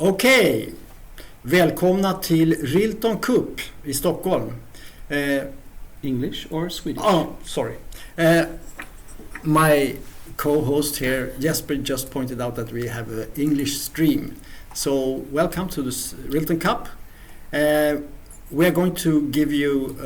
Okej, välkomna till Rilton Cup i Stockholm. English or Swedish? Oh, sorry. My co-host here, Jesper, just pointed out that we have an English stream. So welcome to this Rilton Cup. We are going to give you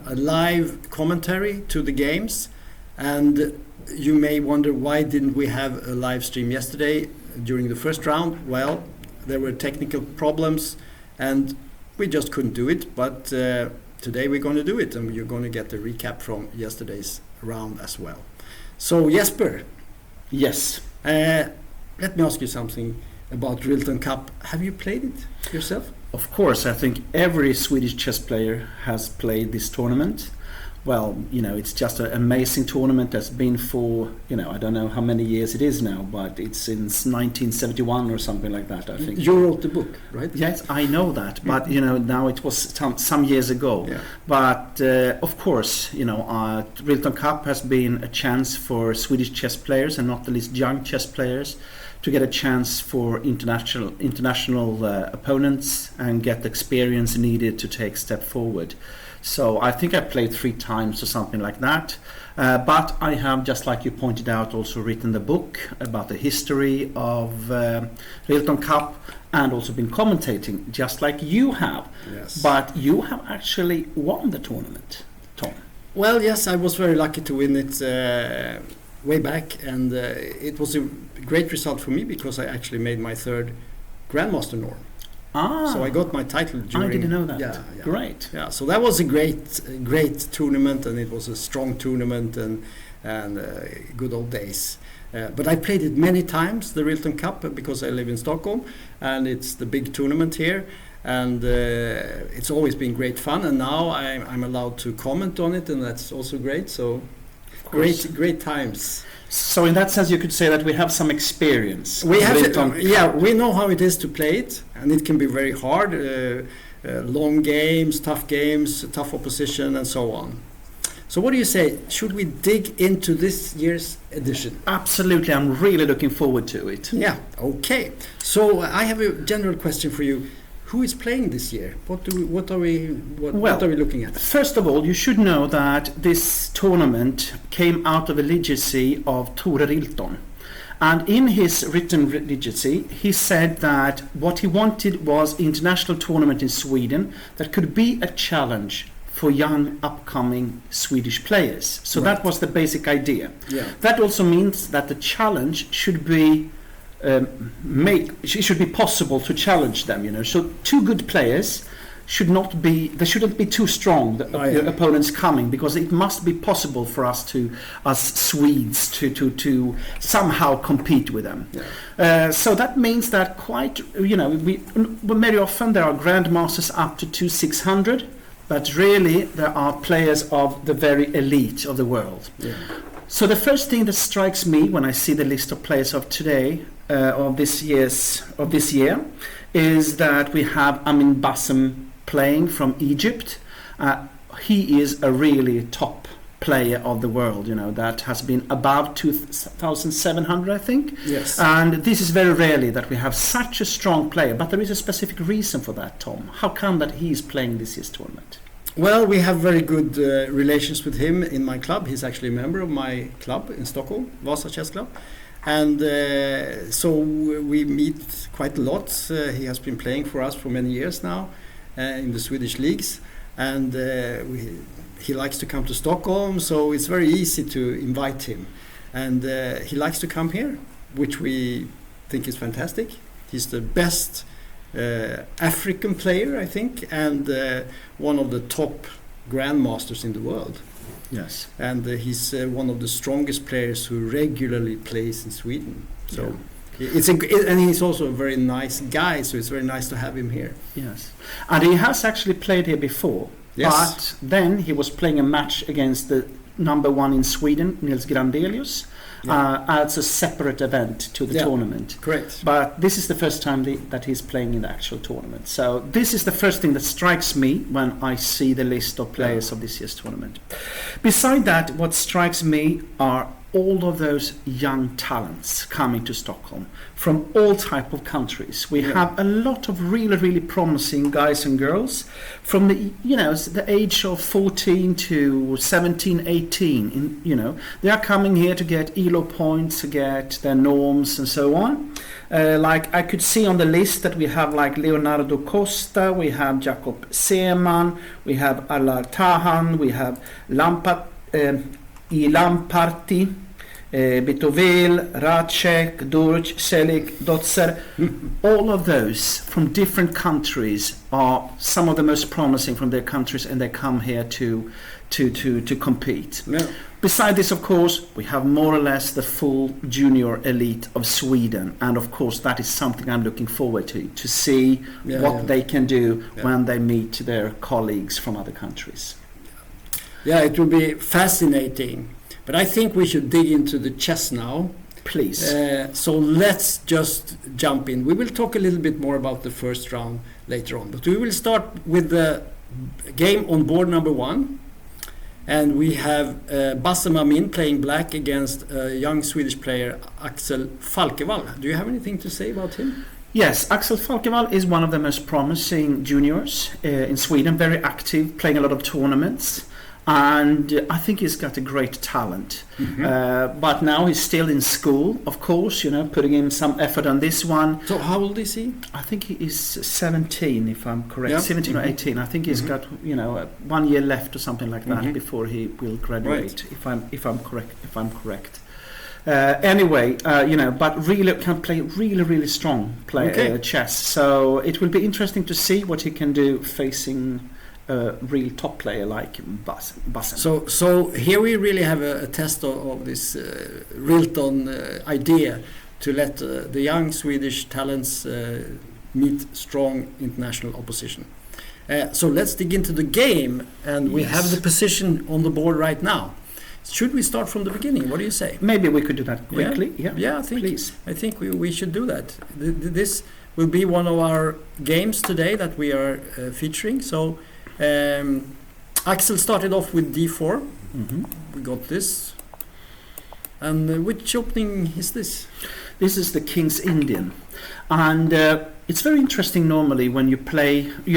a live commentary to the games, and you may wonder why didn't we have a live stream yesterday during the first round. Well, there were technical problems and we just couldn't do it, but today we're going to do it, and you're going to get the recap from yesterday's round as well. So Jesper, Yes. let me ask you something about Rilton Cup. Have you played it yourself? Of course, I think every Swedish chess player has played this tournament. Well, it's just an amazing tournament that's been for, I don't know how many years it is now, but it's since 1971 or something like that, I think. You wrote the book, right? Yes, I know that, but now it was some years ago. Yeah. But of course, Rilton Cup has been a chance for Swedish chess players, and not the least young chess players, to get a chance for international opponents and get the experience needed to take a step forward. So I think I played 3 times or something like that. But I have, just like you pointed out, also written the book about the history of Rilton Cup, and also been commentating, just like you have. Yes. But you have actually won the tournament, Tom. Well, yes, I was very lucky to win it way back, and it was a great result for me because I actually made my 3rd Grandmaster norm. So I got my title during... I didn't know that. Yeah. Great. Yeah, so that was a great tournament, and it was a strong tournament and good old days. But I played it many times, the Rilton Cup, because I live in Stockholm, and it's the big tournament here, and it's always been great fun, and now I'm allowed to comment on it, and that's also great. So great times. So in that sense, you could say that we have some experience. We know how it is to play it, and it can be very hard. Long games, tough opposition, and so on. So what do you say? Should we dig into this year's edition? Absolutely, I'm really looking forward to it. Yeah, okay. So I have a general question for you. Who is playing this year? What are we looking at? First of all, you should know that this tournament came out of a legacy of Tore Rilton. And in his written legacy, he said that what he wanted was an international tournament in Sweden that could be a challenge for young upcoming Swedish players. So Right. that was the basic idea. Yeah. That also means that the challenge should be it should be possible to challenge them, So 2 good players shouldn't be too strong, the opponents coming, because it must be possible for us Swedes to somehow compete with them. Yeah. So that means that very often there are grandmasters up to 2600, but really there are players of the very elite of the world. Yeah. So the first thing that strikes me when I see the list of players of today, of this year, is that we have Amin Bassem playing from Egypt. He is a really top player of the world, that has been above 2,700, I think. Yes. And this is very rarely that we have such a strong player, but there is a specific reason for that, Tom. How come that he is playing this year's tournament? Well, we have very good relations with him in my club. He's actually a member of my club in Stockholm, Vasa Chess Club. And so we meet quite a lot. He has been playing for us for many years now in the Swedish leagues. And he likes to come to Stockholm, so it's very easy to invite him. And he likes to come here, which we think is fantastic. He's the best African player, I think, and one of the top grandmasters in the world. Yes. And he's one of the strongest players who regularly plays in Sweden. So and he's also a very nice guy, so it's very nice to have him here. Yes. And he has actually played here before. Yes. But then he was playing a match against the number 1 in Sweden, Nils Grandelius, as a separate event to the tournament. Correct. But this is the first time that he's playing in the actual tournament. So this is the first thing that strikes me when I see the list of players of this year's tournament. Beside that, what strikes me are all of those young talents coming to Stockholm from all type of countries. We have a lot of really promising guys and girls from the age of 14 to 17, 18. They are coming here to get ELO points, to get their norms and so on. Like I could see on the list that we have like Leonardo Costa, we have Jakob Seeman, we have Alar Tahan, we have Lamparty, Bitovel, Racek, Durc, Selik, Dotzer. All of those from different countries are some of the most promising from their countries, and they come here to compete. Yeah. Beside this, of course, we have more or less the full junior elite of Sweden, and of course that is something I'm looking forward to see what they can do when they meet their colleagues from other countries. Yeah, it will be fascinating. But I think we should dig into the chess now. Please. So let's just jump in. We will talk a little bit more about the first round later on. But we will start with the game on board number 1. And we have Bassem Amin playing black against a young Swedish player, Axel Falkevall. Do you have anything to say about him? Yes, Axel Falkevall is one of the most promising juniors in Sweden, very active, playing a lot of tournaments. And I think he's got a great talent. But now he's still in school, of course, putting in some effort on this one. So how old is he? I think he is 17, if I'm correct. Yeah. 17 or 18. I think he's got, 1 year left or something like that before he will graduate, if I'm correct. Anyway, but really can play really strong chess. So it will be interesting to see what he can do facing a real top player like Bassem. So here we really have a test of this Rilton idea to let the young Swedish talents meet strong international opposition. So let's dig into the game, and we have the position on the board right now. Should we start from the beginning? What do you say? Maybe we could do that quickly. Yeah, I think we should do that. This will be one of our games today that we are featuring. So Axel started off with d4. We got this. And which opening is this? This is the King's Indian. And it's very interesting normally when you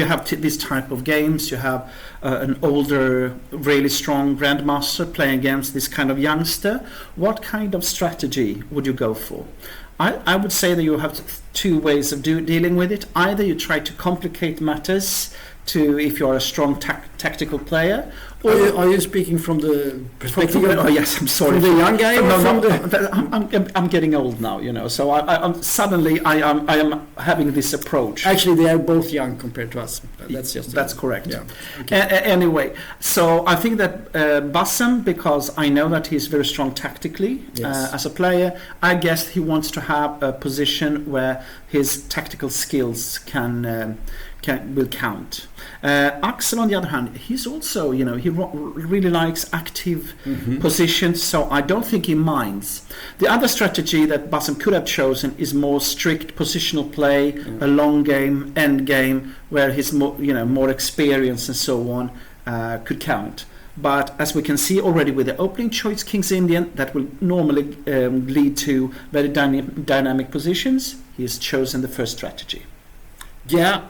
have this type of games. You have an older, really strong grandmaster playing against this kind of youngster. What kind of strategy would you go for? I would say that you have two ways of dealing with it. Either you try to complicate matters if you're a strong tactical player. Are you speaking from the perspective of... Oh yes, I'm sorry. From the young guy? I'm getting old now, so I'm suddenly am having this approach. Actually, they are both young compared to us. That's correct. Yeah. Okay. Anyway, so I think that Bassem, because I know that he's very strong tactically as a player, I guess he wants to have a position where his tactical skills will count. Axel, on the other hand, he's also, he really likes active positions, so I don't think he minds. The other strategy that Bassem could have chosen is more strict positional play, a long game, end game, where his more experience and so on could count. But as we can see already with the opening choice, King's Indian, that will normally lead to very dynamic positions. He has chosen the first strategy. Yeah.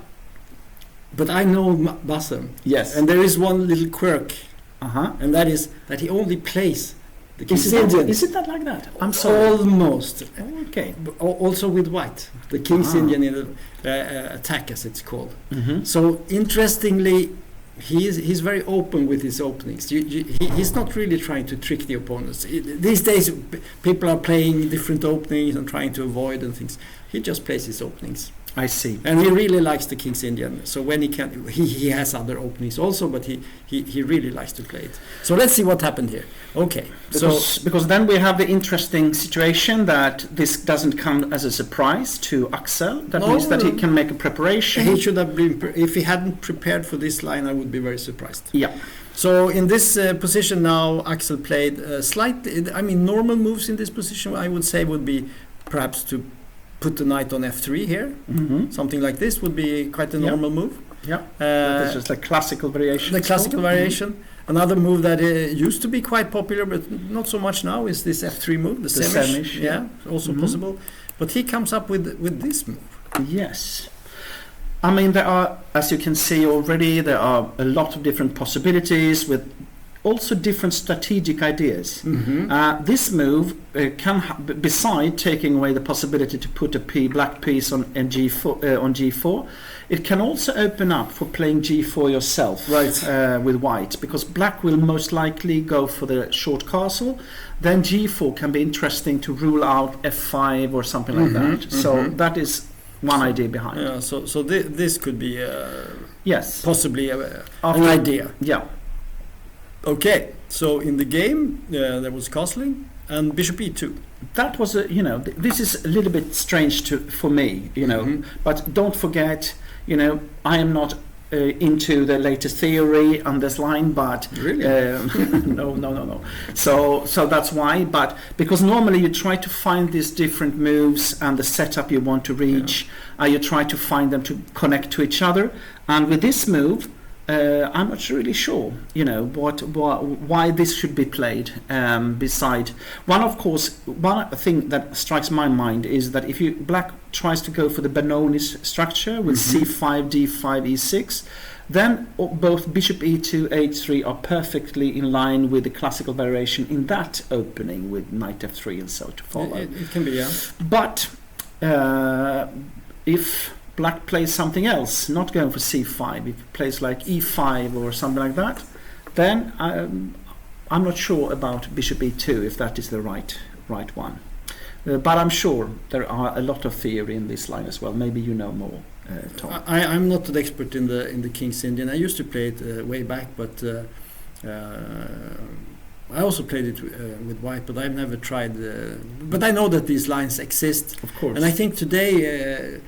But I know Bassem. Yes. And there is one little quirk. And that is that he only plays the King's Indian. Is it that like that? I'm sorry. Almost. Okay. Also with white. The King's Indian in the attack, as it's called. So interestingly, he's very open with his openings. He's not really trying to trick the opponents. These days, people are playing different openings and trying to avoid and things. He just plays his openings. I see. And he really likes the King's Indian. So when he has other openings also, but he really likes to play it. So let's see what happened here. Okay. Because then we have the interesting situation that this doesn't come as a surprise to Axel. That means that he can make a preparation. He should have been. If he hadn't prepared for this line, I would be very surprised. Yeah. So in this position now, Axel played normal moves in this position, I would say, would be perhaps to put the knight on f3 here. Something like this would be quite a normal move. Yeah, that is just a classical variation. The classical variation. Another move that used to be quite popular, but not so much now, is this F3 move, the Semish. Yeah, also possible. But he comes up with this move. Yes. I mean, there are, as you can see already, there are a lot of different possibilities with also different strategic ideas. This move can, beside taking away the possibility to put a black piece on G4, it can also open up for playing G4 yourself, with white, because black will most likely go for the short castle. Then G4 can be interesting to rule out F5 or something like that. So that is one idea behind. Yeah. So this could be yes, possibly an idea. Yeah. Okay. So in the game there was castling and bishop e2. That was this is a little bit strange for me, but don't forget, I am not into the latest theory on this line, but really? No. So that's why. But because normally you try to find these different moves and the setup you want to reach, you try to find them to connect to each other. And with this move, I'm not really sure, why this should be played. Beside one thing that strikes my mind is that if black tries to go for the Benoni's structure with c5, d5, e6, then both bishop e2, h3 are perfectly in line with the classical variation in that opening with knight f3 and so to follow. It can be, yeah. But if black plays something else, not going for c5, if it plays like e5 or something like that, then I'm not sure about bishop e2 if that is the right one. But I'm sure there are a lot of theory in this line as well. Maybe you know more, Tom. I'm not an expert in the King's Indian. I used to play it way back, but I also played it with white, but I've never tried. But I know that these lines exist, of course. And I think today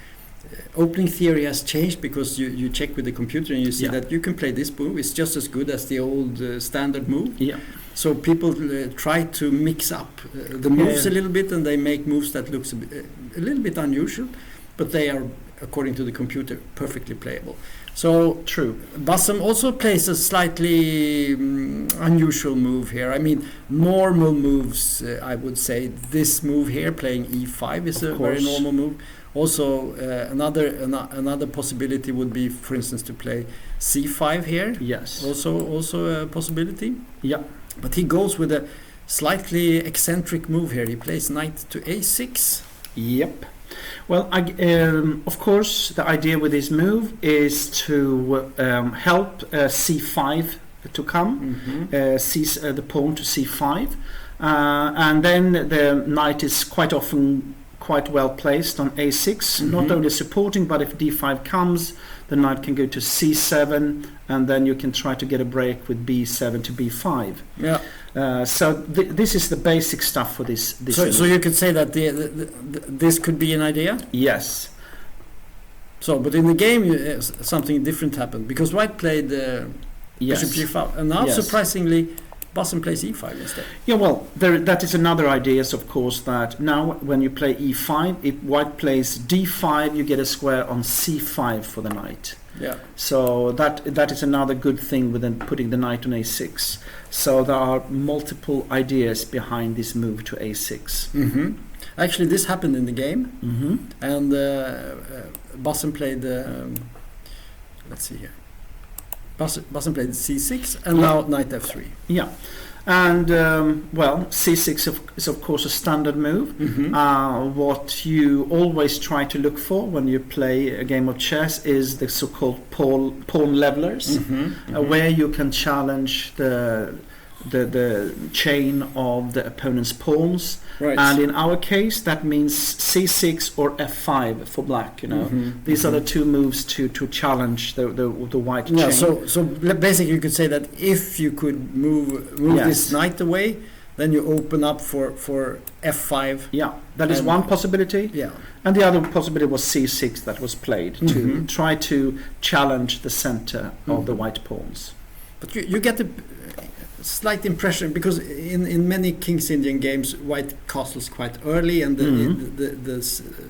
opening theory has changed, because you check with the computer and you see that you can play this move. It's just as good as the old standard move. Yeah. So people try to mix up the moves a little bit, and they make moves that looks a little bit unusual, but they are, according to the computer, perfectly playable. So true. Bassam also plays a slightly unusual move here. I mean, normal moves, I would say this move here, playing e5, is a very normal move. Also, another possibility would be, for instance, to play c5 here. Yes. Also a possibility. Yeah. But he goes with a slightly eccentric move here. He plays knight to a6. Yep. Well, of course, the idea with this move is to help c5 to come, the pawn to c5, and then the knight is quite often quite well placed on a6, not only supporting, but if d5 comes, the knight can go to c7, and then you can try to get a break with b7 to b5. Yeah. So this is the basic stuff for this. So you could say that this could be an idea? Yes. So, but in the game, something different happened, because white played bishop g5, and now surprisingly, Bassam plays e5 instead. Yeah, well, that is another idea, of course, that now when you play e5, if white plays d5, you get a square on c5 for the knight. Yeah. So that is another good thing with then putting the knight on a6. So there are multiple ideas behind this move to a6. Actually, this happened in the game, and Bassam played. Let's see here. Bassam played c6, and now knight f3. Yeah, and c6 is of course a standard move. What you always try to look for when you play a game of chess is the so-called pawn levelers, where you can challenge the chain of the opponent's pawns. Right. And in our case, that means c6 or f5 for black. These are the two moves to challenge the white chain. So basically, you could say that if you could move this knight away, then you open up for f5. Yeah, that is one possibility. Yeah, and the other possibility was c6 that was played to try to challenge the center of the white pawns. But you get the slight impression, because in many King's Indian games, white castles quite early, and the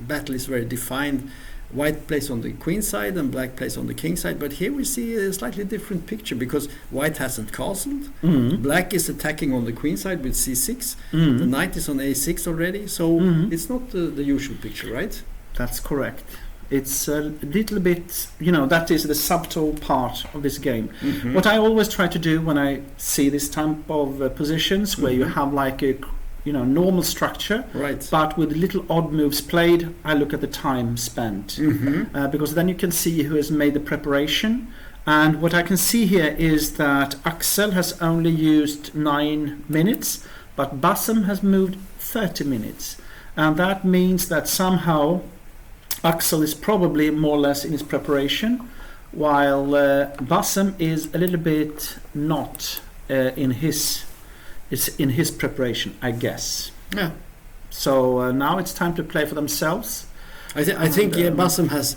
battle is very defined, white plays on the queen side and black plays on the king side. But here we see a slightly different picture because white hasn't castled. Black is attacking on the queen side with c6. The knight is on a6 already. So it's not the usual picture, right? That's correct. It's a little bit, that is the subtle part of this game. What I always try to do when I see this type of positions where you have like a normal structure, right, but with little odd moves played, I look at the time spent, because then you can see who has made the preparation. And what I can see here is that Axel has only used 9 minutes, but Bassem has moved 30 minutes. And that means that somehow Axel is probably more or less in his preparation, while Bassem is a little bit not in his preparation, I guess. Yeah. So now it's time to play for themselves. I think Bassem has.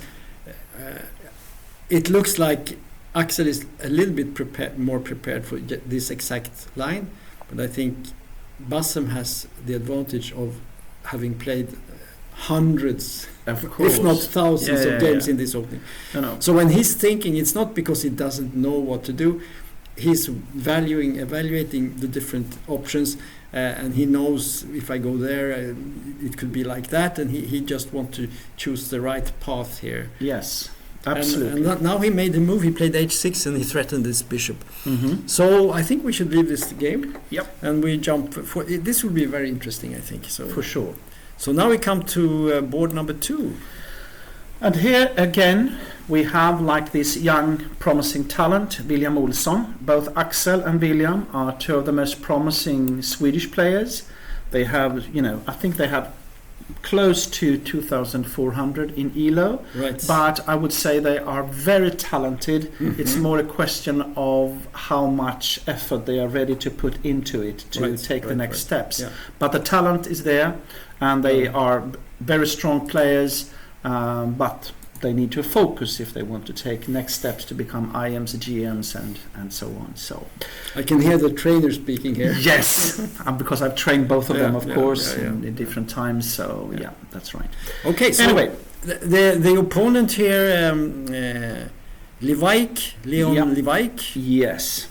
It looks like Axel is a little bit more prepared for this exact line, but I think Bassem has the advantage of having played hundreds, if not thousands of games in this opening. So when he's thinking, it's not because he doesn't know what to do. He's evaluating the different options, and he knows if I go there, it could be like that, and he just wants to choose the right path here. Yes, absolutely. And now he made the move. He played h6 and he threatened this bishop. So I think we should leave this game. Yep. And we jump for this will be very interesting, I think. So for sure. So now we come to board number 2. And here again we have like this young promising talent, William Olsson. Both Axel and William are 2 of the most promising Swedish players. They have, I think they have close to 2,400 in ELO. Right. But I would say they are very talented. It's more a question of how much effort they are ready to put into it to take the next steps. Yeah. But the talent is there, and they are very strong players. But they need to focus if they want to take next steps to become IMs, GMs, and so on. So I can hear the trainer speaking here. Yes, because I've trained both of them, of course, in different times. So yeah, that's right. Okay. So anyway, the opponent here, Leon Levaik. Yes.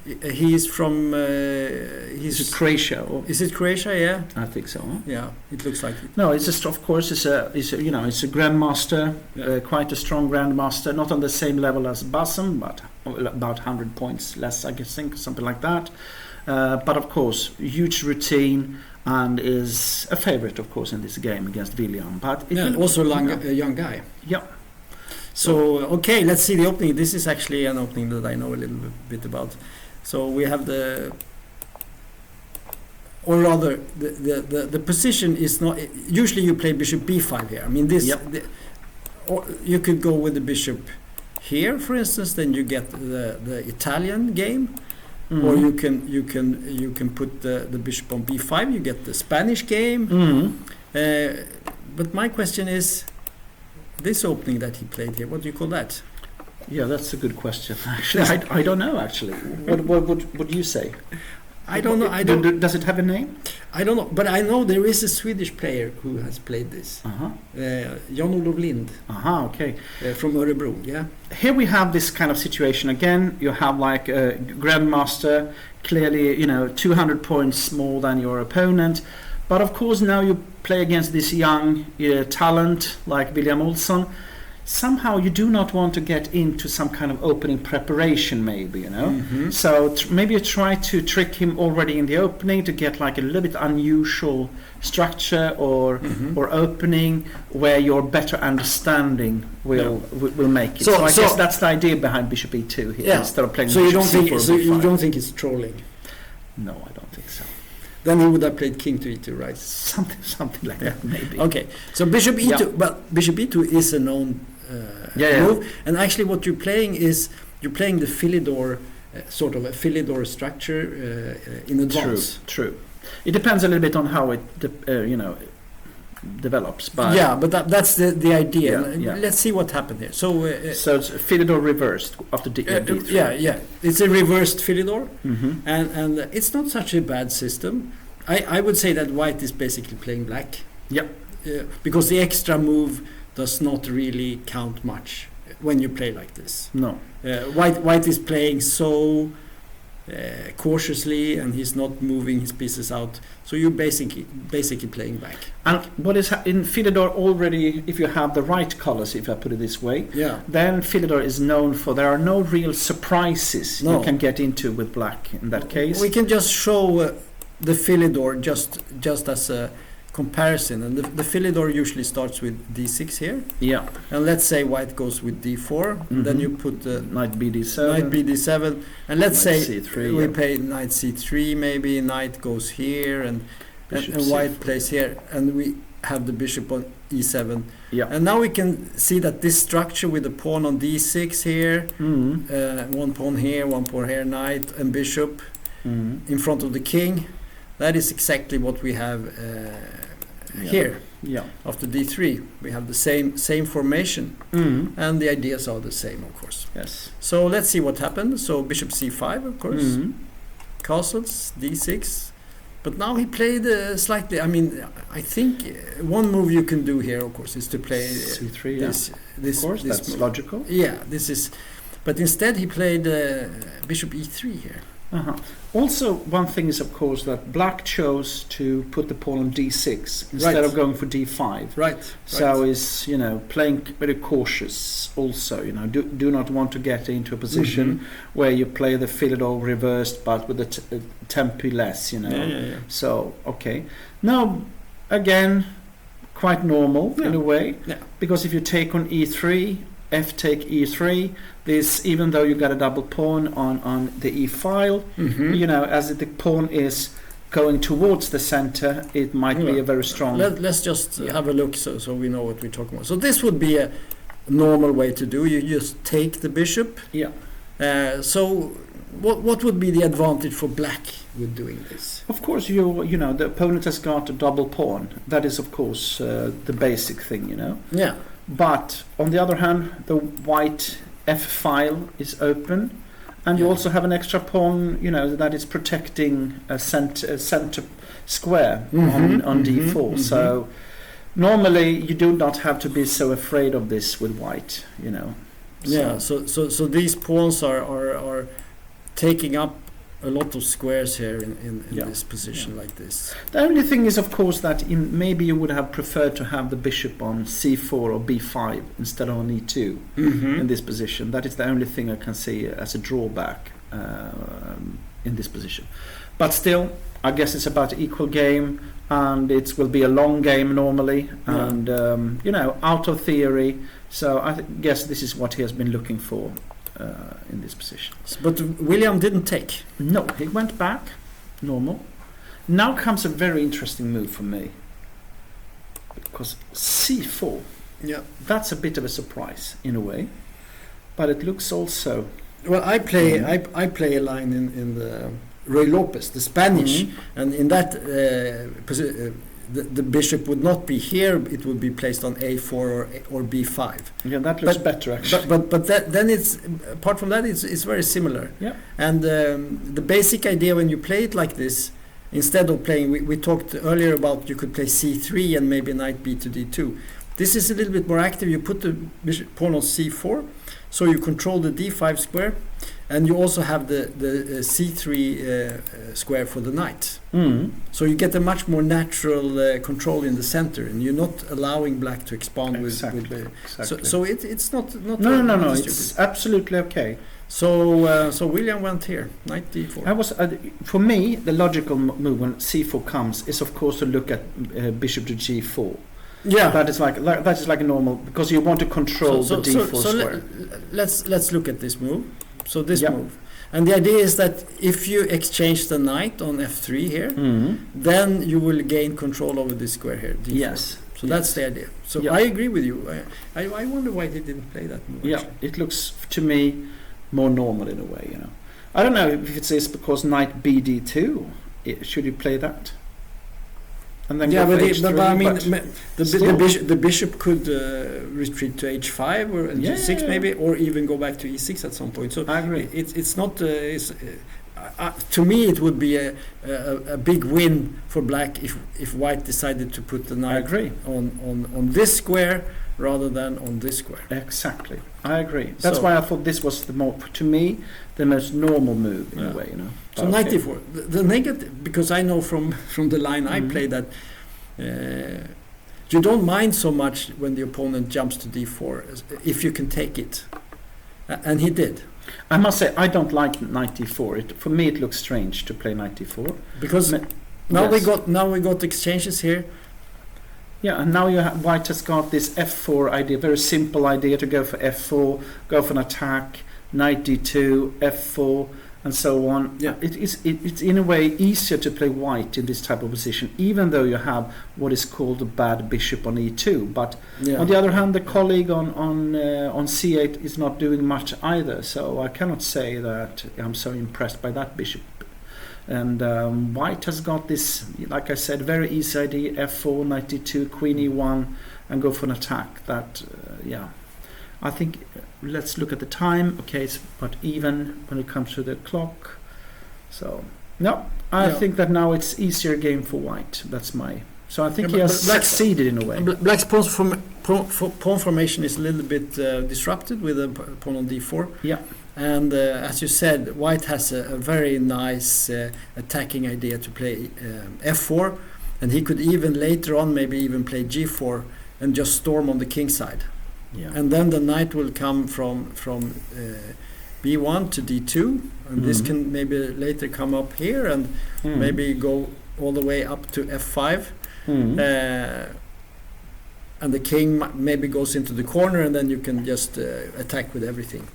He is from. He's Croatia. Is it Croatia? Yeah, I think so. Huh? Yeah, it looks like it. No, it's just, of course, it's a grandmaster, quite a strong grandmaster. Not on the same level as Bassem, but about 100 points less, I guess, something like that. But of course, huge routine, and is a favorite, of course, in this game against William. But also a young guy. Yeah. So okay, let's see the opening. This is actually an opening that I know a little bit about. So we have the position is not. Usually you play bishop b5 here. I mean this. Yep. Or you could go with the bishop here, for instance. Then you get the Italian game, or you can put the bishop on b5. You get the Spanish game. But my question is, this opening that he played here, what do you call that? Yeah, that's a good question. Actually, I don't know. Actually, what would you say? I don't know. Does it have a name? I don't know, but I know there is a Swedish player who has played this. Jan-Olof Lind. Okay. From Örebro. Yeah. Here we have this kind of situation again. You have like a grandmaster, clearly 200 points more than your opponent, but of course now you play against this young talent like William Olsson. Somehow you do not want to get into some kind of opening preparation, maybe, So maybe you try to trick him already in the opening to get like a little bit unusual structure or opening where your better understanding will make it. So I guess that's the idea behind bishop e2 here, instead of playing. So you don't think it's trolling? No, I don't think so. Then he would have played king to e2, right? Something like that, maybe. Okay, so bishop e2, but bishop e2 is a known move, and actually what you're playing is the Philidor, sort of a Philidor structure in advance. True. It depends a little bit on how it develops. But that's the idea. Let's see what happened here. So it's Philidor reversed after d3. Yeah. It's a reversed Philidor, and it's not such a bad system. I would say that white is basically playing black. Yep. Because the extra move does not really count much when you play like this. No. White is playing so cautiously, and he's not moving his pieces out. So you're basically playing back. And what is in Philidor already, if you have the right colors, if I put it this way, then Philidor is known for there are no real surprises you can get into with black in that case. We can just show the Philidor just as a comparison, and the Philidor usually starts with d6 here. Yeah. And let's say white goes with d4, and then you put the knight bd7. Knight bd7, and let's knight say c3, we play knight c3 maybe, knight goes here, and white plays here, and we have the bishop on e7. Yeah. And now we can see that this structure with the pawn on d6 here, one pawn here, knight and bishop in front of the king, that is exactly what we have here. Yeah. After d3, we have the same formation, and the ideas are the same, of course. Yes. So let's see what happens. So bishop c5, of course, castles, d6. But now he played slightly. I mean, I think one move you can do here, of course, is to play c3. This. Of course, that's move. logical. Yeah, this is. But instead, he played bishop e3 here. Also, one thing is, of course, that black chose to put the pawn on d6 instead of going for d5. Right. So is playing very cautious. Also, do not want to get into a position where you play the Philidor reversed, but with the tempi less. Yeah. So now again, quite normal in a way, because if you take on e3. F take e3. This, even though you got a double pawn on the e file, as the pawn is going towards the center, it might be a very strong. Let's just have a look so we know what we're talking about. So this would be a normal way to do. You just take the bishop. Yeah. So what would be the advantage for black with doing this? Of course, the opponent has got a double pawn. That is, of course, the basic thing. Yeah. But on the other hand, the white F file is open, and you also have an extra pawn, that is protecting a center square on d4. So normally you do not have to be so afraid of this with white, Yeah. So these pawns are taking up a lot of squares here in this position like this. The only thing is, of course, that maybe you would have preferred to have the bishop on c4 or b5 instead of on e2 in this position. That is the only thing I can see as a drawback in this position. But still, I guess it's about equal game, and it will be a long game normally, and out of theory. So I guess this is what he has been looking for. In this position. But William didn't take. No, he went back, normal. Now comes a very interesting move for me. Because c4, that's a bit of a surprise in a way. But it looks also... Well, I play a line in the Roy Lopez, the Spanish, and in that the bishop would not be here; it would be placed on a4 or b5. Yeah, that looks better actually. But then it's apart from that, it's very similar. Yeah. And the basic idea when you play it like this, instead of playing, we talked earlier about you could play c3 and maybe knight b to d2. This is a little bit more active. You put the bishop pawn on c4, so you control the d5 square, and you also have the c3 square for the knight. So you get a much more natural control in the center, and you're not allowing black to expand with the. Exactly. So it's not. No. It's absolutely okay. So William went here, knight d4. I was for me the logical move when c4 comes is of course to look at bishop to g4. Yeah, that is like a normal, because you want to control the d4 square. Let's look at this move. So this move, and the idea is that if you exchange the knight on f3 here, then you will gain control over this square here. D4. Yes. So that's the idea. So I agree with you. I wonder why they didn't play that move. Yeah, it looks to me more normal in a way. I don't know if it says because knight bd2. Should you play that? And then but I mean, the bishop could retreat to h5 or g6 maybe, or even go back to e6 at some point. So I agree. It's not. To me, it would be a big win for black if white decided to put the knight on this square rather than on this square. Exactly, I agree. That's why I thought this was the most normal move in a way, you know. So 94. The negative, because I know from the line I play that you don't mind so much when the opponent jumps to d4 if you can take it, and he did. I must say I don't like 94. For me, it looks strange to play 94 because now we got exchanges here. Yeah, and now White has got this f4 idea, very simple idea to go for f4, go for an attack, knight d2, f4, and so on. Yeah. It's in a way easier to play White in this type of position, even though you have what is called a bad bishop on e2. But on the other hand, the colleague on c8 is not doing much either, so I cannot say that I'm so impressed by that bishop. And White has got this, like I said, very easy idea, f4, knight d2, queen e1, and go for an attack. That, I think, let's look at the time. Okay, it's about even when it comes to the clock. So, no, I think that now it's easier game for White. That's my... So I think he has succeeded in a way. Black's pawn formation is a little bit disrupted with a pawn on d4. Yeah. And as you said, White has a very nice attacking idea to play f4, and he could even later on maybe even play g4 and just storm on the king side. Yeah. And then the knight will come from b1 to d2, and this can maybe later come up here and maybe go all the way up to f5. And the king maybe goes into the corner, and then you can just attack with everything.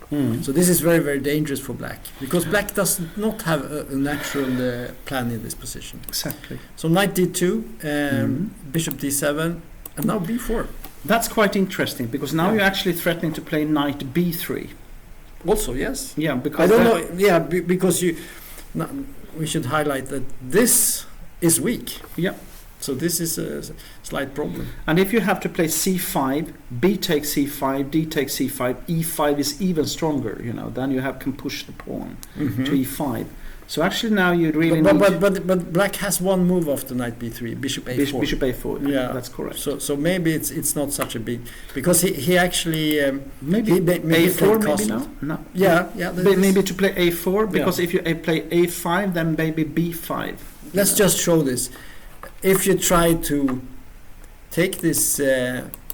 So this is very, very dangerous for Black, because Black does not have a natural plan in this position. Exactly. So knight d2, bishop d7, and now b4. That's quite interesting, because now you're actually threatening to play knight b3. Also, yes. Yeah, because I don't know. Yeah, because we should highlight that this is weak. Yeah. So this is a slight problem. And if you have to play c5, b takes c5, d takes c5, e5 is even stronger, you know, then you can push the pawn to e5. So actually now you really but Black has one move after knight b3, bishop a4. Bishop a4, yeah, that's correct. So maybe it's not such a big, because he actually maybe a4 maybe no. Yeah. Maybe to play a4, because if you play a5, then maybe b5. Let's just show this. If you try to take this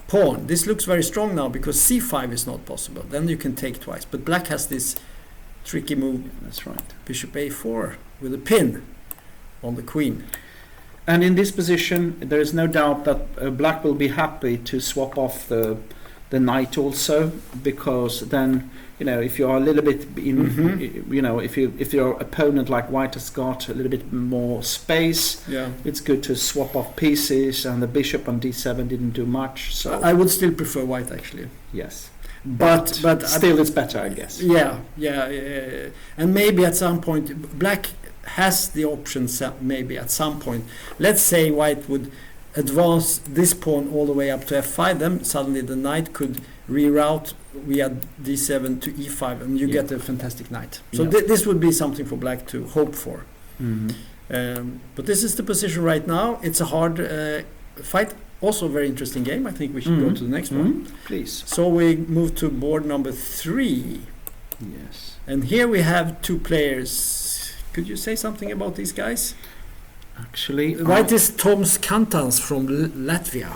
pawn, this looks very strong now because c5 is not possible. Then you can take twice. But Black has this tricky move. That's right. Bishop a4 with a pin on the queen. And in this position, there is no doubt that Black will be happy to swap off the knight also, because then, you know, if you're a little bit in, you know, if your opponent like White has got a little bit more space, it's good to swap off pieces, and the bishop on d7 didn't do much. So I would still prefer White, actually. Yes, but still it's better, I guess. Yeah, and maybe at some point Black has the option. Maybe at some point, let's say White would advance this pawn all the way up to f5, then suddenly the knight could reroute via d7 to e5, and you get a fantastic knight. So this would be something for Black to hope for. But this is the position right now. It's a hard fight, also a very interesting game. I think we should go to the next one, please. So we move to board number 3. Yes, and here we have two players. Could you say something about these guys? Actually, White is Toms Kantans from Latvia.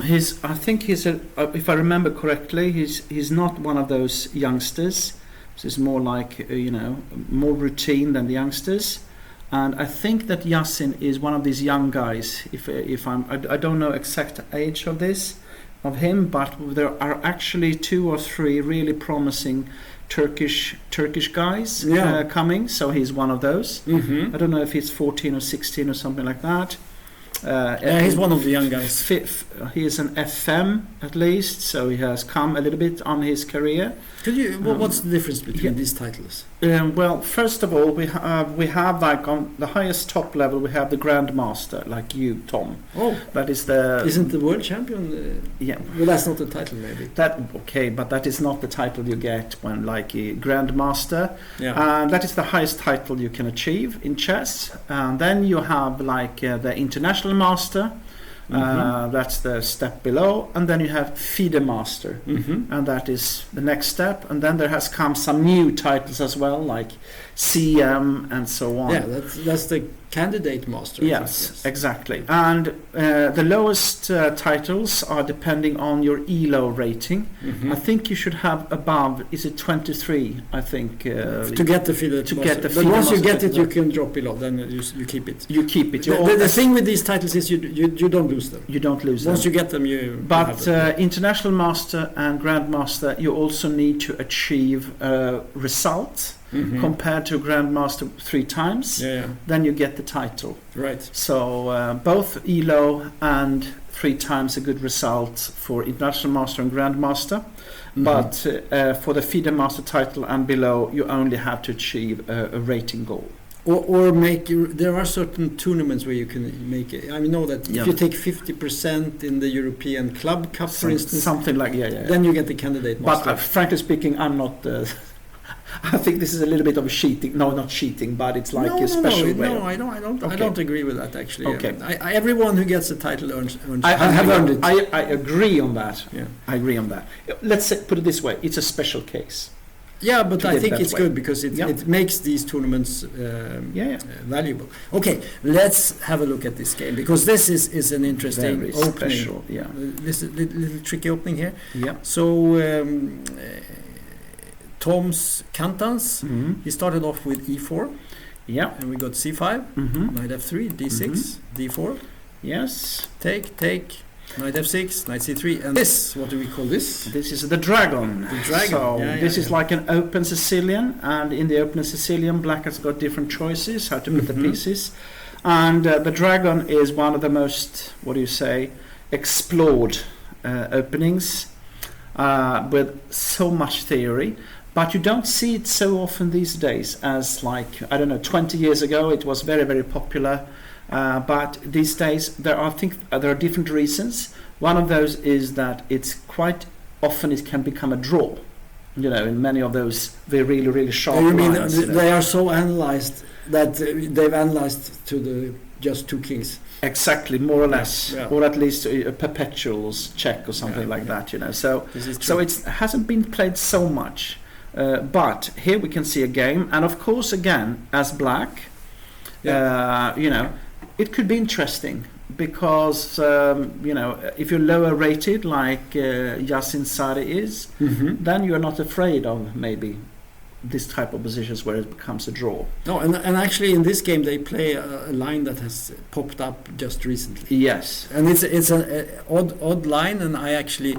I think he's if I remember correctly, he's not one of those youngsters. This is more like more routine than the youngsters. And I think that Yasin is one of these young guys. I don't know exact age of him, but there are actually 2 or 3 really promising Turkish guys coming, so he's one of those. I don't know if he's 14 or 16 or something like that. He's one of the young guys. He is an FM at least, so he has come a little bit on his career. What's the difference between these titles? Well, first of all, we have like on the highest top level, we have the Grandmaster, like you, Tom. Oh, that is isn't the world champion? Yeah. Well, that's not the title, maybe. But that is not the title you get when like a Grandmaster. Yeah. That is the highest title you can achieve in chess. And then you have like the International Master. That's the step below, and then you have FIDE Master, and that is the next step. And then there has come some new titles as well, like CM and so on. Yeah, that's the candidate master. Yes, exactly. And the lowest titles are depending on your ELO rating. I think you should have above, is it 23? I think to get the FIDE to master. get the But FIDE once you master get it, you can drop below. Then you keep it. You keep it. The thing with these titles is you don't lose them. You don't lose them. Once you get them, you. But have them. International Master and Grandmaster, you also need to achieve a result compared to Grandmaster 3 times. Then you get the title. Right. So both ELO and 3 times a good result for International Master and Grandmaster. But for the FIDE Master title and below, you only have to achieve a rating goal. Or there are certain tournaments where you can make it. I know that if you take 50% in the European Club Cup, for instance, something like then you get the candidate master. But frankly speaking, I'm not. I think this is a little bit of a cheating. No, not cheating, but it's like a special way. No, I don't. Okay. I don't agree with that actually. Okay. Everyone who gets a title earns. I have earned it. I agree on that. Yeah. I agree on that. Let's put it this way: it's a special case. Yeah, but I think it's way. good because it makes these tournaments valuable. Okay, let's have a look at this game because this is an interesting Very opening. special, yeah. This is a little tricky opening here. Yeah. So Tom's Kantans, he started off with E4. Yeah. And we got C5, Knight F3, D6, D4. Yes. Take. Knight F6, Knight C3, and this, what do we call this? This is the dragon. The dragon. So this is like an open Sicilian, and in the open Sicilian, black has got different choices how to put the pieces. And the dragon is one of the most, explored openings with so much theory. But you don't see it so often these days as 20 years ago it was very, very popular. But these days there are different reasons. One of those is that it's quite often it can become a draw. In many of those really, really sharp lines. They are so analyzed that they've analyzed to the just 2 kings. Exactly, more or less, yeah. or at least a perpetuals check or something like that. So it hasn't been played so much. But here we can see a game, and of course, again, as black, it could be interesting because if you're lower rated like Yasin Sari is, then you're not afraid of maybe this type of positions where it becomes a draw. No, and actually in this game they play a line that has popped up just recently. Yes, and it's an odd line, and I actually.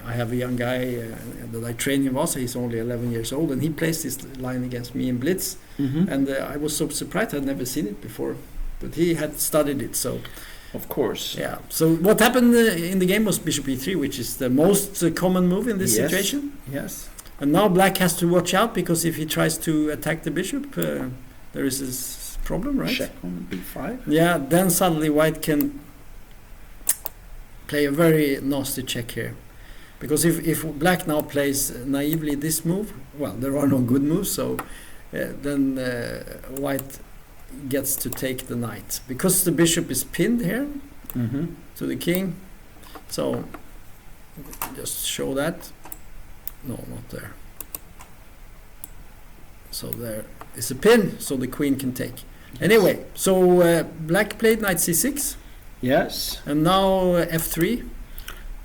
I have a young guy that I train in Vasa. He's only 11 years old, and he plays this line against me in Blitz. And I was so surprised. I'd never seen it before, but he had studied it. So, of course, yeah. So what happened in the game was Bishop E3, which is the most common move in this situation. Yes. And now Black has to watch out because if he tries to attack the bishop, there is this problem, right? Check on B5. Yeah. Then suddenly White can play a very nasty check here. Because if Black now plays naively this move, well, there are no good moves, so then White gets to take the knight. Because the bishop is pinned here to the king, so just show that. No, not there. So there is a pin, so the queen can take. Anyway, so Black played knight C6. Yes. And now F3.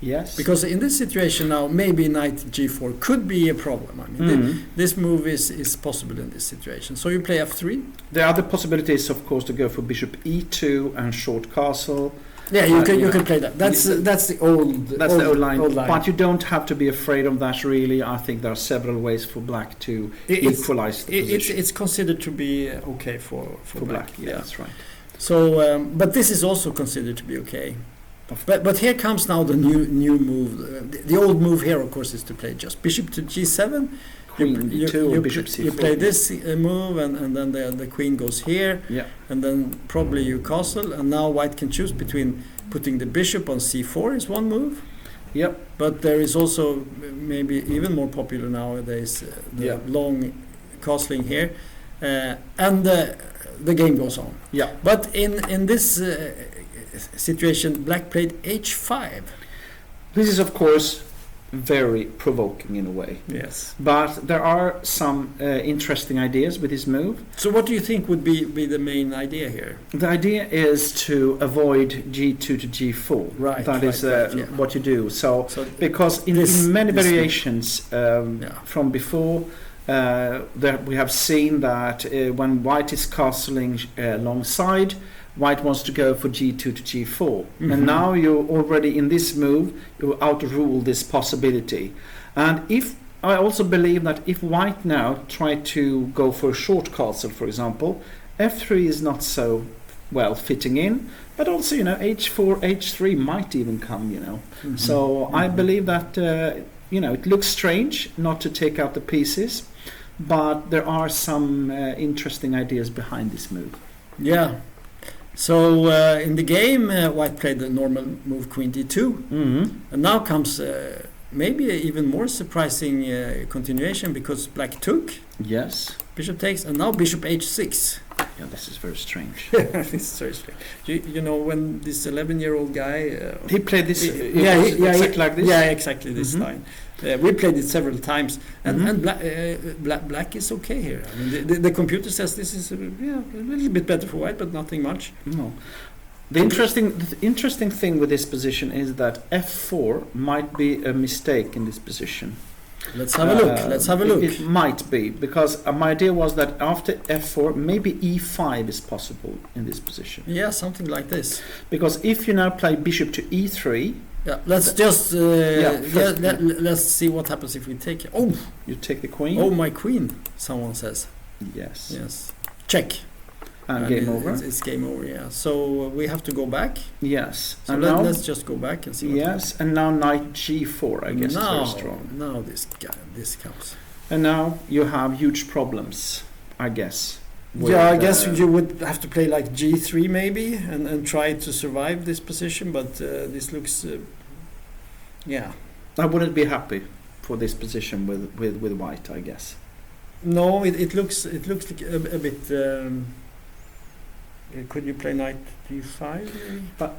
Yes. Because in this situation now, maybe knight G4 could be a problem. I mean, this move is possible in this situation. So you play F3. The other possibility is, of course, to go for bishop E2 and short castle. Yeah, you can play that. That's the old line. But you don't have to be afraid of that, really. I think there are several ways for black to equalize the position. It's considered to be okay for black. Yeah, that's right. So, but this is also considered to be okay. But here comes now the new move. The old move here, of course, is to play just bishop to G7. Queen E2, bishop C4. You play this move, and then the queen goes here, and then probably you castle, and now White can choose between putting the bishop on C4 is one move. Yep. But there is also maybe even more popular nowadays the long castling here, and the game goes on. Yeah. But in this situation, black played h5. This is, of course, very provoking in a way. Yes. But there are some interesting ideas with this move. So what do you think would be the main idea here? The idea is to avoid g2 to g4. Right. That is what you do. So because in many variations from before, that we have seen that when white is castling alongside, white wants to go for g2 to g4. And now you already in this move, you outrule this possibility. And if I also believe that if white now try to go for a short castle, for example, f3 is not so well fitting in, but also, h4, h3 might even come, So I believe that, it looks strange not to take out the pieces, but there are some interesting ideas behind this move. Yeah. So in the game, white played the normal move queen d2, and now comes maybe an even more surprising continuation, because black took. Yes. Bishop takes, and now bishop h6. Yeah, this is very strange. This is very strange. When this 11-year-old guy... he played this exactly like this? Yeah, exactly this line. We played it several times, and black is okay here. I mean, the computer says this is a little bit better for white, but nothing much. No. The interesting thing with this position is that f4 might be a mistake in this position. Let's have a look. It might be, because my idea was that after f4, maybe e5 is possible in this position. Yeah, something like this. Because if you now play bishop to e3... Yeah, let's just let's see what happens if we take it. Oh, you take the queen. Oh, my queen, someone says. Yes. Check. And game over. It's game over. Yeah. So we have to go back. Yes. So let's just go back and see. Yes, and now knight g4. I guess is very strong. Now this comes. And now you have huge problems, I guess. Yeah, I guess you would have to play like g3 maybe and try to survive this position, but this looks, I wouldn't be happy for this position with white, I guess. No, it looks like a bit. Could you play knight d5 maybe? But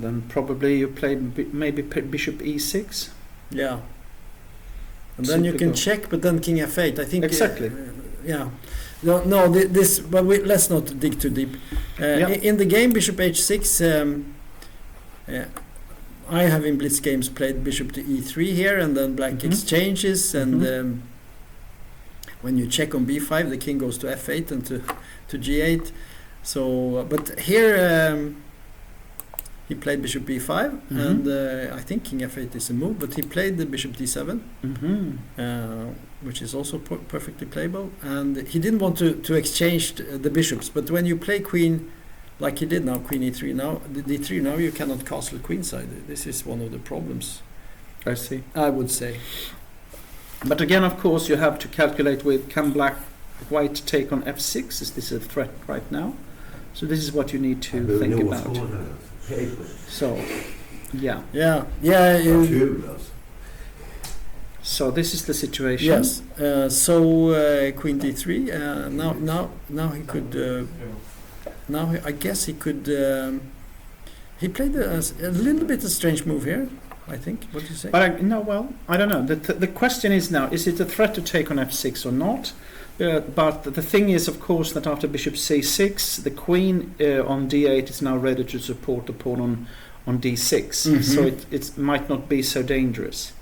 then probably you play maybe bishop e6. Yeah. And then you can check, but then king f8. I think exactly. No, but let's not dig too deep. In the game, bishop h6, I have in blitz games played bishop to e3 here, and then black exchanges, and when you check on b5, the king goes to f8 and to g8. So, but here he played bishop b5, and I think king f8 is a move, but he played the bishop d7. Which is also perfectly playable, and he didn't want to exchange the bishops, but when you play queen like he did now, queen e3, now d3, now you cannot castle queenside. This is one of the problems, I see. I would say. But again, of course, you have to calculate with, can white take on f6? Is this a threat right now? So this is what you need to think about. So so this is the situation. Yes. Queen d3. Now he could. I guess he could. He played a little bit a strange move here, I think. What do you say? But I don't know. The question is now: is it a threat to take on f6 or not? But the thing is, of course, that after bishop c6, the queen on d8 is now ready to support the pawn on d6. So it might not be so dangerous.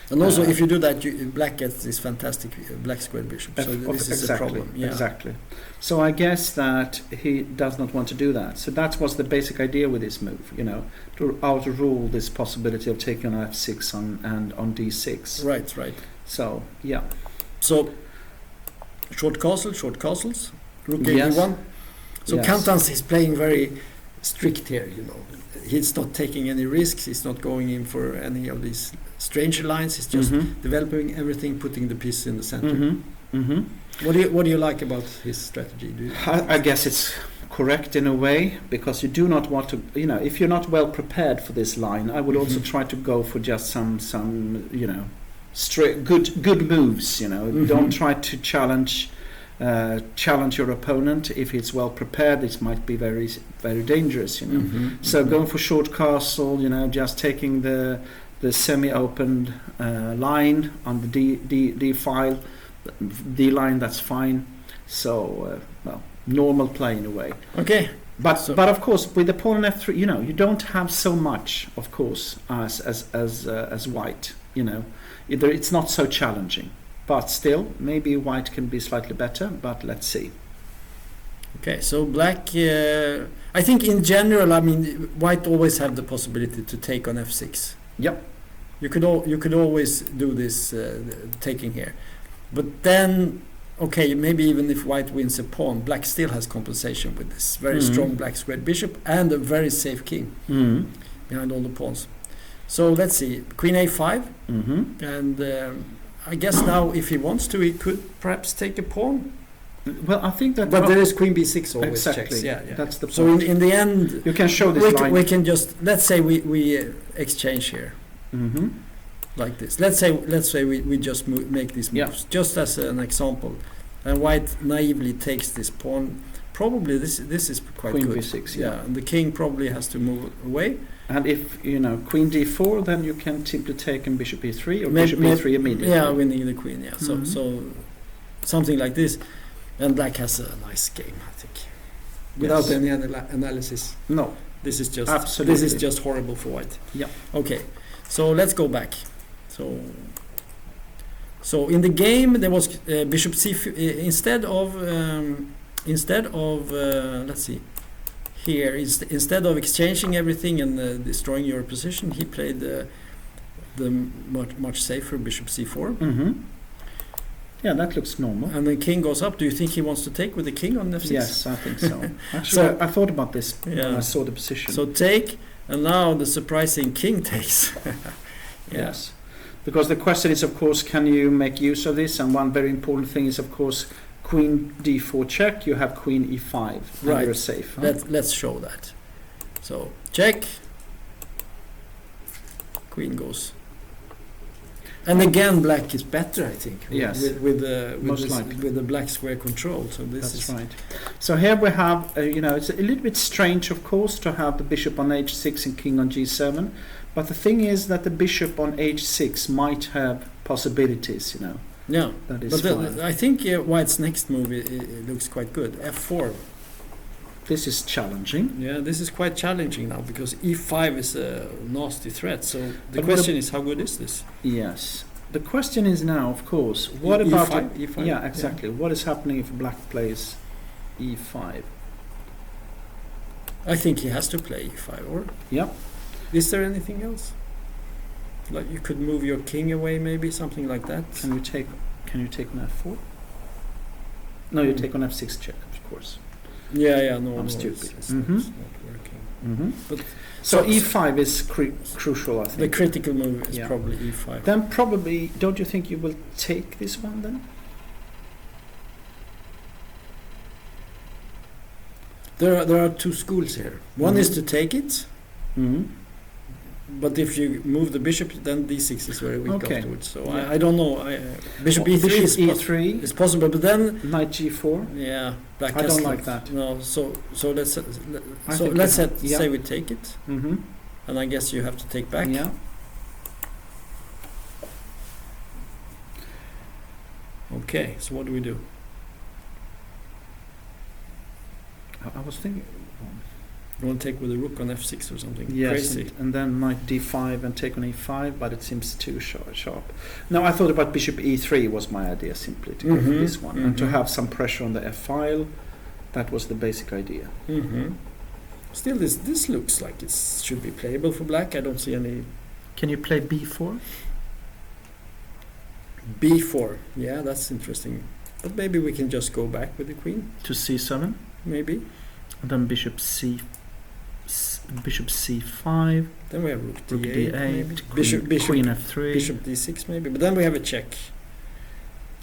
And also, if you do that, black gets this fantastic black square bishop. So this is a problem. Yeah. Exactly. So I guess that he does not want to do that. So that was the basic idea with this move, to outrule this possibility of taking on f6 on d6. Right. So, So, short castles, rook a1. So Kantans is playing very strict here, He's not taking any risks. He's not going in for any of these stranger lines. He's just developing everything, putting the piece in the center. What do you like about his strategy? I guess it's correct in a way, because you do not want to, if you're not well prepared for this line, I would also try to go for just some straight good moves. Don't try to challenge challenge your opponent. If it's well prepared, it might be very, very dangerous, you know. So going for short castle, you know, just taking the semi-opened line on the D file, D line, that's fine. So, well, normal play in a way. Okay. But of course, with the pawn on F3, you know, you don't have so much, of course, as white. You know, it's not so challenging. But still, maybe white can be slightly better. But let's see. Okay, so black. I think in general, I mean, white always have the possibility to take on F6. Yep. You could always do this taking here, but then. Okay, maybe even if white wins a pawn, black still has compensation with this very strong black squared bishop and a very safe king behind all the pawns. So let's see, queen a5, and I guess now if he wants to, he could perhaps take a pawn. Well, I think that. But there is queen b6 always exactly. checks. Yeah. That's the point. So in the end, you can show this line. We can just let's say we exchange here. Like this. Let's say we just make these moves, just as an example, and white naively takes this pawn. Probably this is quite queen good. b6, yeah, and the king probably has to move away. And if you know queen d4, then you can simply take in bishop e3 or bishop e3 immediately. Yeah, winning the queen. Yeah, so something like this, and black has a nice game, I think, without any analysis. No, this is just absolutely. This is just horrible for white. Yeah. Okay, so let's go back. So in the game there was bishop c instead of let's see here instead of exchanging everything and destroying your position, he played the much safer bishop c4. Yeah, that looks normal. And the king goes up. Do you think he wants to take with the king on f6? Yes, I think so. Actually, I thought about this when I saw the position. So take, and now the surprising king takes. Yes. Because the question is, of course, can you make use of this? And one very important thing is, of course, queen d4 check. You have queen e5. Right. And you're safe. Huh? Let's show that. So check. Queen goes. And again, black is better, I think. Yes. With the black square control. So that's right. So here we have, it's a little bit strange, of course, to have the bishop on h6 and king on g7. But the thing is that the bishop on h6 might have possibilities, you know. Yeah, that is but I think white's next move it looks quite good. f4. This is challenging. Yeah, this is quite challenging now because e5 is a nasty threat. So the question is, how good is this? Yes. The question is now, of course, what about e5? Yeah, exactly. Yeah. What is happening if black plays e5? I think he has to play e5, or? Yeah. Is there anything else? Like you could move your king away, maybe something like that. Can you take on f4? No, you take on f6 check, of course. Yeah. No, I'm stupid. It's not working. But so e5 is crucial, I think. The critical move is probably e5. Then probably, don't you think you will take this one then? There are two schools here. One is to take it. But if you move the bishop, then d6 is very weak afterwards. So I don't know. Bishop e3 is possible, but then knight g4. Yeah, black I don't like that. No, so let's say we take it, and I guess you have to take back. Yeah. Okay, so what do we do? I was thinking. You want to take with a rook on f6 or something? Yes, crazy. And then knight d5 and take on e5, but it seems too sharp. No, I thought about bishop e3 was my idea, simply to go for this one and to have some pressure on the f file. That was the basic idea. Still, this looks like it should be playable for black. I don't see any. Can you play b4? b4, yeah, that's interesting. But maybe we can just go back with the queen to c7. Maybe. And then bishop c5. Then we have rook d8. Queen f3. Bishop d6 maybe. But then we have a check.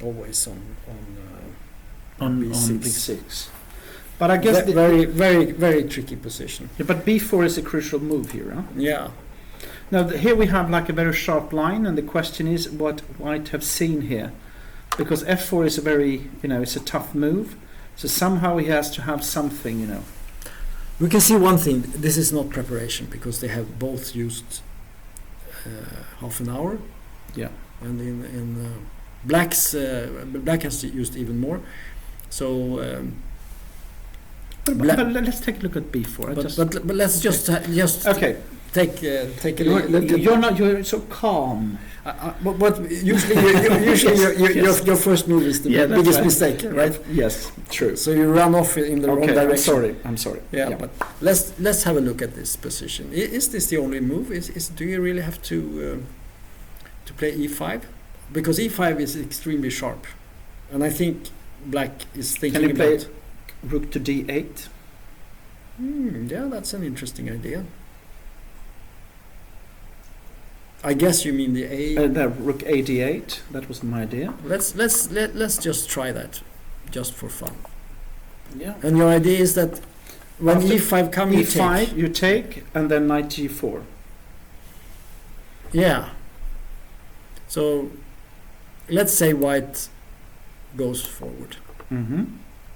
Always on b6. But I guess very, very, very tricky position. Yeah, but b4 is a crucial move here, huh? Yeah. Now here we have like a very sharp line, and the question is what white have seen here. because f4 is a very, it's a tough move. So somehow he has to have something, We can see one thing. This is not preparation because they have both used half an hour. Yeah. And in black has used even more. So. But let's take a look at b4. But let's just okay. Take a look. You're so calm. But usually your first move is the biggest mistake, right? Yes, true. So you run off in the wrong direction. I'm sorry. Yeah, but let's have a look at this position. Is this the only move? Do you really have to play e5? Because e5 is extremely sharp, and I think black is thinking Can you play about rook to d8? Yeah, that's an interesting idea. I guess you mean the A. The rook a d8. That was my idea. Let's just try that, just for fun. Yeah. And your idea is that when After e5 comes, e5 you take, and then knight g4. Yeah. So let's say white goes forward.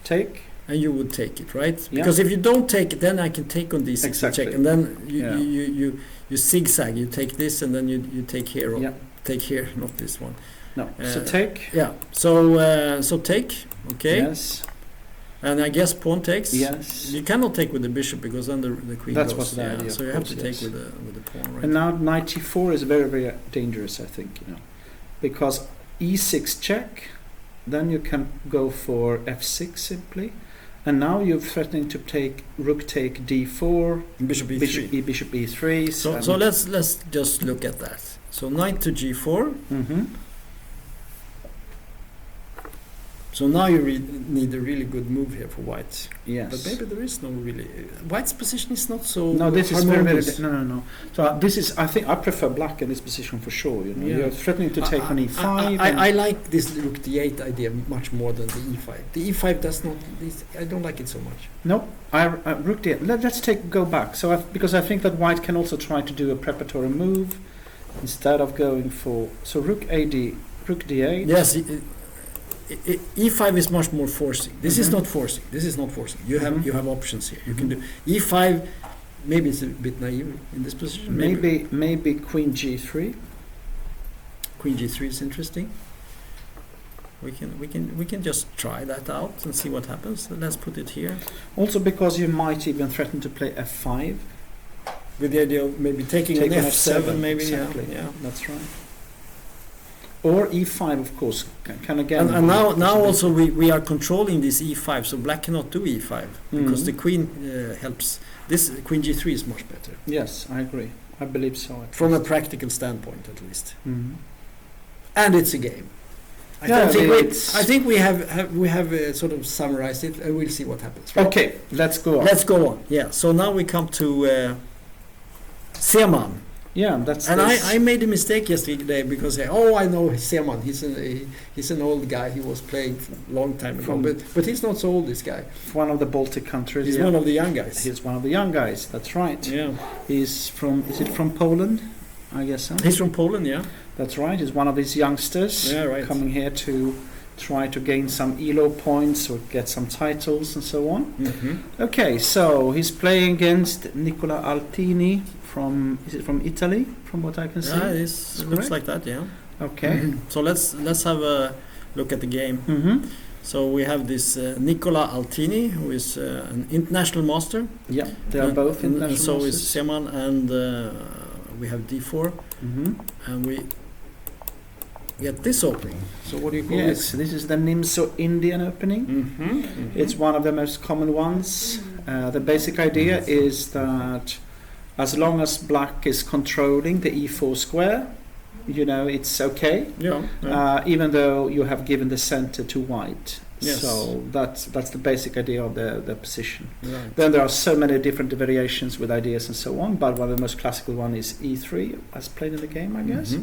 Take. And you would take it, right? Yeah. Because if you don't take it, then I can take on d6 Exactly. check, and then you zigzag. You take this, and then you take here, or take here, not this one. No. So take. Yeah. So take. Okay. Yes. And I guess pawn takes. Yes. You cannot take with the bishop because then the queen That's goes. what's the idea. So you have to take with the pawn, right? And now knight g4 is very, very dangerous, I think, because e6 check, then you can go for f6 simply, and now you're threatening to take rook take d4, bishop e3. bishop e3. So let's just look at that. So knight to g4. So now you need a really good move here for white. Yes. But maybe there is no really. White's position is not so. No, this is very, very. harmonious. No. So this is. I think I prefer black in this position for sure. You're threatening to take on e5. I like this rook d8 idea much more than the e5. The e5 does not. I don't like it so much. No, I rook d8. Let's go back. So because I think that white can also try to do a preparatory move instead of going for rook d8. Yes. E5 is much more forcing. This is not forcing. You have options here. You can do e5. Maybe it's a bit naive in this position. Maybe queen g3. Queen g3 is interesting. We can just try that out and see what happens. Let's put it here. Also because you might even threaten to play f5 with the idea of maybe taking an f7. Maybe exactly. Yeah, that's right. Or e5, of course, can again. And now also we are controlling this e5, so black cannot do e5 because the queen helps. This queen g3 is much better. Yes, I agree. I believe so. From a practical standpoint, at least. And it's a game. I think we have sort of summarized it, and we'll see what happens. Right? Okay, let's go on. Yeah. So now we come to Seemann. Yeah, that's. And I made a mistake yesterday because I know Seemann. He's an old guy. He was playing a long time ago, but he's not so old. This guy. One of the Baltic countries. He's one of the young guys. He's one of the young guys. That's right. Yeah. He's from. Is it from Poland? I guess so. He's from Poland. Yeah. That's right. He's one of these youngsters. Yeah, right. Coming here to try to gain some ELO points or get some titles and so on. Okay, so he's playing against Nicola Altini from Italy, from what I can see. Yeah, it looks like that. Yeah. Okay. So let's have a look at the game. So we have this Nicola Altini, who is an international master. Yeah, they are both international and so masters. is Seemann, and we have d4, and we get this opening. So what do you call this? Yes, this is the Nimzo Indian opening. It's one of the most common ones. The basic idea is that as long as black is controlling the e4 square, it's okay. Yeah. Even though you have given the center to white. Yes. So that's the basic idea of the position. Right. Then there are so many different variations with ideas and so on, but one of the most classical one is e3, as played in the game, I guess.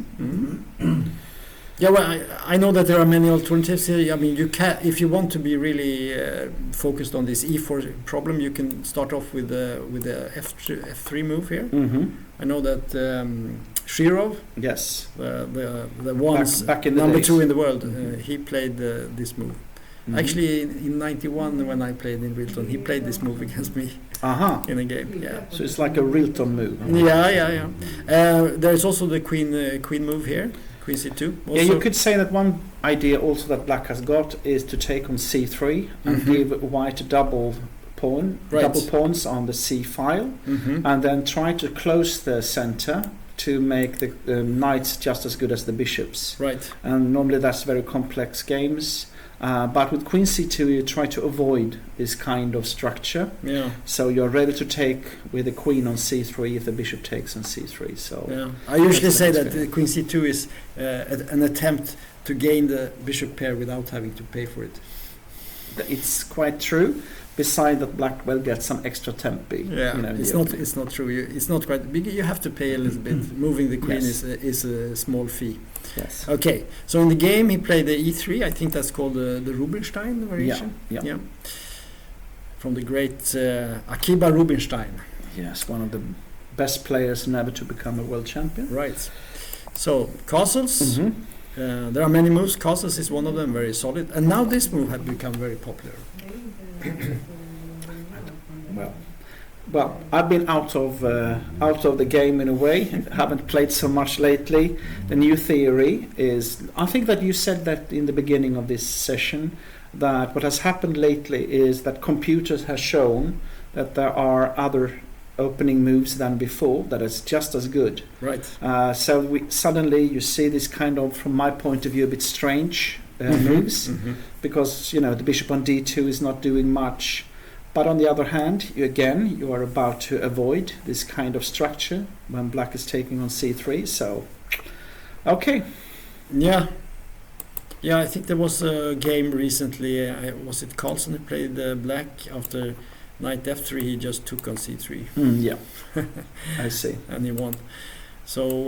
Yeah, well, I know that there are many alternatives here. I mean, you can, if you want to be really focused on this e4 problem, you can start off with the f3 move here. I know that Shirov, Yes. the ones Back in the number days. 2 in the world, Mhm. he played this move. Mhm. Actually, in '91 when I played in Rilton, he played this move against me Aha. in a game. Yeah. So it's like a Rilton move. Yeah. There's also the queen move here, queen c2. Also, Yeah, you could say that one idea also that black has got is to take on c3 and Mhm. give white a double pawn, Right. double pawns on the c file, Mhm. and then try to close the center to make the knights just as good as the bishops. Right. And normally that's very complex games. But with queen c2 you try to avoid this kind of structure. Yeah. So you're ready to take with the queen on c3 if the bishop takes on c3. So Yeah. I usually That's say nice that game. queen c2 is an attempt to gain the bishop pair without having to pay for it. it's quite true. Beside that, black will get some extra tempi. Yeah, you know, it's the not. opening. It's not true. It's not quite big. You have to pay a little bit. Moving the queen Yes. is a small fee. Yes. Okay, so in the game he played the e3. I think that's called the Rubinstein variation. Yeah. From the great Akiba Rubinstein. Yes, one of the best players never to become a world champion. Right. So castles. Mhm. There are many moves. Castles is one of them, very solid. And now this move has become very popular. Well, I've been out of the game in a way. Haven't played so much lately. The new theory is, I think that you said that in the beginning of this session, that what has happened lately is that computers have shown that there are other opening moves than before that is just as good. Right. So suddenly you see this kind of, from my point of view, a bit strange Mhm. moves, Mhm. because the bishop on d2 is not doing much. But on the other hand, you are about to avoid this kind of structure when black is taking on c3. So, okay. Yeah. Yeah, I think there was a game recently. Was it Carlsen who played black after knight f3? He just took on c3 Yeah, I see. and he won. So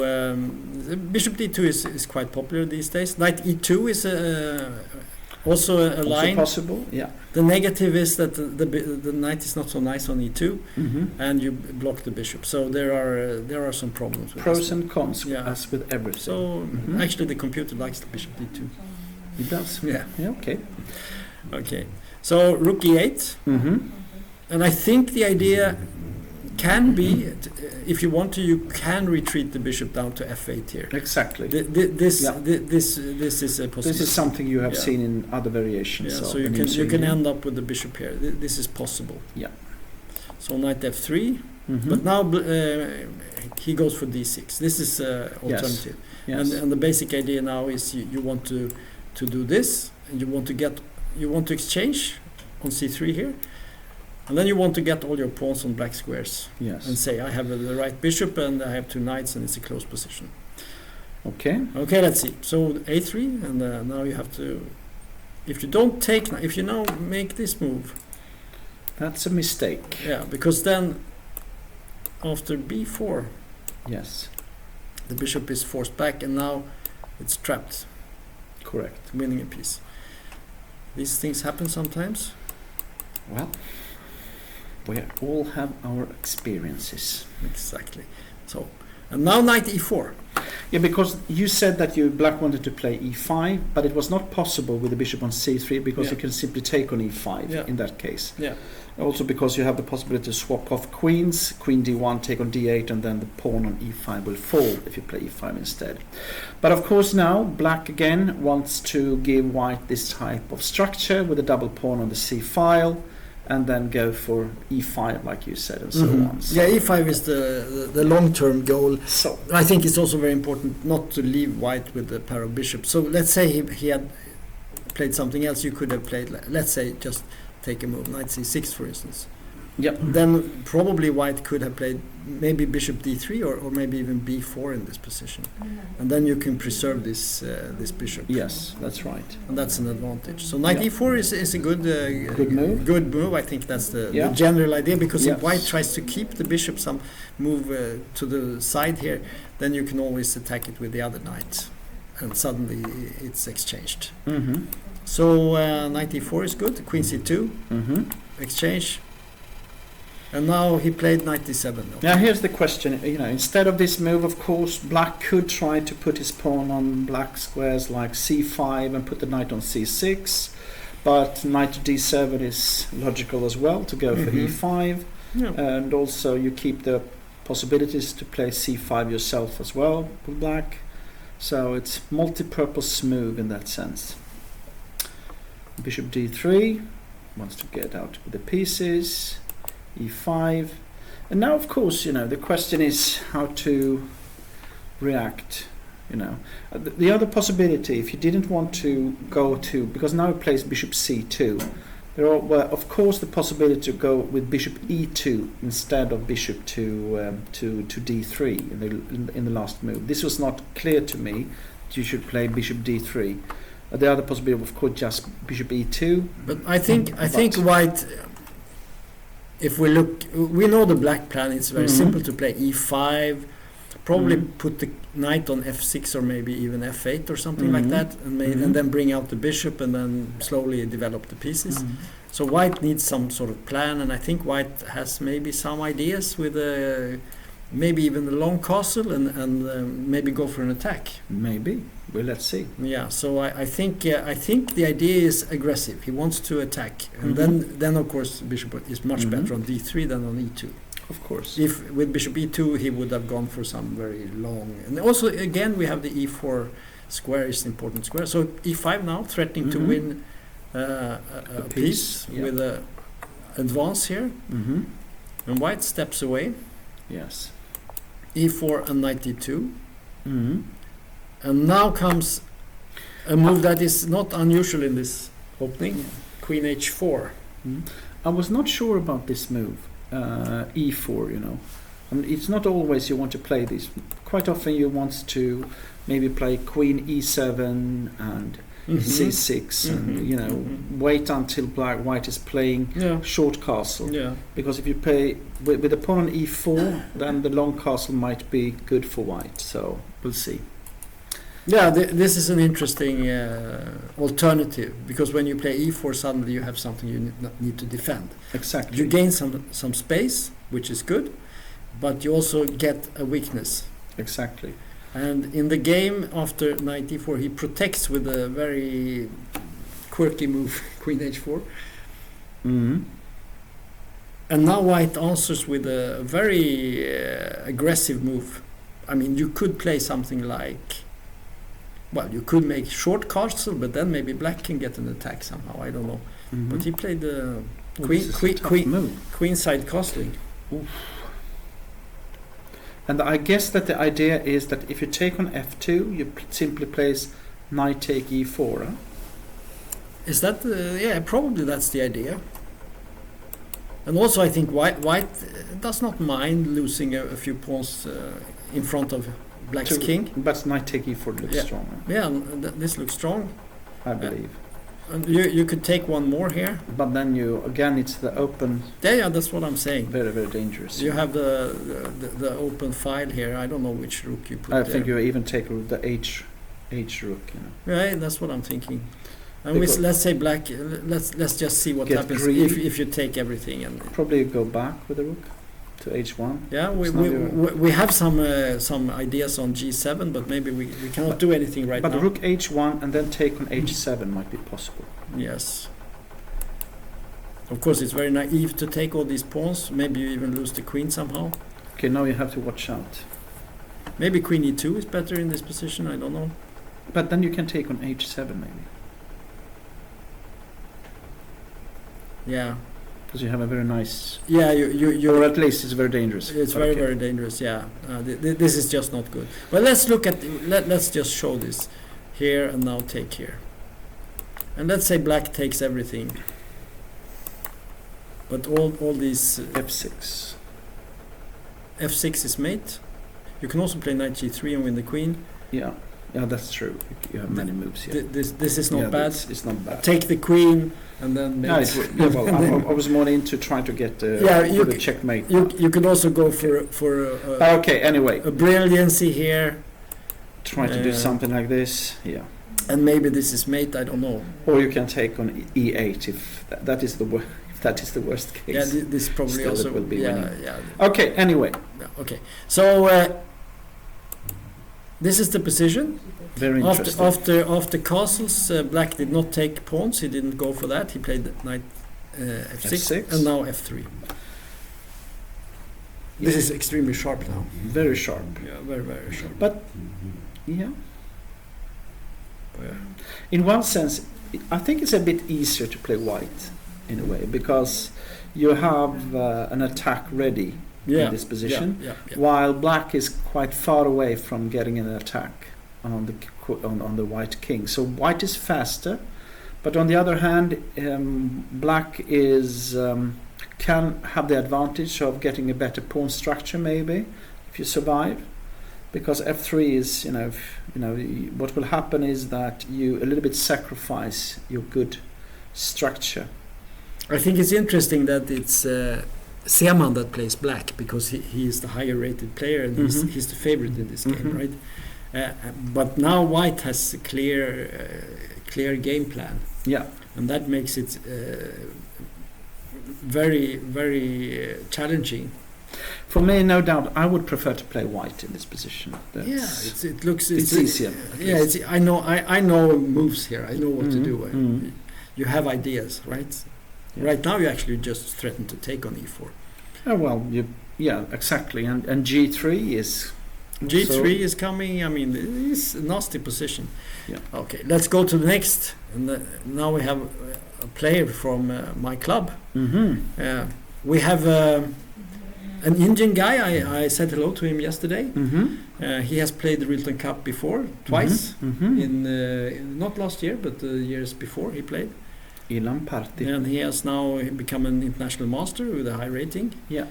the bishop d2 is quite popular these days. Knight e2 is also a Also line. possible, yeah. The negative is that the knight is not so nice on e2, Mhm. and you block the bishop. So there are some problems with Pros this. and cons, Yeah. as with everything. So Mhm. actually, the computer likes the bishop d2. It does. Yeah. Yeah, okay. Okay. So rook e8, Mm-hmm. and I think the idea can be, if you want to, you can retreat the bishop down to f8 here. Exactly. This Yeah. this is a possibility. This is something you have Yeah. seen in other variations. Yeah, of so the you new can theory. end up with the bishop here. This is possible. Yeah. So knight f3, Mhm. but now he goes for d6. This is alternative. Yes. And the basic idea now is you want to do this, and you want to exchange on c3 here, and then you want to get all your pawns on black squares Yes. and say I have the right bishop and I have two knights and it's a close position. Okay. Okay, let's see. So a3, and now you have to. If you don't take, if you now make this move, That's a mistake. yeah, because then after b4, Yes. the bishop is forced back, and now it's trapped, Correct. winning a piece. These things happen sometimes. Well, we all have our experiences. Exactly. So, and now knight e4. Yeah, because you said that black wanted to play e5, but it was not possible with the bishop on c3 because Yeah. you can simply take on e5 Yeah. in that case. Yeah. Also because you have the possibility to swap off queens, queen d1, take on d8, and then the pawn on e5 will fall if you play e5 instead. But of course now, black again wants to give white this type of structure with a double pawn on the c file, and then go for e5 like you said, and so Mhm. on. So, Yeah, e5 is the long-term goal. so I think it's also very important not to leave white with the pair of bishops. So let's say he had played something else. You could have played, let's say, just take a move, knight c6 for instance. Yep. Then probably white could have played maybe bishop d3 or maybe even b4 in this position. And then you can preserve this bishop. Yes, that's right. And that's an advantage. So knight Yeah. e4 is a good move. Good move. I think that's the Yeah. general idea, because Yes. if white tries to keep the bishop some move to the side here, then you can always attack it with the other knight, and suddenly it's exchanged. Mm-hmm. So knight e4 is good. Queen c2 Mm-hmm. exchange. And now he played knight d7. Okay. Now here's the question. Instead of this move, of course, black could try to put his pawn on black squares like c5 and put the knight on c6. But knight to d7 is logical as well to go for e5. Yeah. And also you keep the possibilities to play c5 yourself as well with black. So it's multi-purpose move in that sense. Bishop d3 wants to get out with the pieces. e5. And now, of course, the question is how to react. The other possibility, if you didn't want to go to, because now he plays bishop c2, there are, well, of course, the possibility to go with bishop e2 instead of bishop to d3 in the last move. This was not clear to me that you should play bishop d3. The other possibility, of course, just bishop e2. But I think white. If we look, we know the black plan. It's very simple to play e5. Probably put the knight on f6 or maybe even f8 or something like that, and then bring out the bishop and then slowly develop the pieces. So white needs some sort of plan, and I think white has maybe some ideas with maybe even a long castle and maybe go for an attack. Maybe. Well, let's see. Yeah. So I think the idea is aggressive. He wants to attack, and then of course bishop is much better on d3 than on e2. Of course. If with bishop e2 he would have gone for some very long, and also again we have the e4 square is important square. So e5 now threatening to win a piece with a advance here, and white steps away. Yes. e4 and knight e2, and now comes a move that is not unusual in this opening, queen h4. I was not sure about this move. E4, it's not always you want to play this. Quite often you want to maybe play queen e7 and c6 and wait until white is playing short castle. Because if you play with the pawn on e4, then the long castle might be good for white. So we'll see. Yeah, this is an interesting alternative, because when you play e4, suddenly you have something you need to defend. Exactly. You gain some space, which is good, but you also get a weakness. Exactly. And in the game after knight e4, he protects with a very quirky move, queen h4. And now white answers with a very aggressive move. I mean, you could play something like, well, you could make short castle, but then maybe black can get an attack somehow. I don't know. But he played the queenside castling. Oof. And I guess that the idea is that if you take on f2, you simply place knight take e4. Huh? Is that probably that's the idea. And also I think white does not mind losing a few pawns in front of black's king. But knight take e4 looks strong. Yeah, this looks strong, I believe. And you could take one more here. But then it's the open. Yeah, that's what I'm saying. Very, very dangerous. You have the open file here. I don't know which rook you put there. I think you even take the h rook. Yeah, that's what I'm thinking. And let's say black. Let's just see what happens if you take everything and probably go back with the rook to h1. Yeah, we have some ideas on g7, but maybe we cannot do anything right now. But rook h1 and then take on h7 might be possible. Yes. Of course, it's very naive to take all these pawns. Maybe you even lose the queen somehow. Okay, now you have to watch out. Maybe queen e2 is better in this position. I don't know. But then you can take on h7 maybe. Yeah. Because you have a very nice. Yeah, you. Or at least it's very dangerous. It's very dangerous. Yeah, this is just not good. But let's look at. Let's just show this here and now. Take here, and let's say black takes everything. But all these f6. f6 is mate. You can also play knight g3 and win the queen. Yeah, that's true. You have many moves here. This is not bad. It's not bad. Take the queen. And then I was more into trying to get the checkmate. You could also go for okay. Anyway, a brilliancy here. Try to do something like this. Yeah. And maybe this is mate. I don't know. Or you can take on e8 if that is the worst case. Yeah, this probably Still also it will be yeah, winning. yeah. Okay, anyway. Okay, so this is the position. Very interesting. After castles, black did not take pawns. He didn't go for that. He played knight f6, and now f3. This is extremely sharp now. Very sharp. Yeah, very, very sharp. But, yeah. In one sense, I think it's a bit easier to play white, in a way, because you have an attack ready in this position, while black is quite far away from getting an attack on the white king. So white is faster, but on the other hand, black is can have the advantage of getting a better pawn structure, maybe, if you survive, because f3 is, what will happen is that you a little bit sacrifice your good structure. I think it's interesting that it's Seaman that plays black, because he is the higher rated player, and he's the favorite in this game, right? But now white has a clear game plan, and that makes it very, very challenging. For me, no doubt, I would prefer to play white in this position. It's easier. I know moves here. I know what to do. You have ideas, right? Yeah. Right now, you actually just threaten to take on e4. Oh well, exactly. And g3 is. G3 is coming. I mean, it's a nasty position. Yeah. Okay, let's go to the next. And now we have a player from my club. We have an Indian guy. I said hello to him yesterday. He has played the Rilton Cup before, twice. In not last year, but the years before he played. Ilan Party. And he has now become an international master with a high rating. Yeah.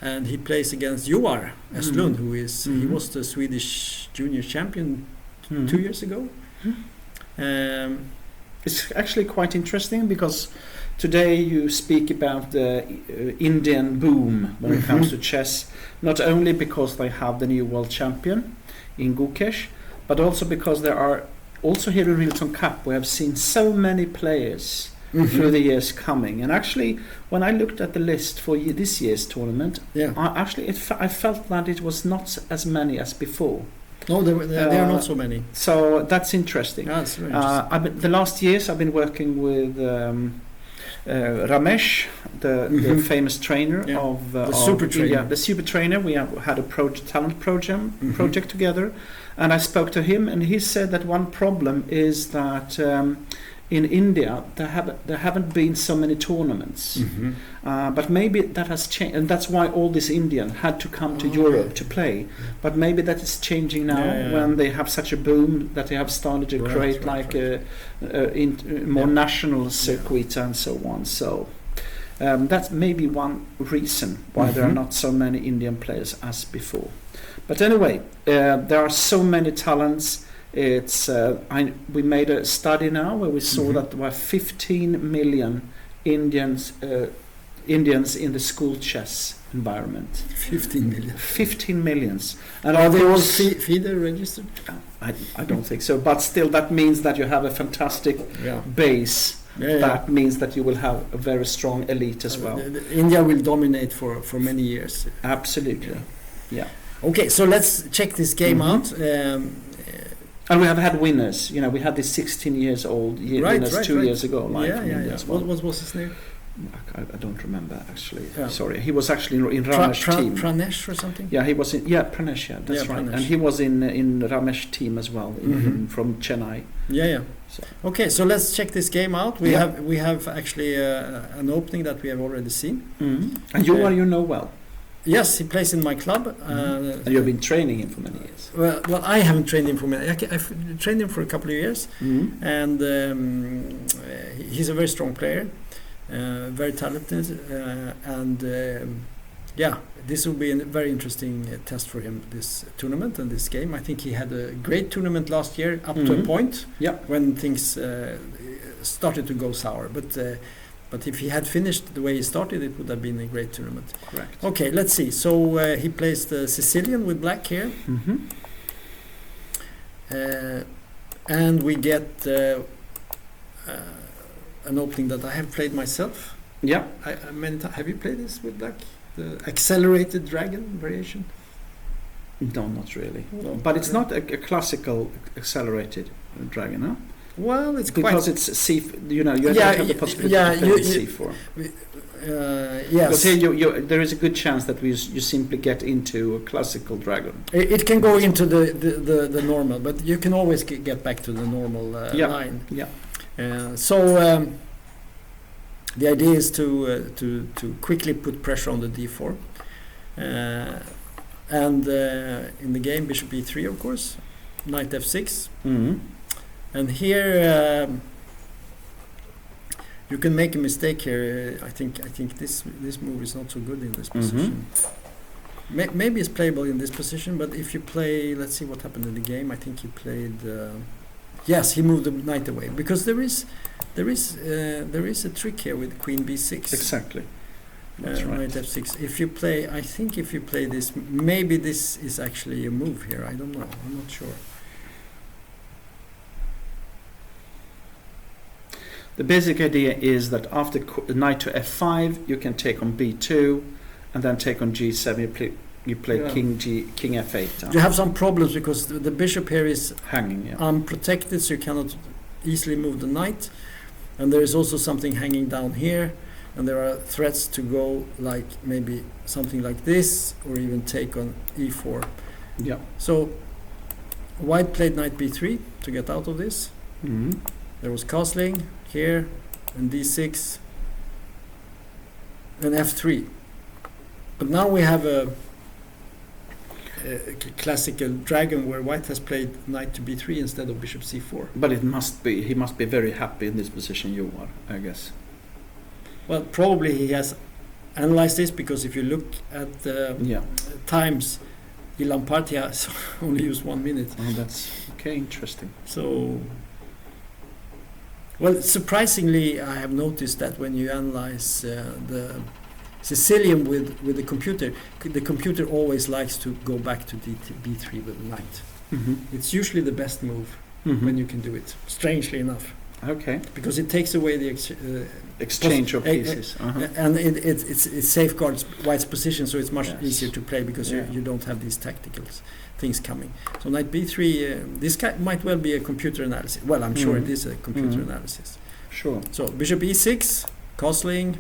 And he plays against Joar Estlund, who is he was the Swedish junior champion 2 years ago. It's actually quite interesting, because today you speak about the Indian boom when it comes to chess, not only because they have the new world champion in Gukesh, but also because there are also here in Rilton Cup we have seen so many players through the years coming. And actually, when I looked at the list for this year's tournament, I felt that it was not as many as before. No, there are not so many. So that's interesting. That's very interesting. The last years I've been working with Ramesh, the famous trainer of the super trainer. Yeah, the super trainer. We have had a talent project together, and I spoke to him, and he said that one problem is that in India there haven't been so many tournaments, but maybe that has changed, and that's why all these Indians had to come to Europe to play. But maybe that is changing now when they have such a boom that they have started to create more national circuits and so on. So that's maybe one reason why there are not so many Indian players as before. But anyway, there are so many talents. It's we made a study now where we saw that there were 15 million Indians in the school chess environment. 15 million. 15 millions. And are they all FIDE registered? I don't think so. But still, that means that you have a fantastic base. That means that you will have a very strong elite as well. India will dominate for many years. Absolutely. Yeah. Okay, so let's check this game out. And we have had winners. We had this 16 years old winners 2 years ago. What was his name? I don't remember actually. Sorry, he was actually in Ramesh team. Pranesh or something. Yeah, he was in. Yeah, Pranesh. Yeah, that's right. Pranesh. And he was in Ramesh team as well, from Chennai. Yeah. So. Okay, so let's check this game out. We have actually an opening that we have already seen. And you know well. Yes, he plays in my club. And you've been training him for many years. Well, I haven't trained him for many. I've trained him for a couple of years, and he's a very strong player, very talented, and this will be a very interesting test for him, this tournament and this game. I think he had a great tournament last year up to a point when things started to go sour, but if he had finished the way he started, it would have been a great tournament. Correct. Okay, let's see. So he plays the Sicilian with black here. And we get an opening that I have played myself. Yeah. I mean, have you played this with black? The accelerated dragon variation? No, not really. No. But it's not a classical accelerated dragon, huh? Well, it's Because quite... it's C. You know, you Yeah, don't have the possibility yeah, to play you- with you- C4. yes. Because here there is a good chance that you simply get into a classical dragon. It can go into the normal, but you can always get back to the normal line. Yeah. The idea is to quickly put pressure on the d4, and in the game bishop e3, of course, knight f6, and here you can make a mistake here. I think this move is not so good in this position. Maybe it's playable in this position, but if you play, let's see what happened in the game. I think he played. Yes, he moved the knight away because there is a trick here with queen b6. Exactly. That's right. Knight f6. If you play, I think if you play this, maybe this is actually a move here. I don't know. I'm not sure. The basic idea is that after knight to f5, you can take on b2, and then take on g7. You play Yeah. king f8. You have some problems because the bishop here is Hanging. Yeah. unprotected, so you cannot easily move the knight. And there is also something hanging down here, and there are threats to go like maybe something like this, or even take on e4. Yeah. So white played knight b3 to get out of this. There was castling here, and d6, and f3. But now we have a classical dragon where white has played knight to b3 instead of bishop c4. But he must be very happy in this position, you are, I guess. Well, probably he has analyzed this, because if you look at the times, Ilan Partia has only used 1 minute. Oh, that's okay. Interesting. So, well, surprisingly, I have noticed that when you analyze the Sicilian with the computer always likes to go back to b3 with the knight. It's usually the best move when you can do it, strangely enough. Okay. Because it takes away the exchange of pieces. And it safeguards white's position, so it's much easier to play, because Yeah. you don't have these tactical things coming. So knight b3, this might well be a computer analysis. Well, I'm sure it is a computer analysis. Sure. So bishop e6, castling,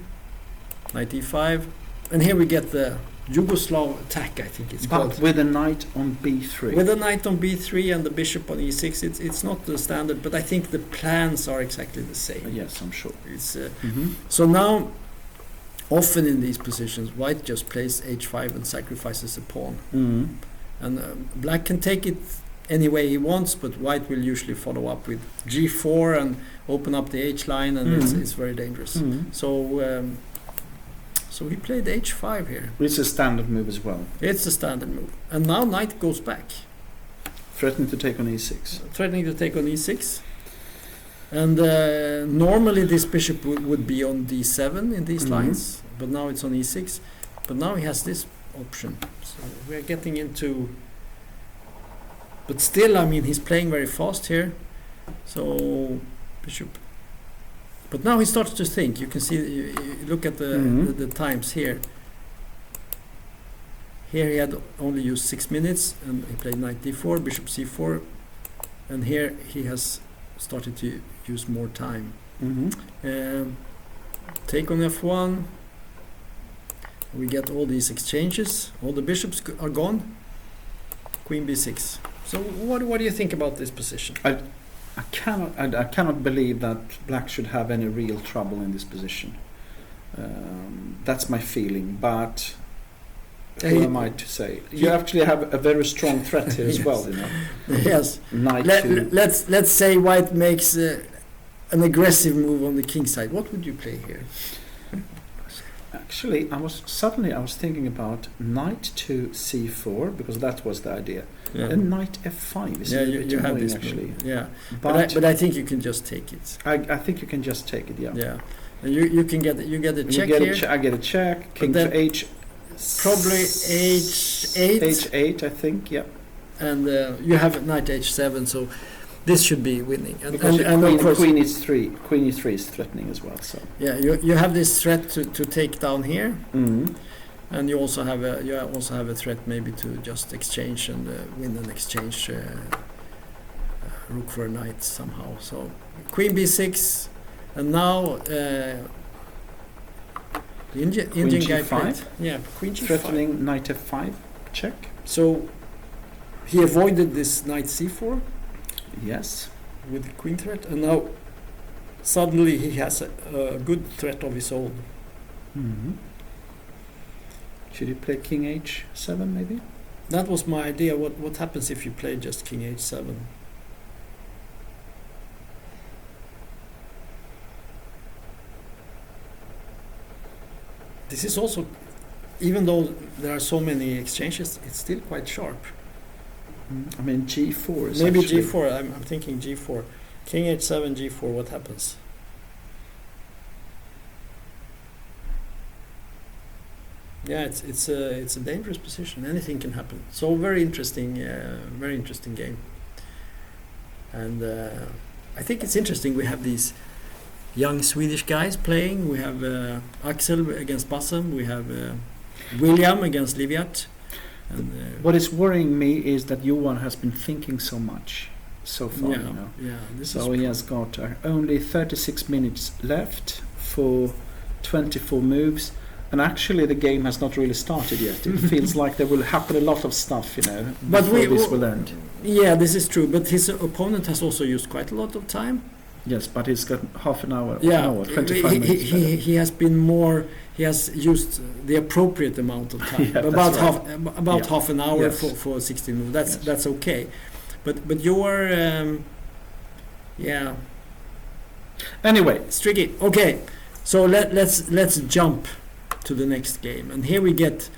knight e5, and here we get the Yugoslav attack, I think it's called. But with a knight on b3. With a knight on b3 and the bishop on e6, it's not the standard, but I think the plans are exactly the same. Yes, I'm sure. It's so now, often in these positions, white just plays h5 and sacrifices a pawn, and black can take it any way he wants, but white will usually follow up with g4 and open up the h line, and it's very dangerous. So he played h5 here. It's a standard move as well. It's a standard move. And now knight goes back. Threatening to take on e6. Threatening to take on e6. And normally this bishop would be on d7 in these lines, but now it's on e6. But now he has this option. So we're getting into... But still, I mean, he's playing very fast here. So bishop... But now he starts to think. You can see, you look at the times here. Here he had only used 6 minutes, and he played knight d4, bishop c4, and here he has started to use more time. Take on f1. We get all these exchanges. All the bishops are gone. Queen b6. So what do you think about this position? I cannot believe that black should have any real trouble in this position. That's my feeling, but who am I to say? You actually have a very strong threat here as well, you know. Yes. Knight Let's say white makes an aggressive move on the king side. What would you play here? Actually, I was thinking about knight to c4, because that was the idea. Yeah. And knight f5 is you have this actually. move. Yeah, but I think you can just take it. I think you can just take it. Yeah. Yeah, and you can get a check here. I get a check. King to h. Probably h8. h8, I think. Yeah. And you have knight h7. So this should be winning. Because And of course, queen e3 is threatening as well. So yeah, you have this threat to take down here, Mhm. and you also have a threat maybe to just exchange and win an exchange, rook for a knight somehow. So queen b6, and now the Indian guy G5? played, yeah, queen g5. threatening knight f5 check. So he avoided this knight c4 Yes. with the queen threat, and now suddenly he has a good threat of his own. Mhm. Should you play king h7 maybe? That was my idea. What happens if you play just king h7? This is also, even though there are so many exchanges, it's still quite sharp. I mean g4 is Maybe actually- g4. I'm thinking g4. King h7, g4. What happens? Yeah, it's a dangerous position. Anything can happen. So very interesting game. And I think it's interesting. We have these young Swedish guys playing. We have Axel against Bassem. We have William against Liviat. And, What is worrying me is that Johan has been thinking so much so far. yeah, You know? yeah. This So is he has got only 36 minutes left for 24 moves, and actually the game has not really started yet. It feels like there will happen a lot of stuff, you know, But before we- this will end. yeah, this is true. But his opponent has also used quite a lot of time. Yes, but he's got half an hour, Yeah, 25 minutes. he has been more. He has used the appropriate amount of time, Yeah, about that's right. about Yeah. half an hour Yes. for 16 moves. That's Yes. that's okay, but your yeah, Anyway, it's tricky. Okay, so let's jump to the next game, and here we get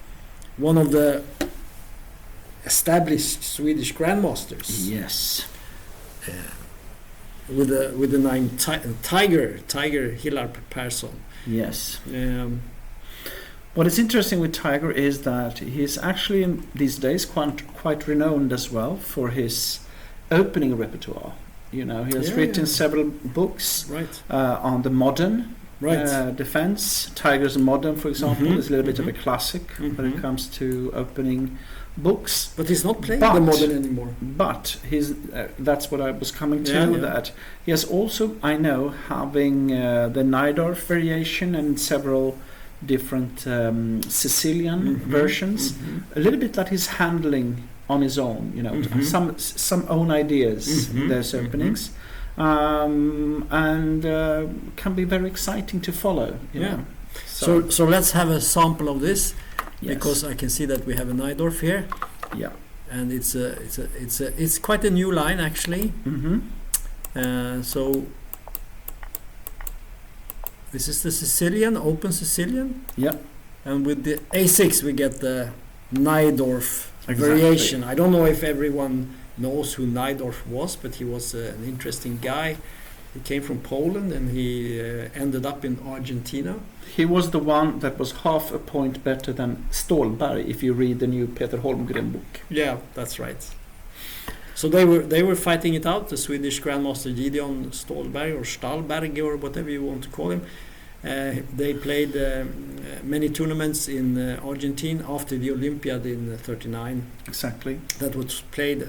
one of the established Swedish grandmasters. yes. With the name Tiger Hillar Persson. Yes. Um, What is interesting with Tiger is that he's actually in these days quite renowned as well for his opening repertoire. You know, he has Yeah, written yeah. several books right, on the modern right. defense. Tiger's Modern, for example, Mhm, is a little bit of a mhm. classic when it Mhm. comes to opening books. But he's not playing But- the modern anymore. But that's what I was coming to, Yeah, yeah. that he has also, I know, having the Najdorf variation and several different Sicilian Mhm, versions, mhm. a little bit that he's handling on his own, you know, Mhm. some own ideas, Mhm, those mhm. openings, and can be very exciting to follow. You Yeah. know. So let's have a sample of this, yes. because I can see that we have a Najdorf here, yeah. and it's quite a new line actually. Mm-hmm. So this is the Sicilian, open Sicilian, Yeah. and with the A6 we get the Najdorf Exactly. variation. I don't know if everyone knows who Najdorf was, but he was an interesting guy. He came from Poland and he ended up in Argentina. He was the one that was half a point better than Stålberg if you read the new Peter Holmgren book. Yeah, that's right. So they were fighting it out, the Swedish Grandmaster Gideon Stålberg or Stallberg or whatever you want to call him. They played many tournaments in Argentina after the Olympiad in '39. Exactly. That was played.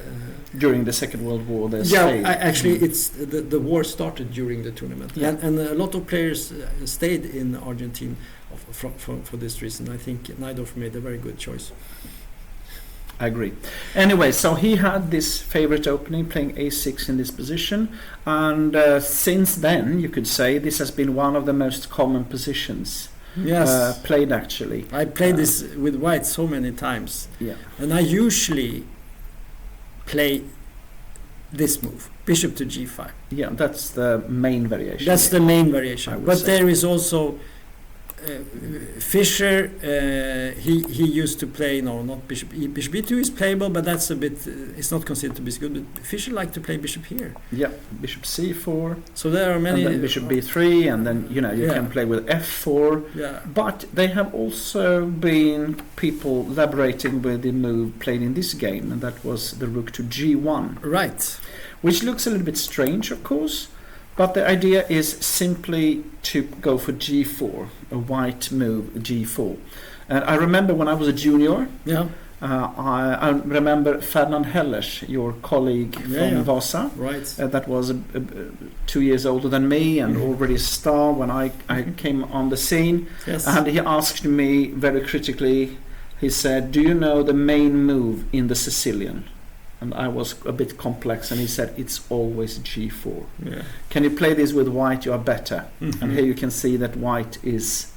During the Second World War, they Yeah, stayed. actually, it's the war started during the tournament, Yeah. and a lot of players stayed in Argentina for this reason. I think Najdorf made a very good choice. I agree. Anyway, so he had this favorite opening, playing a6 in this position, and since then, you could say this has been one of the most common positions Yes, played. Actually, I played this with white so many times, yeah, and I usually play this move, bishop to g5. yeah, that's the main variation. That's the main variation. I would But say. there is also Fischer. He used to play not bishop bishop b2 is playable, but that's a bit. It's not considered to be good. But Fischer liked to play bishop here. Yeah, bishop c4, So there are many. and then bishop b3, and then you Yeah. can play with f4. Yeah. But they have also been people elaborating with the move played in this game, and that was the rook to g1, Right. which looks a little bit strange, of course. But the idea is simply to go for g4, a white move, g4. And I remember when I was a junior, I remember Ferdinand Hellers, your colleague from Vasa, right. That was 2 years older than me and already a star when I came on the scene. Yes. And he asked me very critically, he said, "Do you know the main move in the Sicilian?" And I was a bit complex, and he said, "It's always g4. Yeah. Can you play this with white? You are better." Mm-hmm. And here you can see that white is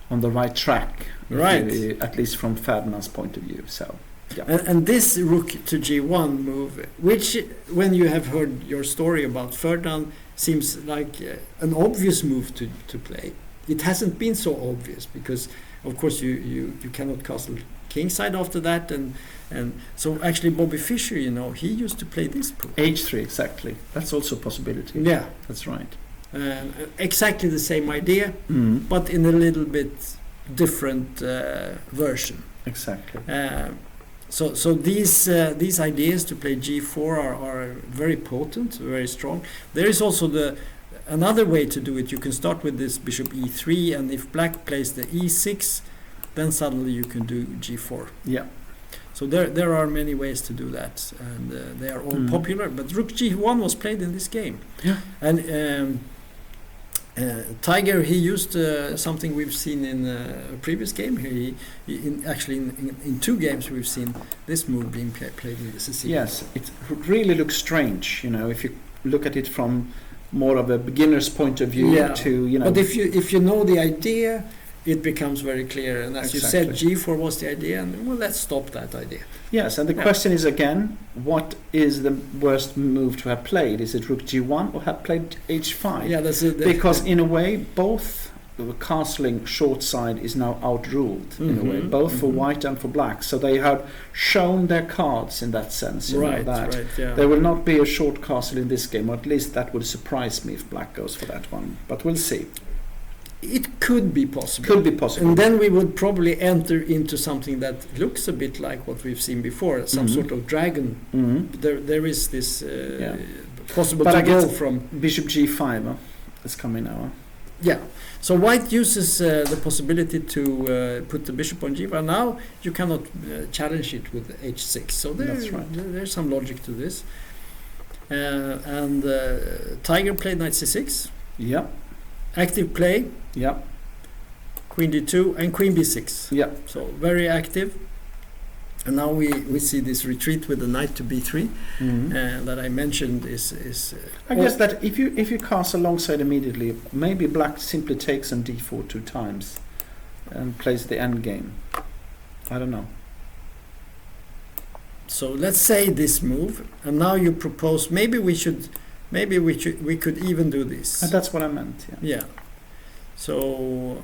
on the right track, right? At least from Ferdinand's point of view. So, yeah. And this rook to g1 move, which, when you have heard your story about Ferdinand, seems like an obvious move to play. It hasn't been so obvious because, of course, you cannot castle kingside after that, and so actually Bobby Fischer, he used to play this move. H3, exactly. That's also a possibility. Yeah, that's right. Exactly the same idea, but in a little bit different version. Exactly. So these ideas to play g4 are very potent, very strong. There is also another way to do it. You can start with this bishop e3, and if black plays the e6, then suddenly you can do g4. Yeah. So there are many ways to do that, and they are all popular. But rook g1 was played in this game. Yeah. And Tiger, he used something we've seen in a previous game here. In 2 games we've seen this move being played in the Sicilian. Yes, it really looks strange, if you look at it from more of a beginner's point of view. Yeah. To But if you know the idea, it becomes very clear. And as exactly. you said, g4 was the idea, and well, let's stop that idea. Yes, and the question is again, what is the worst move to have played? Is it rook g1 or have played h5? Yeah, because in a way, both the castling short side is now outruled in a way, both for white and for black. So they have shown their cards in that sense. Right. Yeah. There will not be a short castle in this game, or at least that would surprise me if black goes for that one. But we'll see. It could be possible. Could be possible. And then we would probably enter into something that looks a bit like what we've seen before, some sort of dragon. There is this possible to go from bishop g5 is coming now. Yeah. So white uses the possibility to put the bishop on g5. Now you cannot challenge it with h6. So that's right. There's some logic to this. And Tiger played knight c6. Yeah. Active play. Yeah. Queen d2 and queen b6. Yeah. So very active. And now we see this retreat with the knight to b3 that I mentioned is I guess that if you cast alongside immediately, maybe black simply takes on d4 2 times and plays the end game. I don't know. So let's say this move, and now you propose maybe we could even do this. And that's what I meant. Yeah. Yeah. So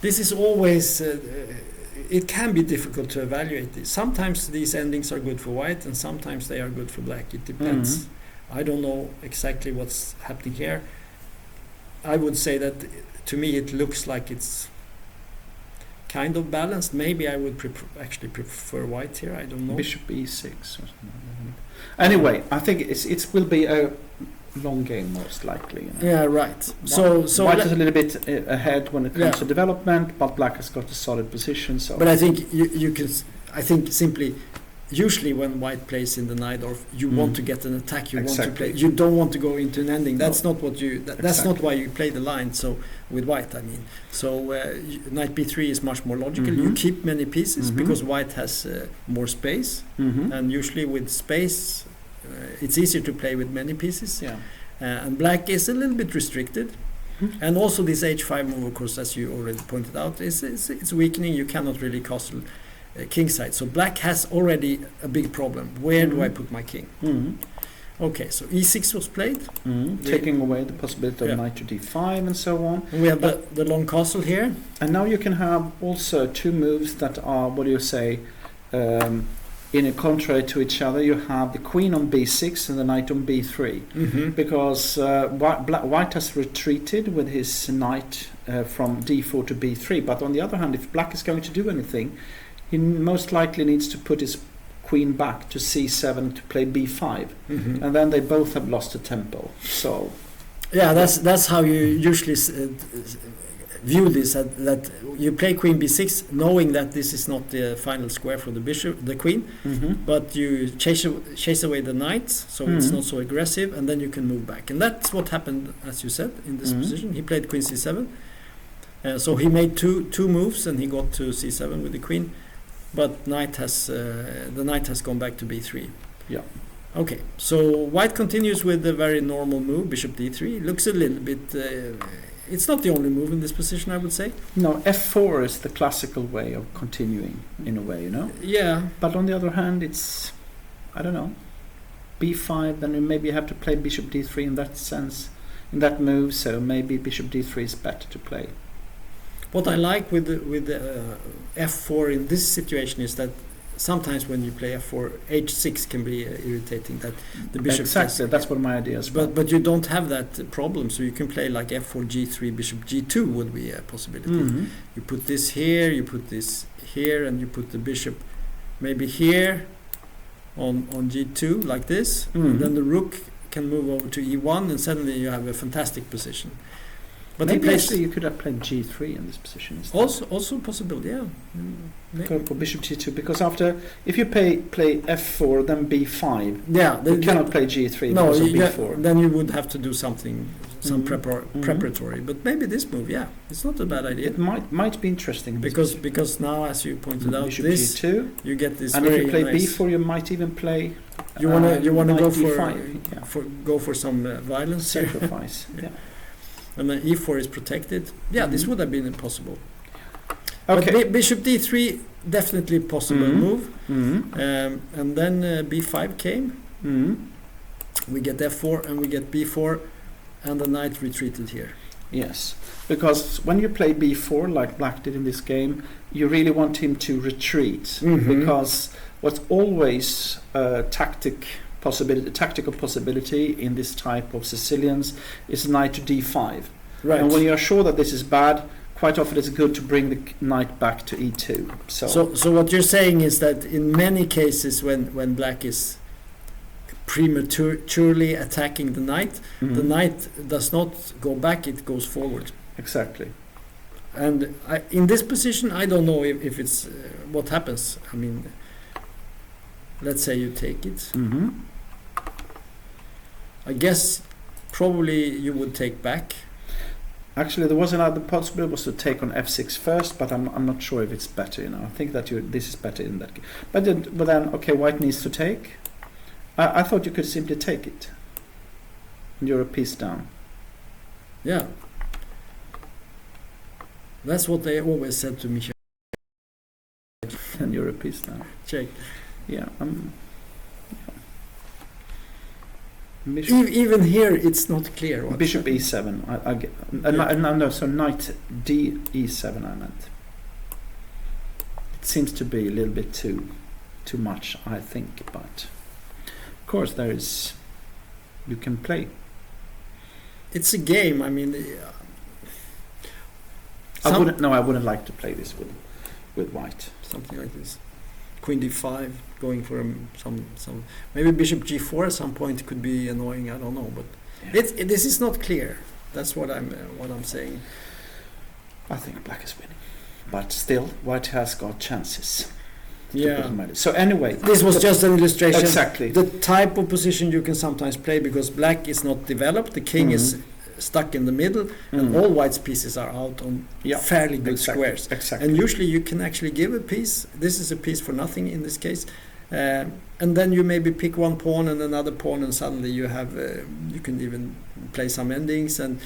this is always it can be difficult to evaluate this. Sometimes these endings are good for white, and sometimes they are good for black. It depends. I don't know exactly what's happening here. I would say that to me it looks like it's kind of balanced. Maybe I would actually prefer white here. I don't know. Bishop e6 or something. Anyway, I think it will be a long game most likely. Yeah, right. So white is a little bit ahead when it comes to development, but black has got a solid position. So, but I think you can. I think simply, usually when white plays in the Najdorf, you want to get an attack. You want to play. You don't want to go into an ending. That's not what you. That's not why you play the line. So with white, I mean. So knight b3 is much more logical. You keep many pieces because white has more space, and usually with space, it's easier to play with many pieces. Yeah. And black is a little bit restricted. And also this h5 move, of course, as you already pointed out, it's weakening. You cannot really castle kingside. So black has already a big problem. Where do I put my king? Okay, so e6 was played. Taking away the possibility of knight to d5 and so on. And we have the long castle here. And now you can have also two moves that are, what do you say, in a contrary to each other. You have the queen on b6 and the knight on b3. Because white has retreated with his knight from d4 to b3. But on the other hand, if black is going to do anything, he most likely needs to put his queen back to c7 to play b5, and then they both have lost the tempo. So yeah, that's how you usually view this, that you play queen b6 knowing that this is not the final square for the queen, but you chase away the knight, so it's not so aggressive, and then you can move back. And that's what happened, as you said, in this position. He played queen c7, so he made two moves, and he got to c7 with the queen, but the knight has gone back to b3. Yeah. Okay, so white continues with a very normal move, bishop d3. Looks a little bit... it's not the only move in this position, I would say. No, f4 is the classical way of continuing, in a way, you know? Yeah. But on the other hand, it's, I don't know, b5, then you maybe have to play bishop d3 in that sense, in that move, so maybe bishop d3 is better to play. What I like with the f4 in this situation is that sometimes when you play f4, h6 can be irritating, that the bishop... Exactly, that's what my idea is. But you don't have that problem, so you can play like f4, g3, bishop g2 would be a possibility. You put this here, you put this here, and you put the bishop maybe here on g2 like this, and then the rook can move over to e1, and suddenly you have a fantastic position. But maybe actually you could have played g3 in this position instead. Also possible, yeah. Go for bishop g2, because if you play f4 then b5, you cannot play g3 because of b4. Then you would have to do some preparatory. But maybe this move, it's not a bad idea. It might be interesting because now, as you pointed out, bishop this g2, you get this. And very if you play nice b4, you might even play. You wanna go for some violence, sacrifice. Yeah. And then e4 is protected. This would have been impossible. Okay. But bishop d3, definitely possible move. And then b5 came. We get f4 and we get b4, and the knight retreated here. Yes, because when you play b4 like black did in this game, you really want him to retreat, because what's always tactical possibility in this type of Sicilians is knight to d5. Right. And when you are sure that this is bad, quite often it's good to bring the knight back to e2. So what you're saying is that in many cases when black is prematurely attacking the knight does not go back, it goes forward. Exactly. And in this position, I don't know if it's what happens. I mean, let's say you take it. I guess probably you would take back. Actually, there was another possibility, was to take on f6 first, but I'm not sure if it's better. I think that this is better in that case. But then, okay, white needs to take. I thought you could simply take it. And you're a piece down. Yeah. That's what they always said to me. And you're a piece down. Check. Yeah. Even here, it's not clear. Bishop e7. So knight d e7. I meant. It seems to be a little bit too much, I think. But of course, you can play. It's a game. I mean, I wouldn't like to play this with white. Something like this. Queen d5, going for some maybe bishop g4 at some point could be annoying. I don't know, but this is not clear. That's what I'm saying. I think black is winning, but still white has got chances. Yeah. So anyway, this was just an illustration. Exactly. The type of position you can sometimes play, because black is not developed. The king is stuck in the middle, and all white's pieces are out on fairly good squares. Exactly. And usually you can actually give a piece. This is a piece for nothing in this case. And then you maybe pick one pawn and another pawn, and suddenly you have you can even play some endings, and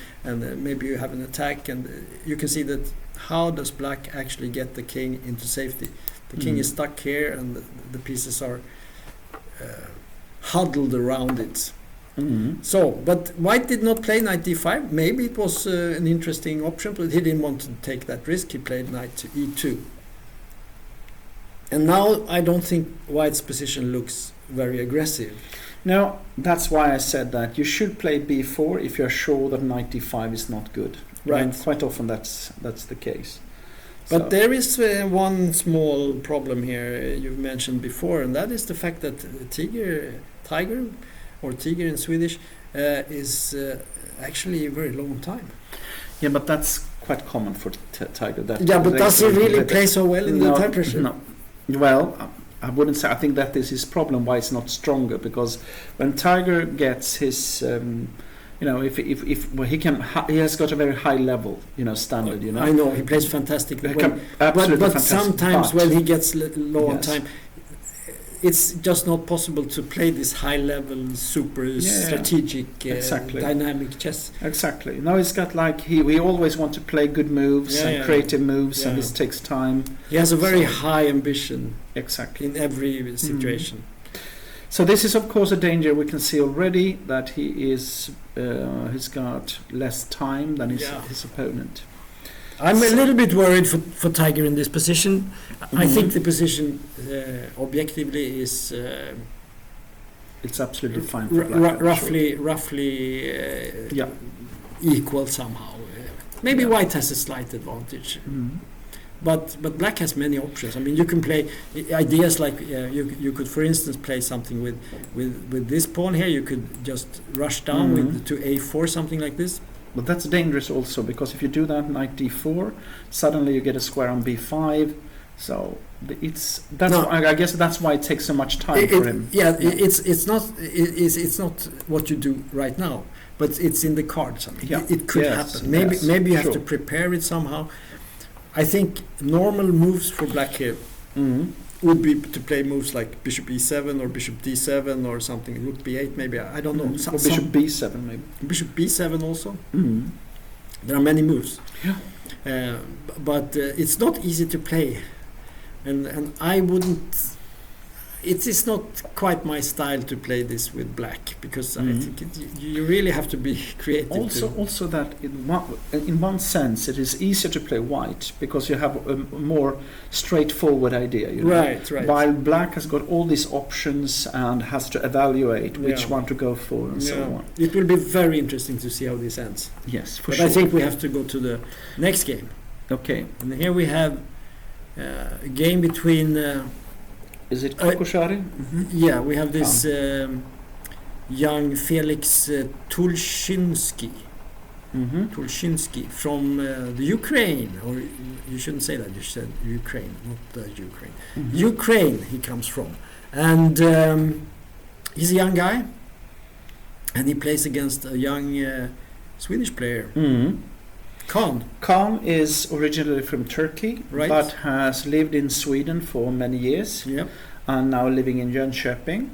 maybe you have an attack, and you can see that how does black actually get the king into safety. The king is stuck here, and the pieces are huddled around it. So, but white did not play knight d5. Maybe it was an interesting option, but he didn't want to take that risk. He played knight to e2. And now I don't think white's position looks very aggressive. No, that's why I said that you should play b4 if you're sure that knight d5 is not good. Right. And quite often that's the case. But there is one small problem here you mentioned before, and that is the fact that tiger in Swedish is actually a very long time. Yeah, but that's quite common for tiger. That but does he really play so well in the time pressure? No. Well, I wouldn't say. I think that is his problem. Why it's not stronger, because when tiger gets his if he has got a very high level, standard. I know he plays fantastic. But fantastic, sometimes when he gets low on time, it's just not possible to play this high level, super strategic, dynamic chess. Exactly. No, it's got we always want to play good moves and creative moves, and this takes time. He has a very high ambition. Exactly. In every situation. So this is of course a danger. We can see already that he's got less time than his opponent. I'm a little bit worried for Tiger in this position. I think the position objectively is it's absolutely fine for Black, roughly equal somehow. Maybe White has a slight advantage. But Black has many options. I mean, you can play ideas like you could, for instance, play something with this pawn here. You could just rush down to a4, something like this. But that's dangerous also, because if you do that, knight d4, suddenly you get a square on b5. So I guess that's why it takes so much time for him. Yeah, it's not what you do right now, but it's in the cards. I mean, it could happen. Maybe you have to prepare it somehow. I think normal moves for Black here would be to play moves like bishop e7 or bishop d7 or something, rook b8 maybe, I don't know. Or bishop b7 maybe. Bishop b7 also. There are many moves. But it's not easy to play. And I wouldn't... It is not quite my style to play this with Black, because I think you really have to be creative. Also that in one sense it is easier to play White because you have a more straightforward idea. Right. While Black has got all these options and has to evaluate which one to go for and so on. It will be very interesting to see how this ends. Yes, for but sure. I think we have to go to the next game. Okay. And here we have a game between... is it Kokoshari? Yeah, we have this young Felix Tulshinsky. Tulshinsky from the Ukraine, or you shouldn't say that, you said Ukraine, not Ukraine. Ukraine he comes from. And he's a young guy, and he plays against a young Swedish player. Khan is originally from Turkey, but has lived in Sweden for many years, and now living in Jönköping,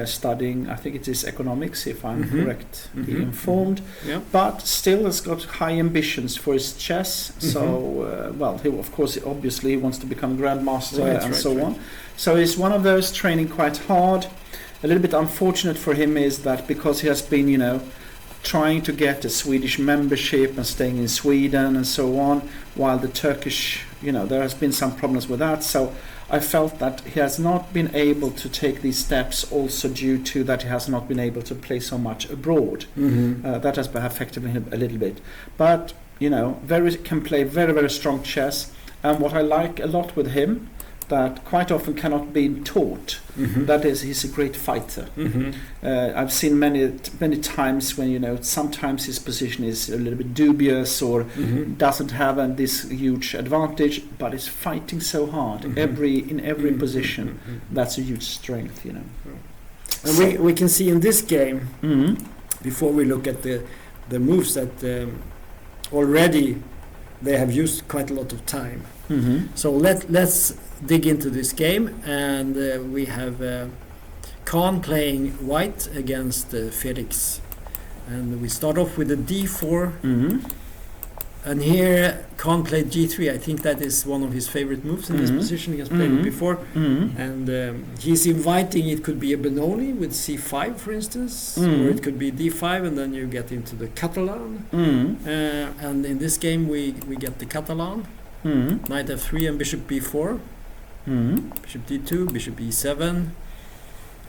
studying, I think it is economics, if I'm correctly informed, but still has got high ambitions for his chess. So, he of course, obviously, he wants to become grandmaster on. So he's one of those training quite hard. A little bit unfortunate for him is that because he has been, trying to get a Swedish membership and staying in Sweden and so on, while the Turkish, there has been some problems with that. So I felt that he has not been able to take these steps also due to that he has not been able to play so much abroad. That has affected him a little bit. But, can play very, very strong chess. And what I like a lot with him, that quite often cannot be taught, that is, he's a great fighter. I've seen many times when sometimes his position is a little bit dubious or doesn't have this huge advantage, but is fighting so hard in every position. That's a huge strength. And we can see in this game, before we look at the moves, that already they have used quite a lot of time. So let's dig into this game, and we have Khan playing White against Felix, and we start off with a d4, and here Khan played g3. I think that is one of his favorite moves in this position. He has played it before, and he's inviting, it could be a Benoni with c5 for instance, or it could be d5 and then you get into the Catalan, and in this game we get the Catalan. Knight f3 and bishop b4, bishop d2, bishop e7.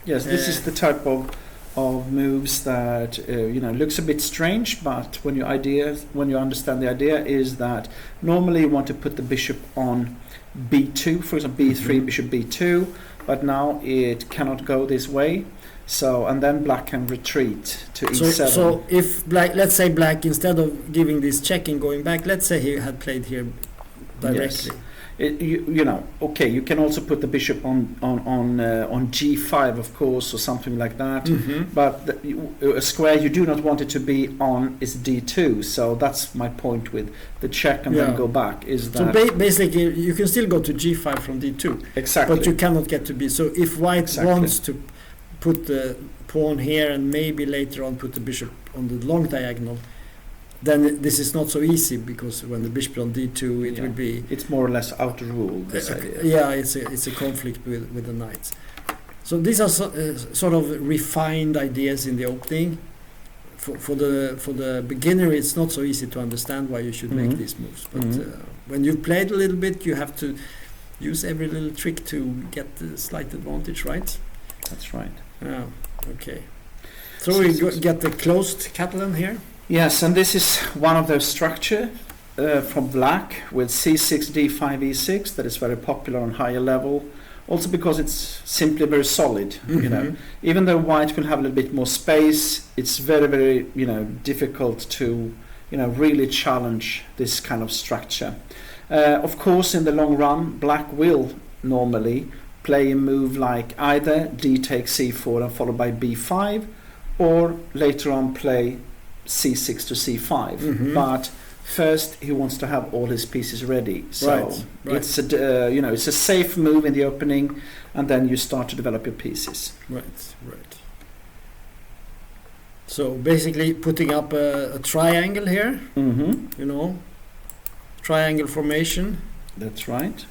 Yes, this is the type of of moves that looks a bit strange, but when you understand the idea, is that normally you want to put the bishop on b2, for example b3, bishop b2, but now it cannot go this way. So, and then black can retreat to e7. So if black, let's say black, instead of giving this check and going back, let's say he had played here directly. Yes. Okay, you can also put the bishop on g5, of course, or something like that. But a square you do not want it to be on is d2. So that's my point with the check and then go back. Is that basically you can still go to g5 from d2. Exactly. But you cannot get to b. So if white wants to put the pawn here and maybe later on put the bishop on the long diagonal, then this is not so easy, because when the bishop on d2 it will be... It's more or less out of rule, this idea. Yeah, it's a conflict with the knights. So these are sort of refined ideas in the opening. For the beginner it's not so easy to understand why you should make these moves. But when you've played a little bit, you have to use every little trick to get the slight advantage, right? That's right. Yeah, okay. So we get the closed Catalan here. Yes, and this is one of those structure from black with c6, d5, e6 that is very popular on higher level. Also because it's simply very solid. Even though white will have a little bit more space, it's very, very difficult to really challenge this kind of structure. Of course, in the long run, black will normally play a move like either d takes c4 and followed by b5, or later on play c6 to c5. But first he wants to have all his pieces ready. So it's a safe move in the opening, and then you start to develop your pieces. Right. So basically putting up a triangle here. Triangle formation. That's right.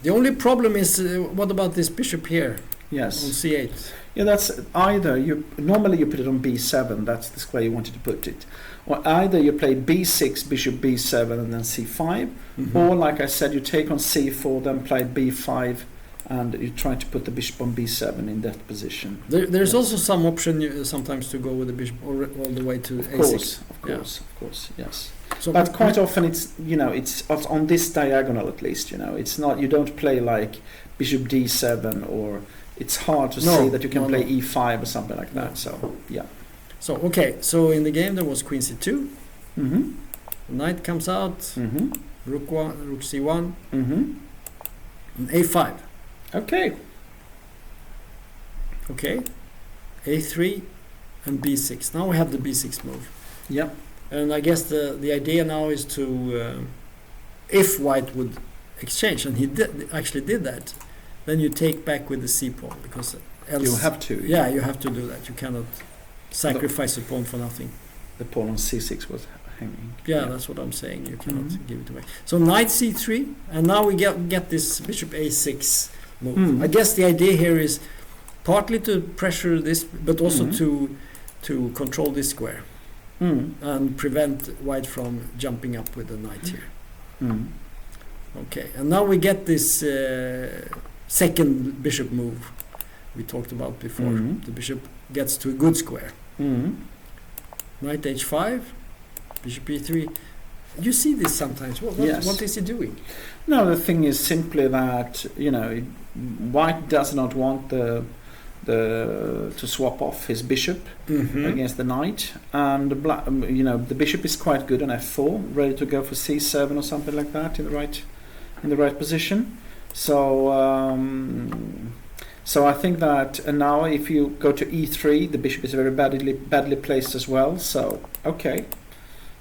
The only problem is, what about this bishop here? Yes. On c8. Yeah, that's either normally you put it on b7. That's the square you wanted to put it, or either you play b6, bishop b7, and then c5, or like I said, you take on c4, then play b5, and you try to put the bishop on b7 in that position. There's also some option sometimes to go with the bishop all the way to a6. Of course, yes. So but quite often it's on this diagonal at least. It's not, you don't play like bishop d7, or it's hard to see that you can play e5 or something like that. So yeah. So okay, so in the game there was queen c2. Knight comes out. Rook c1. And a5. Okay. A3 and b6. Now we have the b6 move. Yep. And I guess the idea now is to, if white would exchange, and he actually did that, then you take back with the c pawn, because else you have to. Yeah, you have to do that. You cannot sacrifice a pawn for nothing. The pawn on c6 was hanging. Yeah, that's what I'm saying. You cannot give it away. So knight c3, and now we get this bishop a6 move. I guess the idea here is partly to pressure this, but also to control this square. And prevent white from jumping up with the knight here. Okay, and now we get this second bishop move we talked about before. The bishop gets to a good square. Knight h5, bishop e3. You see this sometimes. What is he doing? No, the thing is simply that white does not want to swap off his bishop against the knight, and the black, the bishop is quite good on f4, ready to go for c7 or something like that in the right position. So I think that, and now if you go to e3, the bishop is very badly placed as well. So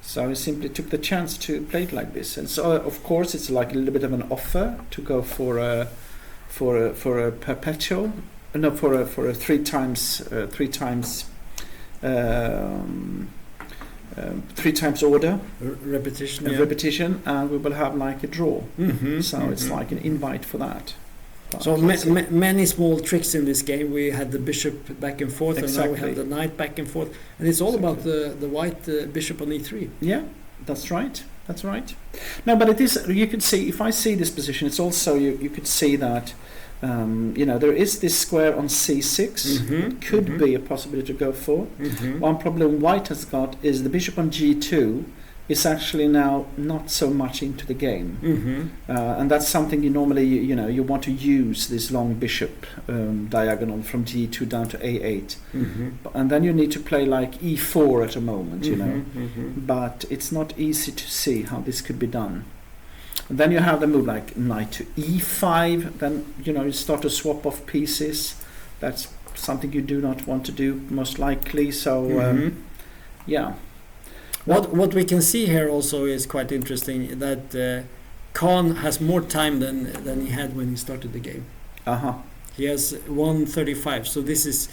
so he simply took the chance to play it like this, and so of course it's like a little bit of an offer to go for a perpetual. No, for a three times order repetition, and we will have like a draw. So it's like an invite for that. So many small tricks in this game. We had the bishop back and forth, and now we have the knight back and forth, and it's all about the white bishop on e3. Yeah, that's right. No, but it is. You could see, if I see this position, it's also you could see that There is this square on c6. Could be a possibility to go for. One problem White has got is the bishop on g2 is actually now not so much into the game, and that's something you normally you want to use this long bishop diagonal from g2 down to a8, and then you need to play like e4 at a moment, but it's not easy to see how this could be done. And then you have the move like knight to e5, then you start to swap off pieces. That's something you do not want to do most likely, so yeah. What we can see here also is quite interesting, that Khan has more time than he had when he started the game. He has 1:35, so this is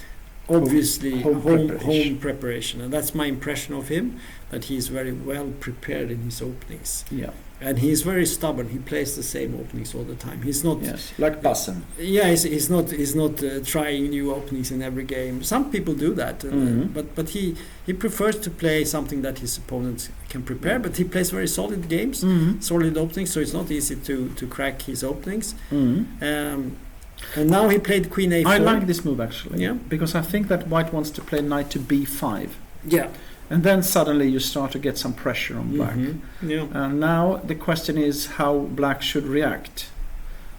obviously home preparation, and that's my impression of him, that he's very well prepared in his openings. Yeah. And he's very stubborn. He plays the same openings all the time. He's not like Bassen. Yeah, he's not trying new openings in every game. Some people do that, but he prefers to play something that his opponents can prepare. But he plays very solid games, solid openings. So it's not easy to crack his openings. And now he played Queen A4. I like this move actually. Yeah, because I think that White wants to play Knight to B5. Yeah. And then suddenly you start to get some pressure on Black. Yeah. And now the question is how Black should react.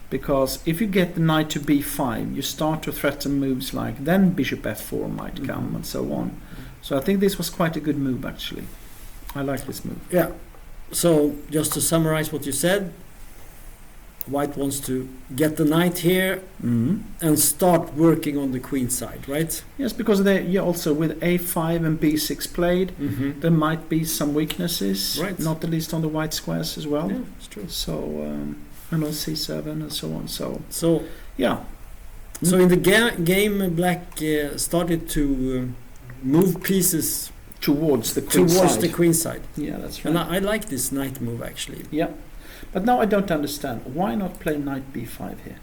Because if you get the Knight to B5, you start to threaten moves like then Bishop F4 might come and so on. So I think this was quite a good move actually. I like this move. Yeah. So just to summarize what you said, White wants to get the knight here and start working on the queen side, right? Yes, because also with A5 and B6 played, there might be some weaknesses, right? Not the least on the white squares as well. Yeah, it's true. So and on C7 and so on. So yeah. So in the game, Black started to move pieces towards the queen side. Yeah, that's right. And I like this knight move actually. Yeah. But now I don't understand. Why not play Knight B5 here?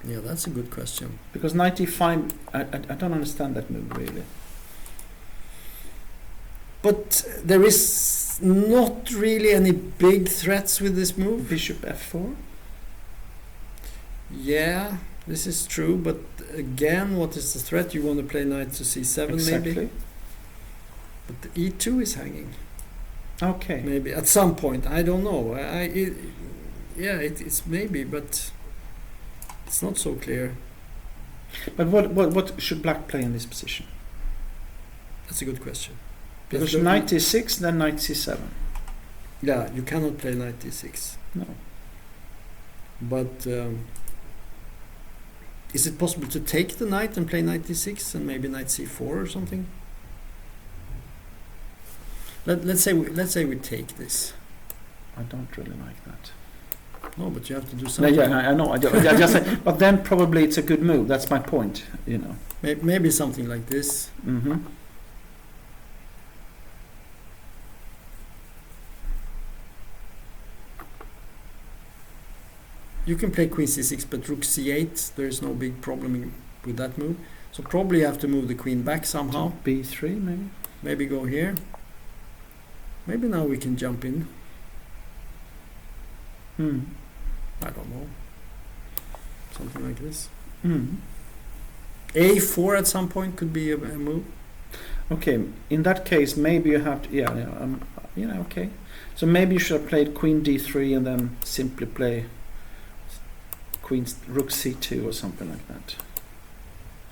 Yeah, that's a good question. Because Knight E5, I don't understand that move really. But there is not really any big threats with this move. Bishop F4? Yeah, this is true. But again, what is the threat? You want to play Knight to C7 exactly. Maybe? But the E2 is hanging. Okay. Maybe at some point, I don't know. It's maybe, but it's not so clear. But what should Black play in this position? That's a good question. Because Knight E6, then Knight C7. Yeah, you cannot play Knight E6. No. But is it possible to take the knight and play Knight E6 and maybe Knight C4 or something? Let's say we take this. I don't really like that. No, but you have to do something. No, I know. I just say, but then probably it's a good move. That's my point. Maybe something like this. You can play Queen C6, but Rook C8. There is no big problem with that move. So probably you have to move the queen back somehow. B3 maybe. Maybe go here. Maybe now we can jump in. I don't know. Something like this. A4 at some point could be a move. Okay, in that case, maybe you have to. Okay. So maybe you should have played Queen D3 and then simply play Rook C2 or something like that.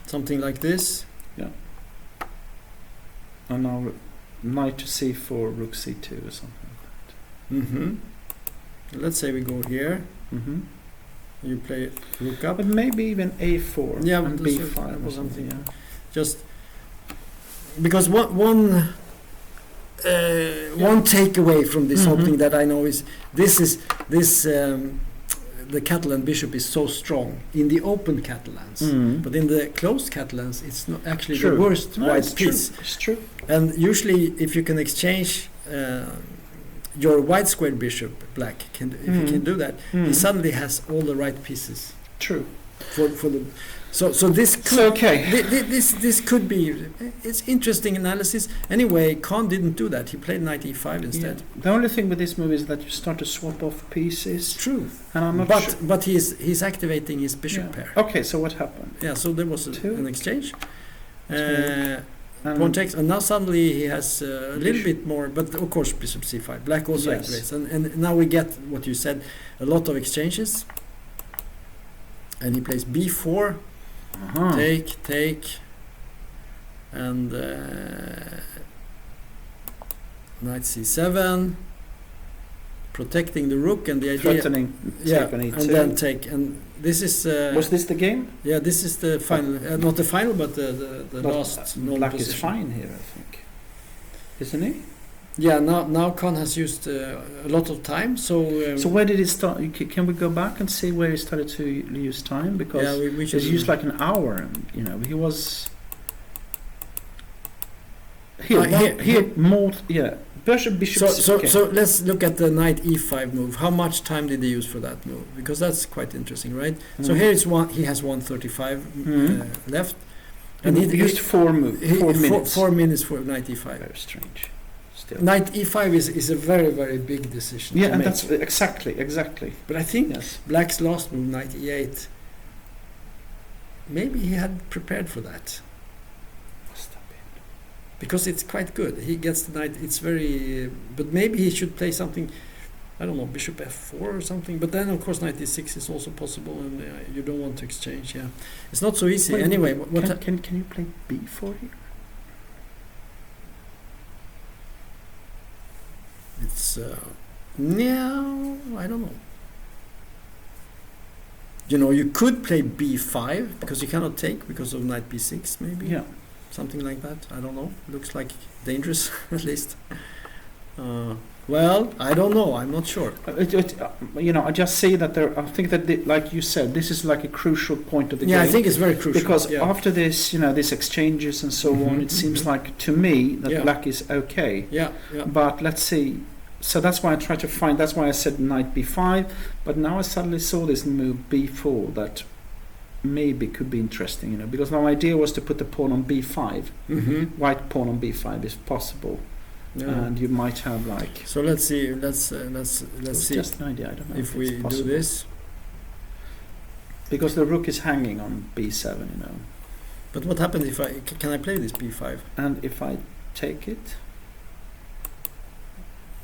Something like this. Yeah. And now Knight to C4, Rook C2 or something like that. Let's say we go here. You play Rook up. But maybe even A4 and B5 or something. Yeah. Just because one takeaway from this opening that I know is this the Catalan bishop is so strong in the open Catalans, but in the closed Catalans it's not actually the worst white piece. It's true. And usually, if you can exchange your white squared bishop, Black, if you can do that, he suddenly has all the right pieces. True. So this could okay. this could be. It's interesting analysis. Anyway, Khan didn't do that. He played knight e5 instead. Yeah. The only thing with this move is that you start to swap off pieces. It's true. And I'm not sure. But he's activating his bishop pair. Okay, so what happened? Yeah, so there was an exchange. And pawn takes, and now suddenly he has a little bit more, but of course bishop c5. Black also activates, and now we get what you said, a lot of exchanges. And he plays b4, take, and knight c7, protecting the rook, and the idea, threatening take on e2. And then take, and this is was this the game? Yeah, this is the final, not the final, but the last. Black position. is fine here, I think, isn't he? Yeah, now Khan has used a lot of time. So where did it start? Can we go back and see where he started to use time? Because we should he used like an hour, and he was here more. Yeah, bishop. So let's look at the knight e5 move. How much time did he use for that move? Because that's quite interesting, right? So here it's he has 135 left, and he used 4 minutes. 4 minutes for knight e5. Very strange. Still. Knight e5 is a very, very big decision. Yeah, and that's exactly. But I think Black's last move, knight e8, maybe he had prepared for that. Must have been. Because it's quite good. He gets the knight. It's very. But maybe he should play something. I don't know, bishop f4 or something. But then, of course, knight e6 is also possible, and you don't want to exchange. Yeah, it's not so easy. Anyway, can you play b4 here? It's no, I don't know. You could play b5 because you cannot take because of knight b6, maybe. Yeah, something like that. I don't know. Looks like dangerous, at least. Well, I don't know. I'm not sure. I just say that I think that, like you said, this is like a crucial point of the game. Yeah, I think it's very crucial. Because after this, these exchanges and so on, it seems like, to me, that Black is okay. Yeah. But let's see. So that's why I try to find, that's why I said knight b5. But now I suddenly saw this move b4 that maybe could be interesting, because my idea was to put the pawn on b5. White pawn on b5 is possible. Yeah. And you might have like. So let's see. Let's see. Just an idea. I don't know if we do this. Because the rook is hanging on b7, But what happens if can I play this b5? And if I take it.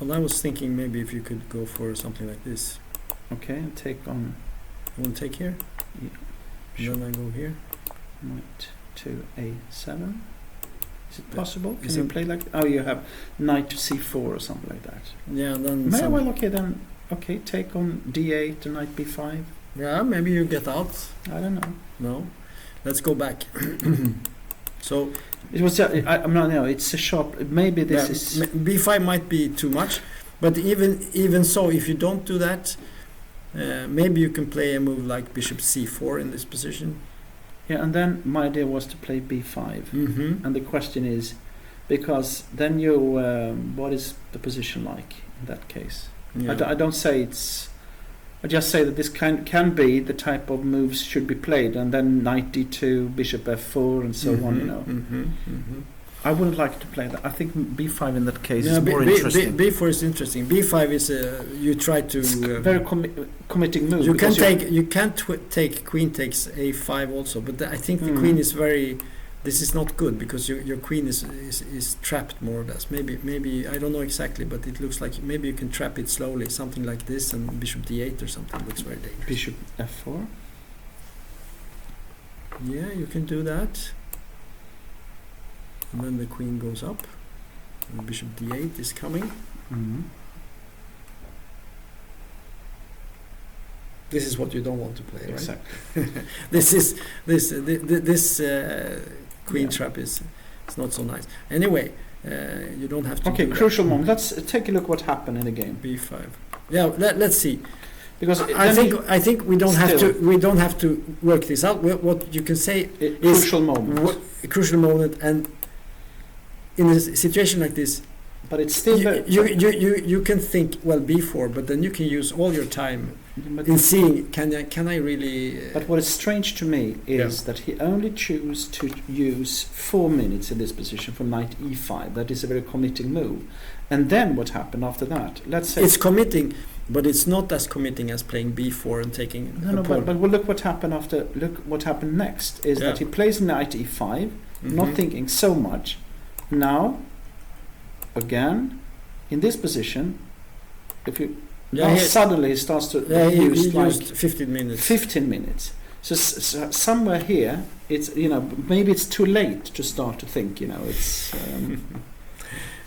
Well, I was thinking maybe if you could go for something like this. Okay, and take on. You want to take here? Yeah. Sure. Then I go here. Knight to a7. Is it possible? Can you play like? Oh, you have knight to c4 or something like that. Yeah, then. Okay, take on d8 and knight b5. Yeah, maybe you get out. I don't know. No, let's go back. So it was. I'm not. No, it's a sharp. Maybe this is b5 might be too much, but even so, if you don't do that, maybe you can play a move like bishop c4 in this position. Yeah, and then my idea was to play b5. And the question is, because then what is the position like in that case? Yeah. I don't say it's. I just say that this can be the type of moves should be played, and then knight d2, bishop f4, and so on. I wouldn't like to play that. I think b5 in that case is more interesting. B4 is interesting. b5 is you try to very committing move. You can take queen takes a5 also, but I think the queen is very. This is not good because your queen is trapped more or less. Maybe I don't know exactly, but it looks like maybe you can trap it slowly, something like this, and bishop d8 or something looks very dangerous. Bishop f4. Yeah, you can do that. And then the queen goes up. And bishop d8 is coming. This is what you don't want to play, right? Exactly. this queen trap is not so nice. Anyway, you don't have to. Okay, crucial moment. Let's take a look what happened in the game. b5. Yeah, let's see. Because I think we don't have to work this out. What you can say is crucial moment. Crucial moment, and in a situation like this, but it's still you can think, well, b4, but then you can use all your time But, in seeing can I really. but what is strange to me is that he only chose to use 4 minutes in this position for knight e5. That is a very committing move. And then what happened after that? Let's say it's committing, but it's not as committing as playing b4 and taking. no, but well, look what happened after. Look what happened next is that he plays knight e5, not thinking so much. Now, again, in this position, if you suddenly he starts to use he used 15 minutes. 15 minutes. So somewhere here, it's maybe it's too late to start to think. It's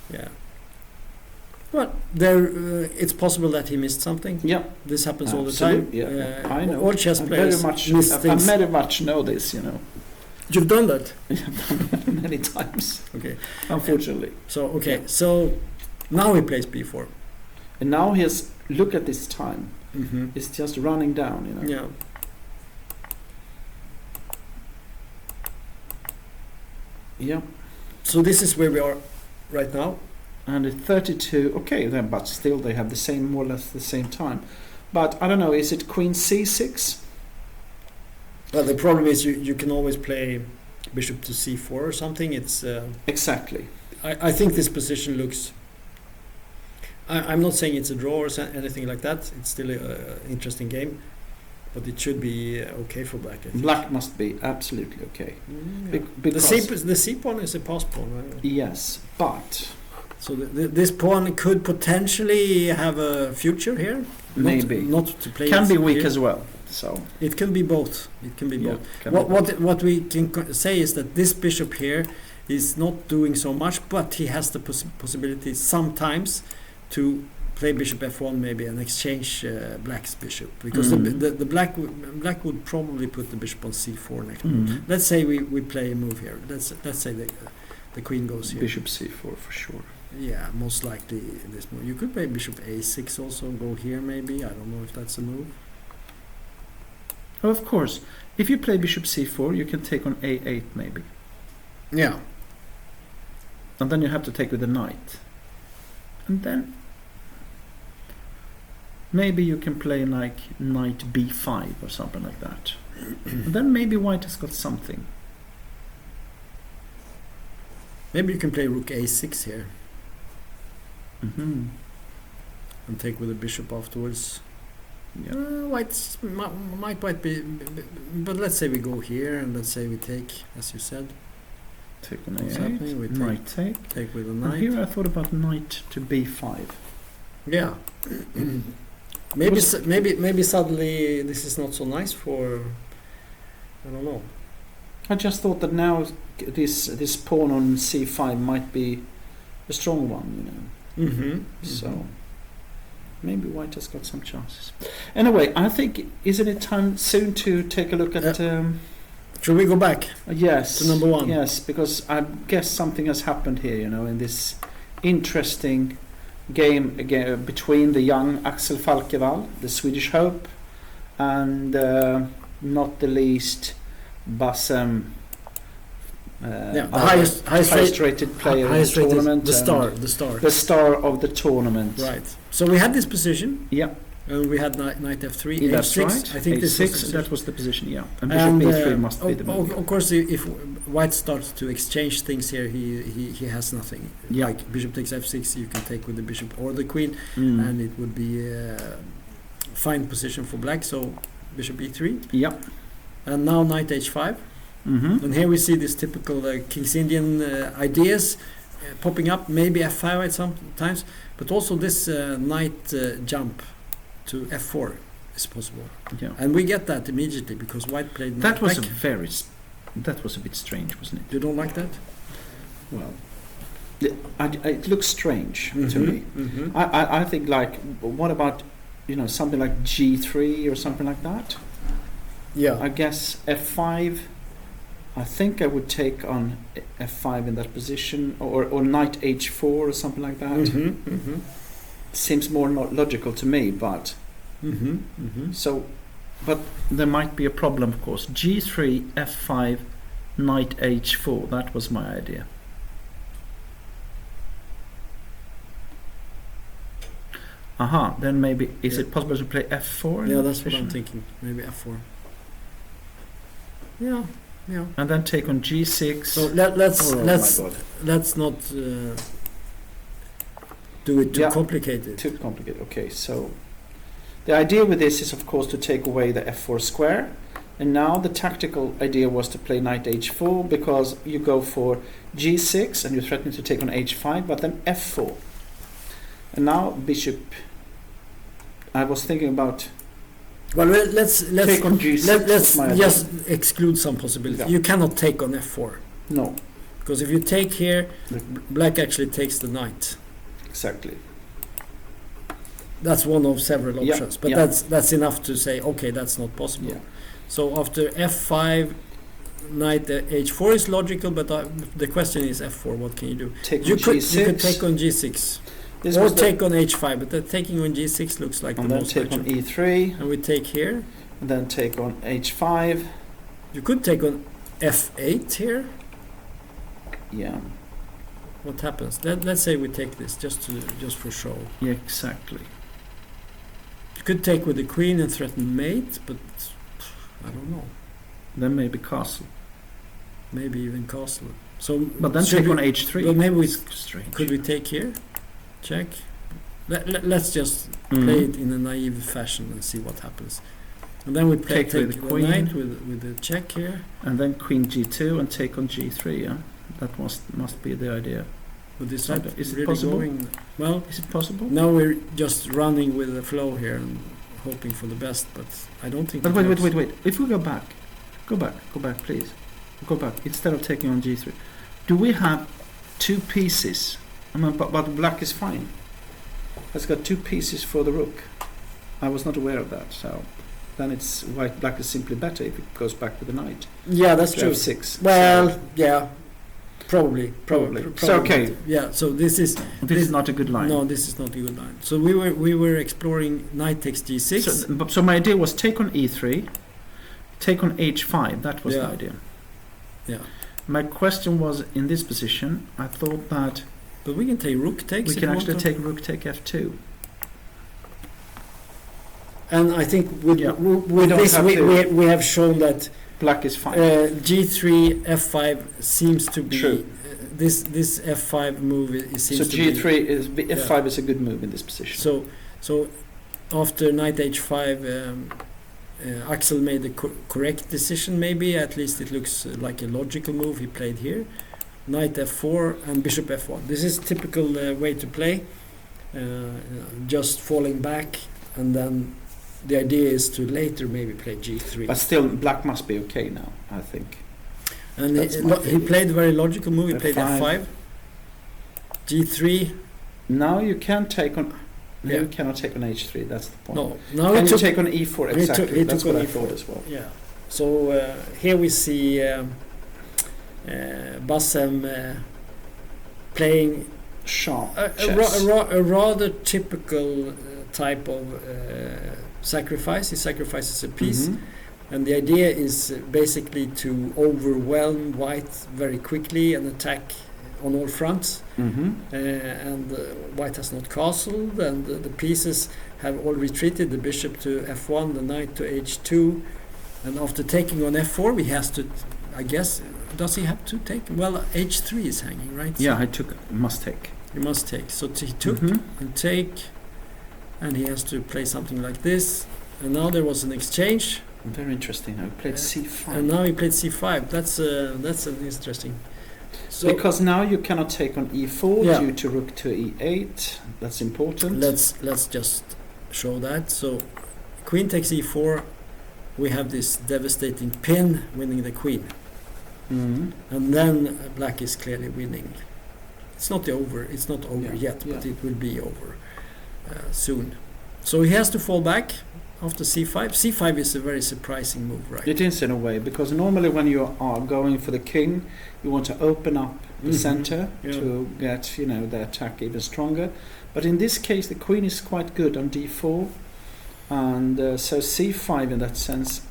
yeah. Well, it's possible that he missed something. Yeah, this happens all the time. Yeah, I know. All chess players miss I things. very much know this. You've done that many times. Okay, unfortunately. So now he plays b4, and now he has. Look at this time. It's just running down. Yeah. Yeah. So this is where we are right now. And at 32, okay, then, but still they have more or less the same time. But I don't know, is it queen c6? Well, the problem is you can always play bishop to c4 or something. It's exactly. I think this position looks. I'm not saying it's a draw or anything like that. It's still an interesting game, but it should be okay for black. I think. Black must be absolutely okay. Yeah. Because the c pawn is a pass pawn, right? Yes, but so this pawn could potentially have a future here. Maybe not to play. Can be weak here. as well. So it can be both. It can be both. What What we can say is that this bishop here is not doing so much, but he has the possibility sometimes to play bishop f1 maybe and exchange black's bishop, because the black would probably put the bishop on c4 next move. Let's say we play a move here. Let's say the queen goes here. Bishop c4 for sure. Yeah, most likely this move. You could play bishop a6 also, go here maybe. I don't know if that's a move. Oh, of course. If you play bishop c4, you can take on a8 maybe. Yeah. And then you have to take with the knight. And then maybe you can play like knight b5 or something like that. And then maybe white has got something. Maybe you can play rook a6 here. And take with the bishop afterwards. Yeah, white might be, but let's say we go here and let's say we take, as you said. Take on a8, we knight take with a knight. And here I thought about knight to b5. Yeah. maybe suddenly this is not so nice for. I don't know. I just thought that now this pawn on c5 might be a strong one, So maybe white has got some chances. Anyway, I think isn't it time soon to take a look at? Should we go back? Yes. To number one. Yes, because I guess something has happened here, in this interesting game again between the young Axel Falkevall, the Swedish hope, and not the least Bassem, the highest rated player in the tournament, the star of the tournament. Right. So we had this position. Yeah. And we had knight f3, yeah, that's h6. right. I think that was the position. Yeah. And bishop b3 must be the move. Of course, if white starts to exchange things here, he has nothing. Yeah. Like bishop takes f6, you can take with the bishop or the queen, and it would be a fine position for black. So bishop e3. Yeah. And now knight h5. And here we see this typical King's Indian ideas popping up. Maybe f5 at sometimes, but also this knight jump to f4 is possible. Yeah. And we get that immediately because white played that was back. That was a bit strange, wasn't it? You don't like that? Well, it looks strange to me. I think what about something like g3 or something like that? Yeah. I guess f5. I think I would take on f5 in that position, or knight h4 or something like that. Seems more logical to me, but so, but there might be a problem, of course. g3, f5, knight h4. That was my idea. Then maybe is it possible to play f4? Yeah, that's what I'm thinking. Maybe f4. Yeah. And then take on g6. So let's not do it too complicated. Too complicated. Okay, so the idea with this is, of course, to take away the f4 square. And now the tactical idea was to play knight h4, because you go for g6 and you're threatening to take on h5, but then f4. And now bishop. I was thinking about. Well, let's take on g6. Let's just exclude some possibilities. Yeah. You cannot take on f4. No. Because if you take here, black actually takes the knight. Exactly. That's one of several options, but yeah. that's enough to say, okay, that's not possible. Yeah. So after f5, knight h4 is logical, but the question is f4. What can you do? You could take on g6, or take on h5, but the taking on g6 looks like the most take on e3, and we take here. And then take on h5. You could take on f8 here. Yeah. What happens? Let's say we take this just for show. Yeah, exactly. You could take with the queen and threaten mate, but I don't know. Then maybe castle. Maybe even castle. So, but then take on h3. Well, maybe strange. Could we take here? Check. Let's just play it in a naive fashion and see what happens. And then we take the knight with the check here. And then queen g2 and take on g3. Yeah, that must be the idea. But is it possible? Well, is it possible? Now we're just running with the flow here and hoping for the best, but I don't think. But wait. If we go back, please. Go back instead of taking on g3. Do we have two pieces? I mean, but black is fine. It's got two pieces for the rook. I was not aware of that. So then it's black is simply better if it goes back with the knight. Yeah, that's true. f6. Well, so yeah. Probably. So okay. Yeah. So this is not a good line. No, this is not a good line. So we were exploring knight takes g6. So my idea was take on e3, take on h5. That was the idea. Yeah. My question was, in this position, I thought that. But we can take rook takes. We can actually take rook take f2. And I think with this we have shown that. Black is fine. G3, F5 seems to be true. This F5 move seems so G3 is F5 is a good move in this position. So after knight H5, Axel made the correct decision. Maybe at least it looks like a logical move he played here. Knight F4 and Bishop F1. This is typical way to play. Just falling back, and then the idea is to later maybe play G3. But still, black must be okay now, I think. And he played a very logical move. He played F5. G3. Now you can take on. Yeah. You cannot take on H3. That's the point. No. Now can you take on E4? Exactly. That's what I thought as well. Yeah. So here we see Bassem playing sharp a rather typical type of sacrifice. He sacrifices a piece, and the idea is basically to overwhelm white very quickly and attack on all fronts. And white has not castled, and the pieces have all retreated. The bishop to f1, the knight to h2, and after taking on f4, he has to, I guess, does he have to take? Well, h3 is hanging, right? Yeah, must take. He must take. So he took and take. And he has to play something like this. And now there was an exchange. Very interesting. Now he played c5. And now he played c5. That's an interesting. So because now you cannot take on e4 due to rook to e8. That's important. Let's just show that. So queen takes e4. We have this devastating pin winning the queen. And then black is clearly winning. It's not over. It's not over yet, but it will be over. Soon. So he has to fall back after c5. c5 is a very surprising move, right? It is in a way, because normally when you are going for the king, you want to open up the center to get the attack even stronger. But in this case, the queen is quite good on d4, and so c5 in that sense.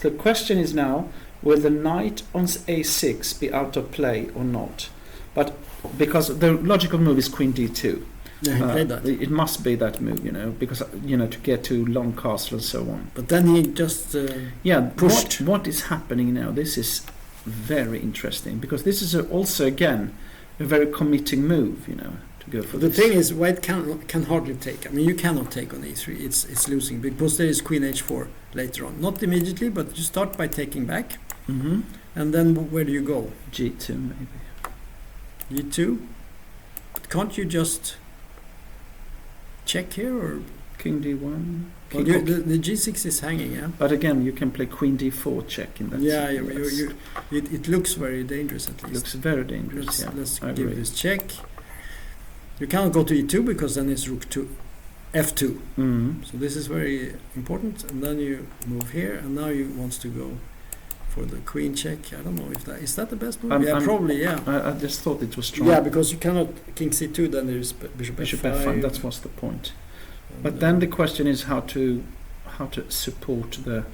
The question is now, will the knight on a6 be out of play or not? But because the logical move is queen d2. Yeah, he played that. It must be that move, because to get to long castle and so on. But then he just pushed. What is happening now? This is very interesting because this is also again a very committing move, to go for The this. thing is, white can hardly take. I mean, you cannot take on e3. It's losing because there is queen h4 later on. Not immediately, but you start by taking back, and then where do you go? G2 maybe. G2. But can't you just check here or King D1. well, the G6 is hanging, yeah. But again, you can play Queen D4 check in that. Yeah, situation. it looks very dangerous at It least. looks very dangerous. Let's I give agree. this check. You cannot go to e2 because then it's rook to f2. So this is very important. And then you move here, and now you want to go for the queen check. I don't know if that is that the best move. Probably. Yeah. I just thought it was strong. Yeah, because you cannot king c2. Then there is bishop f5. That was the point. But then the question is how to support the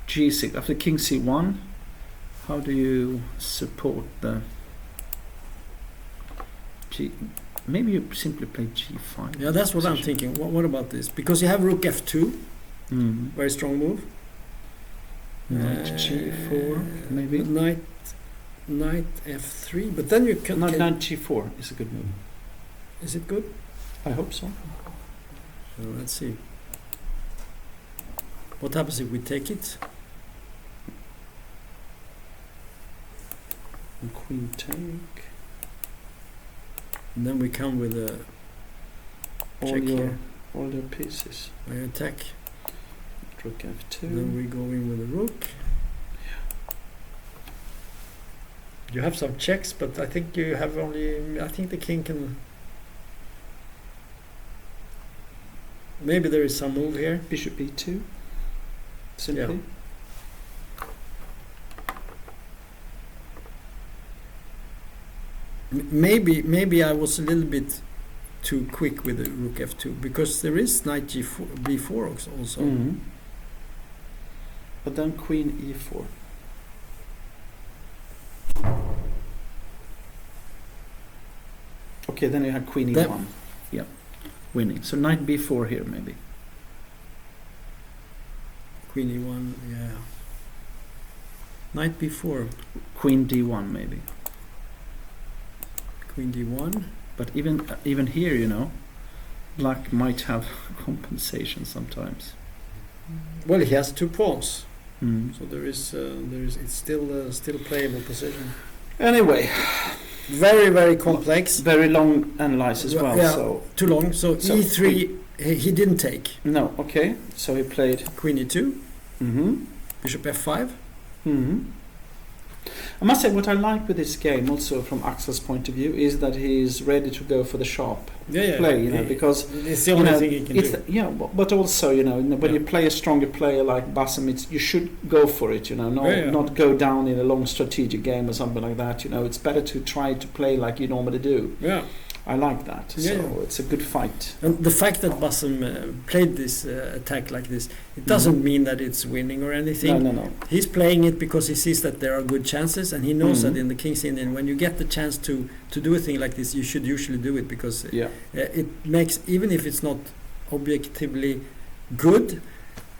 g6 after king c1. How do you support the g? Maybe you simply play g5. Yeah, that's what I'm thinking. What about this? Because you have rook f2, very strong move. Knight g4, maybe. Knight f3, but then you can. Knight g4 is a good move. Is it good? I hope so. So let's see. What happens if we take it? And queen take. And then we come with a check here. All your pieces. I attack. Rook f2. Then we go in with a rook. You have some checks, but I think you have only. I think the king can. Maybe there is some move here. Bishop e2. Simply. Yeah. Maybe I was a little bit too quick with the rook f2 because there is knight g4, b4 also. But then queen e4. Okay, then you have queen e1. Yeah, winning. So knight b4 here maybe. Queen e1, yeah. Knight b4. Queen d1 maybe. Queen d1. But even here, black might have compensation sometimes. Well, he has 2 pawns, Mm. so there is it's still a playable position. Anyway, Very, very complex. very long analysis as well. Yeah. So Too long. So e3 he didn't take. no, okay. So he played. Queen e2, Mm-hmm. bishop f5. Mm-hmm. I must say what I like with this game, also from Axel's point of view, is that he's ready to go for the sharp play. Because it's the only thing he can do. Yeah, but also when you play a stronger player like Bassam, you should go for it. Not go down in a long strategic game or something like that. It's better to try to play like you normally do. Yeah. I like that. Yeah, so it's a good fight. And the fact that Bassam played this attack like this, it doesn't mean that it's winning or anything. No. He's playing it because he sees that there are good chances, and he knows that in the King's Indian, when you get the chance to do a thing like this, you should usually do it because it makes, even if it's not objectively good,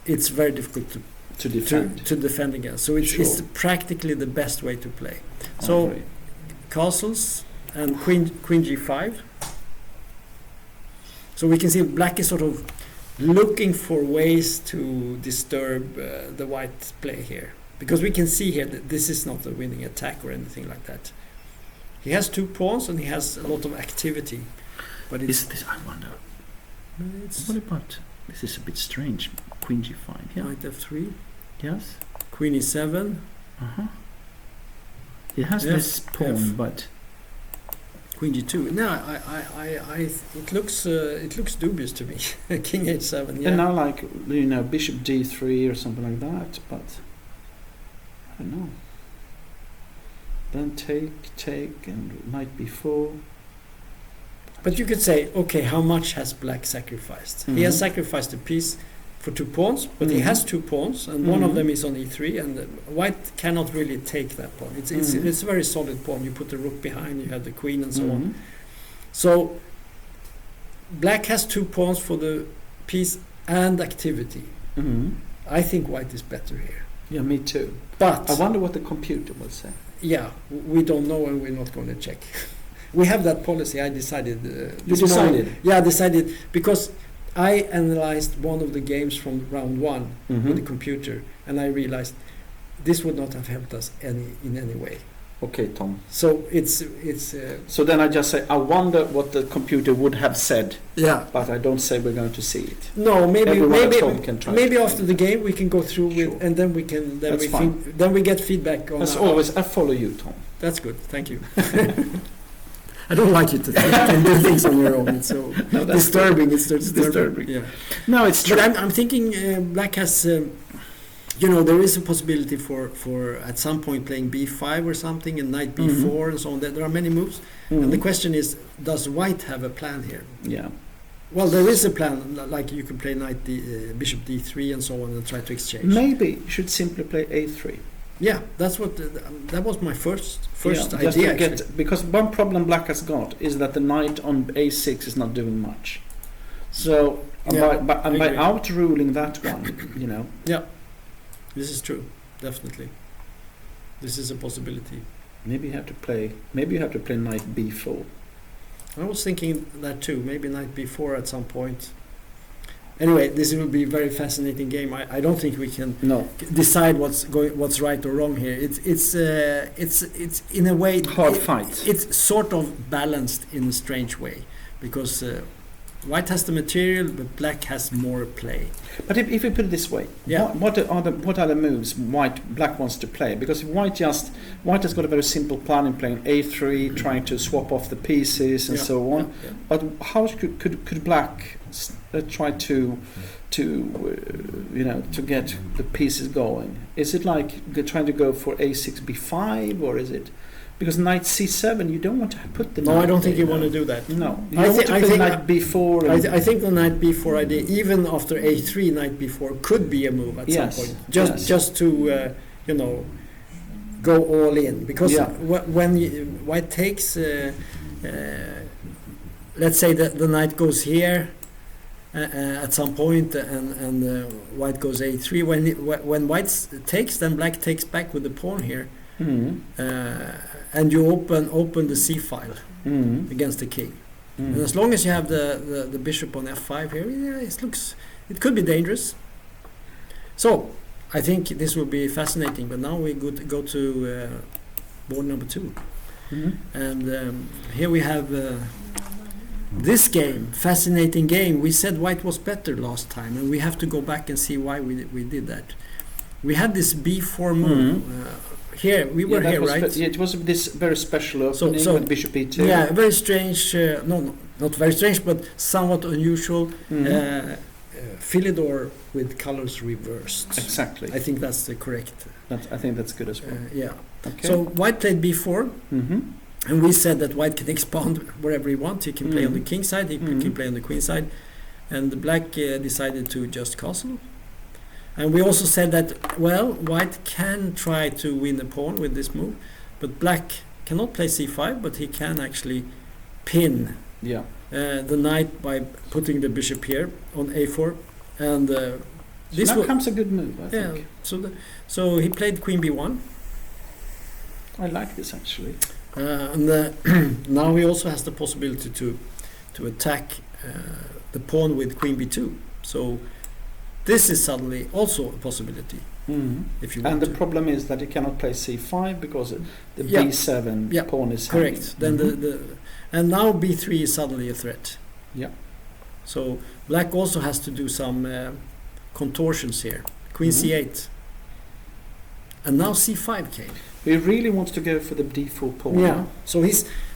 it's very difficult To defend. to defend against. So it's practically the best way to play. So castles and queen g5. So we can see black is sort of looking for ways to disturb the white play here, because we can see here that this is not a winning attack or anything like that. He has 2 pawns and he has a lot of activity, but it's This I wonder. What about this? Is a bit strange. Queen g5. Yeah. knight f3, Yes. queen e7. He has this pawn, but Queen g2. No, it looks dubious to me. King h7. Yeah. and now bishop d3 or something like that. But I don't know. Then take, and knight b4. But you could say, okay, how much has black sacrificed? He has sacrificed a piece for 2 pawns, but he has 2 pawns, and one of them is on e3, and white cannot really take that pawn. It's a very solid pawn. You put the rook behind, you have the queen, and so on. So black has 2 pawns for the piece and activity. Mhm. I think white is better here. Yeah, me too. But I wonder what the computer will say. yeah, we don't know and we're not going to check. We have that policy. I decided. You decided? Yeah, I decided because I analyzed one of the games from round 1 with the computer, and I realized this would not have helped us in any way. Okay, Tom. So it's So then I just say, I wonder what the computer would have said, yeah. but I don't say we're going to see it. No, Everyone at home can try maybe to after the game we can go through with, Sure. and then we can That's fine. then we get feedback on. As always, I follow you, Tom. That's good. Thank you. I don't like you to think and do things on your own. It's so No, that's disturbing. It's disturbing. Yeah. No, it's true. But I'm thinking black has, there is a possibility for at some point playing b5 or something and knight b4 and so on. There are many moves. And the question is, does white have a plan here? Yeah. Well, there is a plan, like you can play knight bishop d3 and so on and try to exchange. Maybe you should simply play a3. Yeah, that's what that was my first Yeah, just idea. to get, because one problem black has got is that the knight on a6 is not doing much. So by outruling that one, Yeah, this is true, definitely. This is a possibility. maybe you have to play knight b4. I was thinking that too. Maybe knight b4 at some point. Anyway, this will be a very fascinating game. I don't think we can decide what's right or wrong here. It's in a way Hard fight. It's sort of balanced in a strange way because white has the material, but black has more play. But if we put it this way, Yeah. what are the moves black wants to play? Because if white has got a very simple plan in playing a3, trying to swap off the pieces and so on. Yeah. But how could black try to get the pieces going? Is it like they're trying to go for a6 b5, or is it because knight c7? You don't want to put the No, knight I don't think there, you want to do that. No, you I don't thi- want to I play think- knight b4. I think the knight b4 idea, even after a3, knight b4 could be a move at some point. Just to go all in, because when white takes, let's say that the knight goes here at some point, and white goes a3. When white takes, then black takes back with the pawn here, and you open the c file against the king. And as long as you have the bishop on f5 here, it could be dangerous. So I think this will be fascinating. But now we go to board number 2, and here we have this game, fascinating game. We said white was better last time, and we have to go back and see why we did that. We had this b4 move. Here we were here, right? It was this very special opening with bishop e2. Yeah, very strange. No, not very strange, but somewhat unusual. Philidor with colors reversed. Exactly. I think that's the correct. I think that's good as well. Yeah. Okay. So white played b4, and we said that white can expand wherever he wants. He can play on the king side. He can play on the queen side, and the black decided to just castle. And we also said that, white can try to win a pawn with this move, but black cannot play c5, but he can actually pin the knight by putting the bishop here on a4. And this now comes a good move, I think. So he played queen b1. I like this, actually. And now he also has the possibility to attack the pawn with queen b2. So this is suddenly also a possibility, if you want. And the problem is that he cannot play c5 because the b7 pawn is correct. hanging. Then and now b3 is suddenly a threat. Yeah. So black also has to do some contortions here. Queen c8, and now c5 came. He really wants to go for the d4 pawn. Yeah. So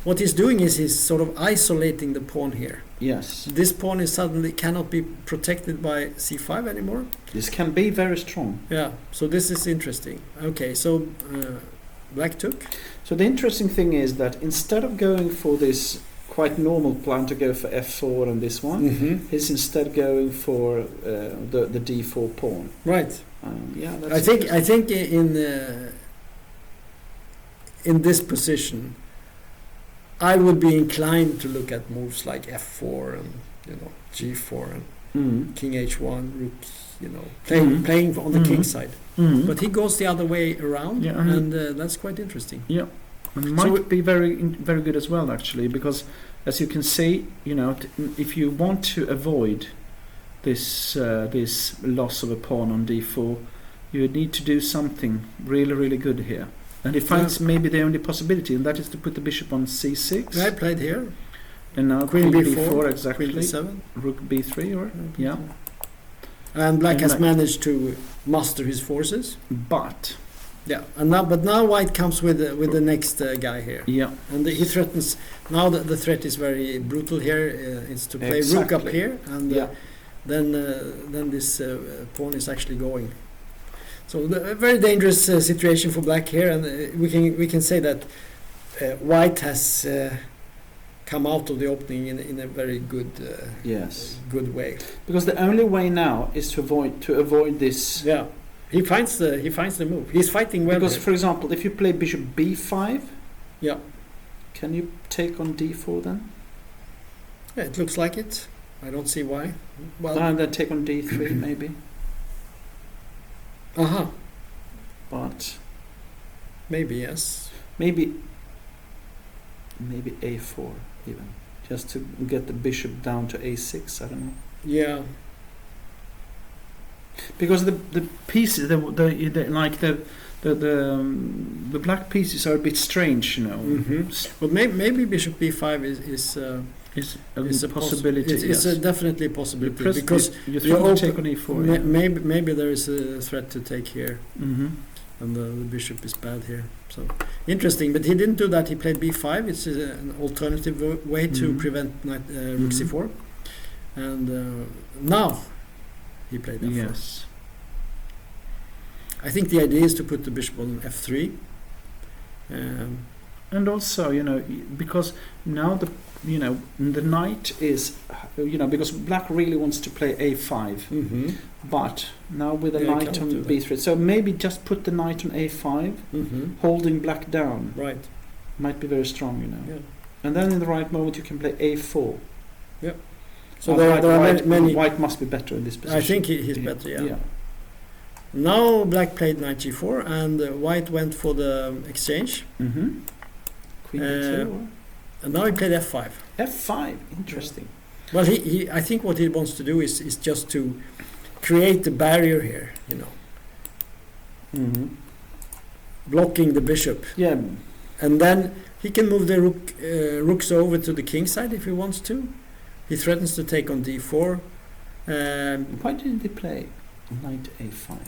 what he's doing is he's sort of isolating the pawn here. Yes. This pawn is suddenly cannot be protected by c5 anymore. This can be very strong. Yeah. So this is interesting. Okay. So black took. So the interesting thing is that instead of going for this quite normal plan to go for f4 and this one, he's instead going for the d4 pawn. Right. That's I think in this position, I would be inclined to look at moves like f4 and G4 and Mm. King H1, Rook, Mhm. playing on the Mhm. king side. Mm. But he goes the other way around, Yeah, and that's quite interesting. Yeah, and might be very good as well, actually, because as you can see, if you want to avoid this loss of a pawn on d4, you need to do something really good here. And he finds maybe the only possibility, and that is to put the bishop on c6. I played here. And now Queen queen b4, b4 exactly. Queen b7. Rook b3, or yeah. And Black And has Black- managed to muster his forces. But But now White comes with the next guy here, yeah, and he threatens. Now the threat is very brutal here. It's to play Rook up Exactly. here, and yeah. then this pawn is actually going. So a very dangerous situation for Black here, and we can say that White has come out of the opening in a very good Yes. good way. Because the only way now is to avoid this. Yeah, he finds the move. He's fighting well. Because, here. for example, if you play bishop b5, Yeah. can you take on d4 then? Yeah, it looks like it. I don't see why. Well, And then take on d3 maybe. But maybe yes. maybe a4 even, just to get the bishop down to a6. I don't know. Yeah, Because the pieces, the black pieces are a bit strange, but maybe Bishop B5 is Is is a possibility. It's yes. definitely a You possibility press because you you throw take on open- e4. Yeah. maybe there is a threat to take here, Mm-hmm. and the bishop is bad here. So interesting, but he didn't do that. He played B5. It's an alternative way to Mhm. prevent Rook Mhm. C4, and now he played F4. Yes. I think the idea is to put the bishop on F3. And also, because now the knight is, because black really wants to play a5, Mm-hmm. but now with the Yeah, knight can't on do that. b3, so maybe just put the knight on a5, Mm-hmm. holding black down, Right. might be very strong, Yeah. And then in the right moment you can play a4. So Oh, there are many. White must be better in this position. I think he's better. Yeah. Now Black played knight G4, and White went for the exchange, Mm-hmm. Queen b2 or and now he played F5. f5. Interesting. Well, he I think what he wants to do is just to create a barrier here, Mm-hmm. blocking the bishop, Yeah. and then he can move the rooks over to the king side if he wants to. He threatens to take on D4. Why didn't they play knight a5?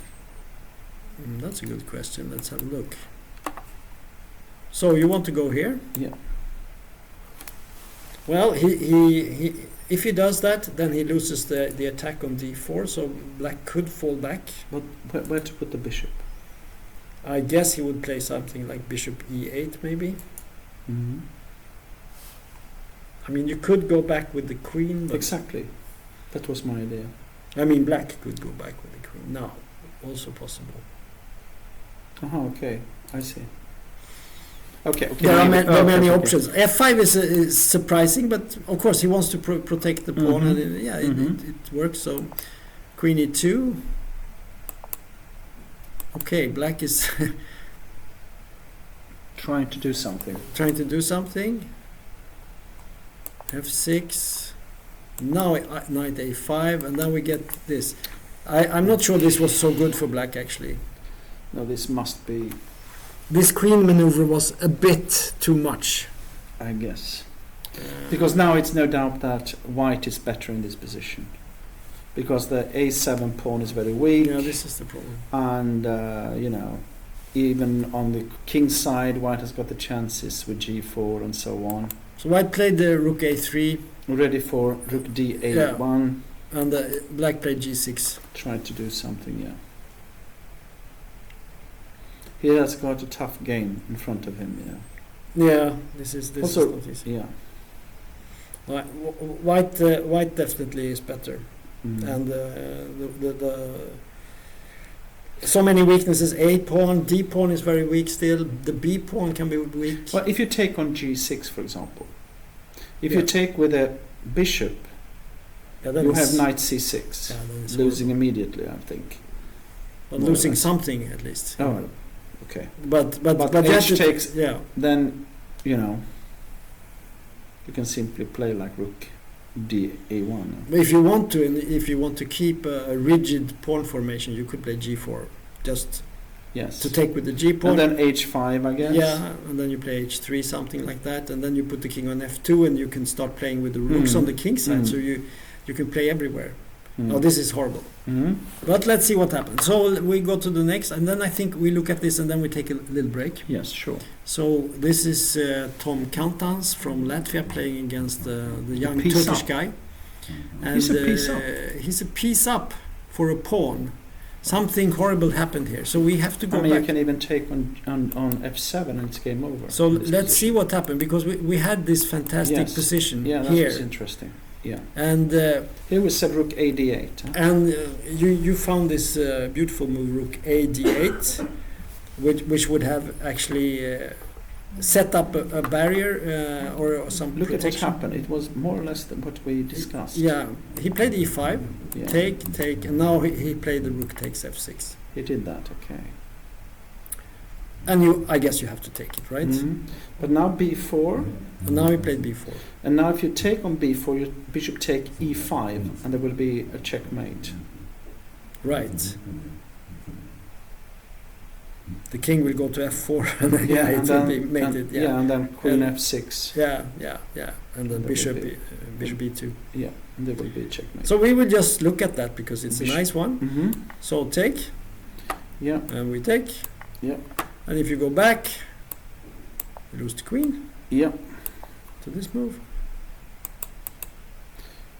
That's a good question. Let's have a look. So you want to go here? Yeah. Well, he if he does that, then he loses the attack on D4. So Black could fall back. But where to put the bishop? I guess he would play something like Bishop E8, maybe. Mm-hmm. I mean, you could go back with the queen. But Exactly. That was my idea. I mean, Black could go back with the queen. Now, also possible. Okay. I see. Okay. There are many okay. options. F5 is surprising, but of course he wants to protect the pawn, Mhm. and Mhm. it works. So, Queen E2. Okay, Black is Trying to do something. trying to do something. F6. Now knight A5, and then we get this. I'm not sure this was so good for Black actually. No, this must be, This queen maneuver was a bit too much. I guess. Because now it's no doubt that white is better in this position. Because the a7 pawn is very weak. Yeah, this is the problem. And, even on the king side, white has got the chances with g4 and so on. So White played the rook A3, Ready for rook d8-1. and Black played G6. Try to do something, yeah. He has got a tough game in front of him, Yeah, this is Also- not easy. yeah. White definitely is better, Mm. and the so many weaknesses. A pawn, D pawn is very weak still. The B pawn can be weak. Well, if you take on g6, for example, if Yeah. you take with a bishop Yeah, then You it's- have knight c6, Yeah, then it's losing immediately, I think. But more or losing less. something at least. Oh, okay. But But you have h to- takes- Yeah. Then, you know, you can simply play like rook d a1. But if you want to, and if you want to keep a rigid pawn formation, you could play g4, just Yes. to take with the g pawn. And then h5, I guess. Yeah, and then you play h3, something like that, and then you put the king on f2, and you can start playing with the rooks on the king side, so you can play everywhere. Oh, this is horrible. But let's see what happens. So we go to the next, and then I think we look at this, and then we take a little break. Yes, sure. So this is Tom Kantans from Latvia playing against the young piece Turkish up. guy. And He's a piece up. He's a piece up for a pawn. Something horrible happened here, so we have to go I mean, back. you can even take on f7 and it's game over. So in this let's see position. what happened, because we had this fantastic Yes. position Yeah, that here, was interesting. Yeah. and Here we said rook a d8. Huh? and you found this beautiful move, rook a d8, which would have actually set up a barrier or some Look at what protection. happened. It was more or less than what we discussed. Yeah, he played e5, Yeah. take, and now he played the rook takes f6. He did that, okay. And I guess you have to take it, right? But now b4, And now he played b4. and now if you take on b4, your bishop take e5, and there will be a checkmate. Right. The king will go to f4, and then, yeah, it and will then, be mated. Yeah, and then queen And- f6. yeah, and then That bishop, will be- bishop b2. Yeah, and there will be a checkmate. So we will just look at that because it's a Bishop. nice one. Mm-hmm. So take, Yeah, and we take. Yeah. And if you go back, you lose the queen yeah. to this move.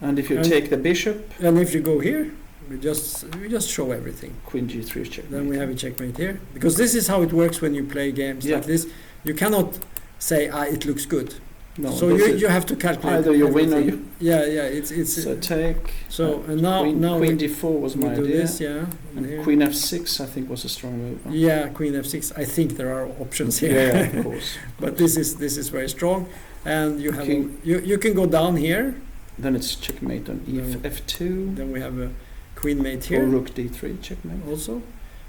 And if you And- take the bishop, And if you go here, we just show everything. queen g3 is checkmate. Then we have a checkmate here, because this is how it works when you play games Yeah. like this. You cannot say, it looks good. No, So this is you have to calculate. either you win or everything. Yeah. It's So take. so and now queen we d4 was my do idea. this, yeah. And here. queen f6 I think was a strong move. Huh? Yeah, queen f6. I think there are options here. Yeah, of course. But this is very strong, and you have King. you can go down here. Then it's checkmate on f2 Then we have a queen mate or here rook d3 checkmate. also.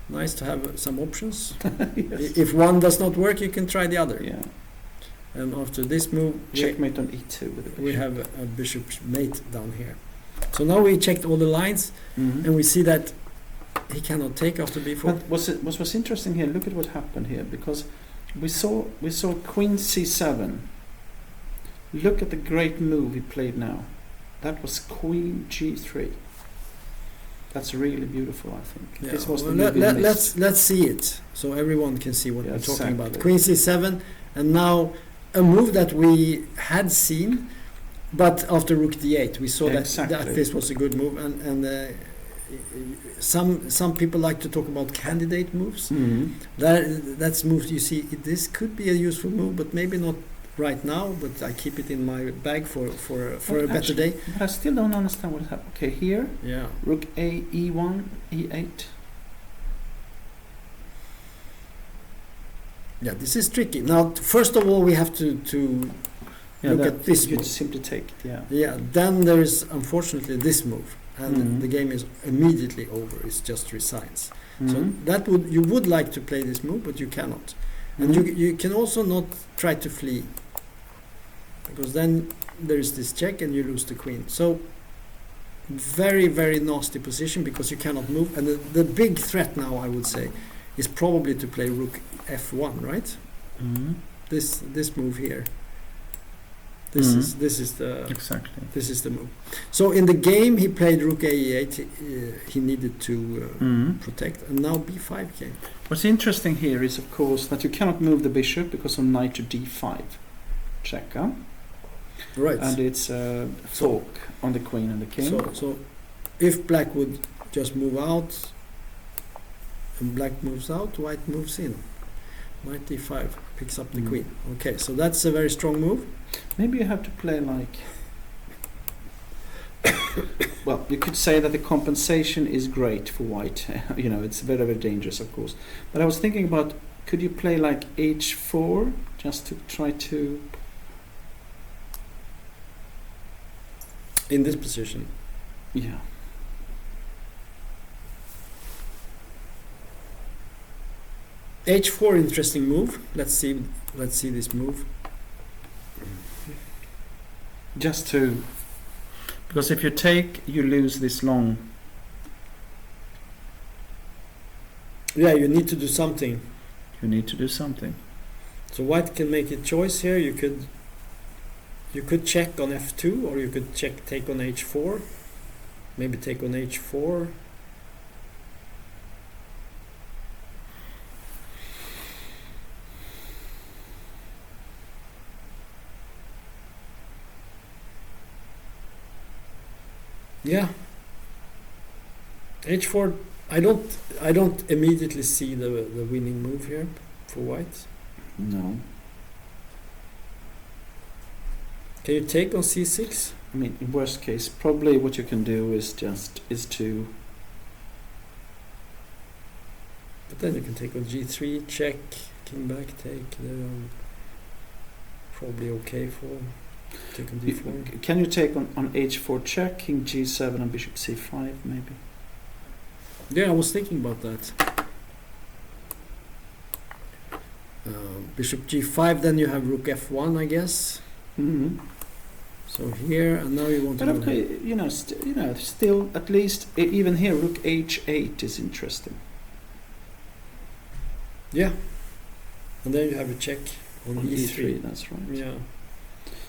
Nice to have some options. Yes. If one does not work, you can try the other. Yeah. And after this move, Checkmate on e2 with the bishop. we have a bishop mate down here. So now we checked all the lines, Mhm. and we see that he cannot take after b4. But what's interesting here? Look at what happened here, because we saw queen c7. Look at the great move he played now. That was queen g3. That's really beautiful, I think. Yeah, This was the well, move he missed. let's see it, so everyone can see what Yeah, we're talking about. exactly. Queen c7, and now a move that we had seen, but after rook d8, we saw that Exactly. this was a good move. And some people like to talk about candidate moves. Mhm. That's moves you see. This could be a useful move, but maybe not right now. But I keep it in my bag for a better Actually, day. But I still don't understand what happened. Okay, here, Yeah. rook a, e1, e8. Yeah, this is tricky. Now, first of all, we have to look at this You move. simply take it, yeah. Yeah, then there is unfortunately this move, and Mhm. the game is immediately over. It's just resigns. So Mhm. that you would like to play this move, but you cannot. And Mhm. you can also not try to flee, because then there is this check and you lose the queen. So very, very nasty position, because you cannot move. And the big threat now, I would say, is probably to play rook f1, right? Mhm. This move here. Mhm. This is the Exactly. This is the move. So in the game, he played rook a8. He needed to Mhm. protect, and now b5 came. What's interesting here is, of course, that you cannot move the bishop because of knight to d5. Check, huh? Right. And it's a fork on the queen and the king. So if black would just move out, and black moves out, white moves in. Knight d5 picks up the Mm. queen. Okay, so that's a very strong move. Maybe you have to play like... Well, you could say that the compensation is great for white. You know, it's very, very dangerous, of course. But I was thinking about, could you play like h4 just to try to... In this position. Yeah. H4, interesting move. Let's see this move. Just to, because if you take, you lose this long. Yeah, you need to do something. You need to do something. So white can make a choice here. You could check on f2, or you could take on h4. Maybe take on h4. Yeah. H4. I don't immediately see the winning move here for white. No. Can you take on c6? I mean, in worst case, probably what you can do is to. But then you can take on g3, check, king back, take. Probably okay for take on d4. Can you take on h4 check, king g7 and bishop c5 maybe? Yeah, I was thinking about that. Bishop g5, then you have rook f1, I guess. Mm-hmm. So here, and now you want to. But okay, still at least even here, rook h8 is interesting. Yeah, and then you have a check on e3. That's right. Yeah.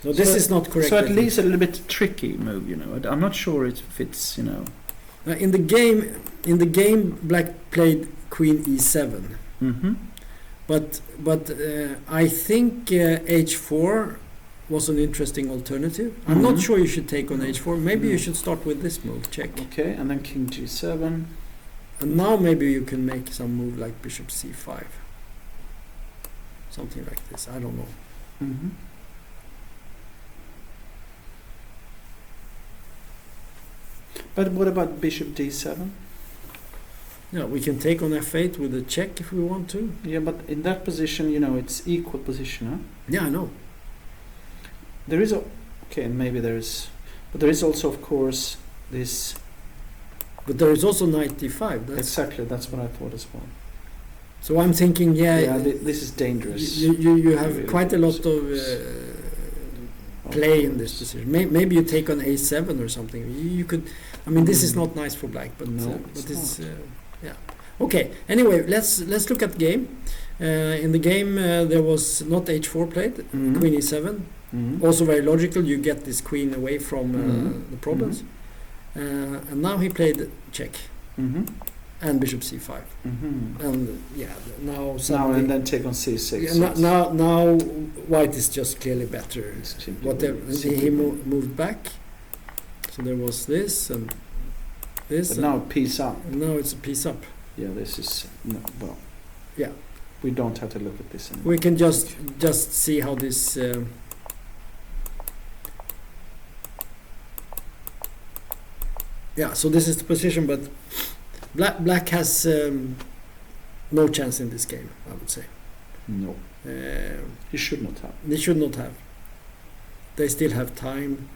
No, this is not correct. So at least a little bit tricky move, I'm not sure if it's, In the game, black played queen e7. Mm-hmm. But I think h4 was an interesting alternative. I'm not sure you should take on h4. Maybe you should start with this move, check. Okay, and then king g7. And now maybe you can make some move like bishop c5. Something like this. I don't know. Mm-hmm. But what about bishop d7? Yeah, we can take on f8 with a check if we want to. Yeah, but in that position, it's equal position, huh? Yeah, I know. There is but there is also, of course, this. But there is also knight d5. Exactly, that's what I thought as well. So I'm thinking, this is dangerous. You have really quite a lot of play in this position. Maybe you take on a7 or something. You could. I mean, this is not nice for black, but it's yeah. Okay. Anyway, let's look at the game. In the game, there was not h4 played. Mm-hmm. Queen e7. Mm-hmm. Also very logical. You get this queen away from the problems. Mm-hmm. And now he played check. Mm-hmm. And bishop c5. Mm-hmm. And now and then take on c6. Yeah, now white is just clearly better. Whatever he moved back, so there was this and this. But now piece up. And now it's a piece up. Yeah, this is well. Yeah, we don't have to look at this anymore. We can just see how this. Yeah, so this is the position, but black has no chance in this game, I would say. No. He should not have. They should not have. They still have time.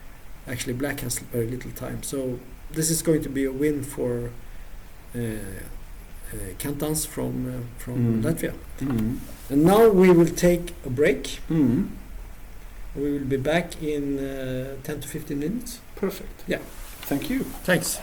Actually, black has very little time. So this is going to be a win for Kantans from Latvia. Mm-hmm. And now we will take a break. Mm-hmm. We will be back in 10 to 15 minutes. Perfect. Yeah. Thank you. Thanks.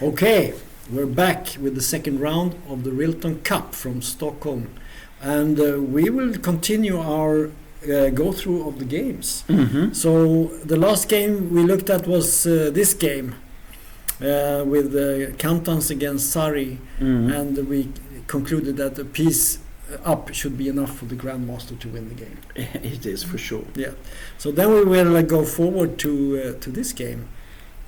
Okay, we're back with the second round of the Rilton Cup from Stockholm, and we will continue our go through of the games. So the last game we looked at was this game with Kantans against Sari, and we concluded that a piece up should be enough for the Grandmaster to win the game. It is for sure. Yeah. So then we will go forward to this game,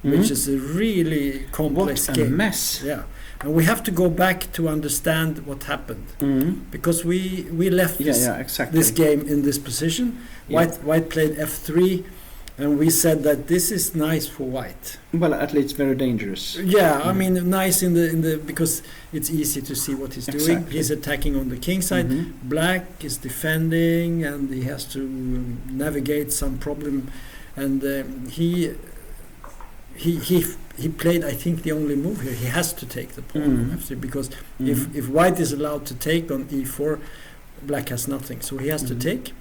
which is a really complex game. What a mess. Yeah. And we have to go back to understand what happened, because we left this game in this position. White played f3, and we said that this is nice for white. Well, at least very dangerous. Yeah, I mean nice in the because it's easy to see what he's doing. He's attacking on the king side. Black is defending, and he has to navigate some problem, and he played, I think, the only move here. He has to take the pawn on f3, because if white is allowed to take on e4, black has nothing. So he has to take.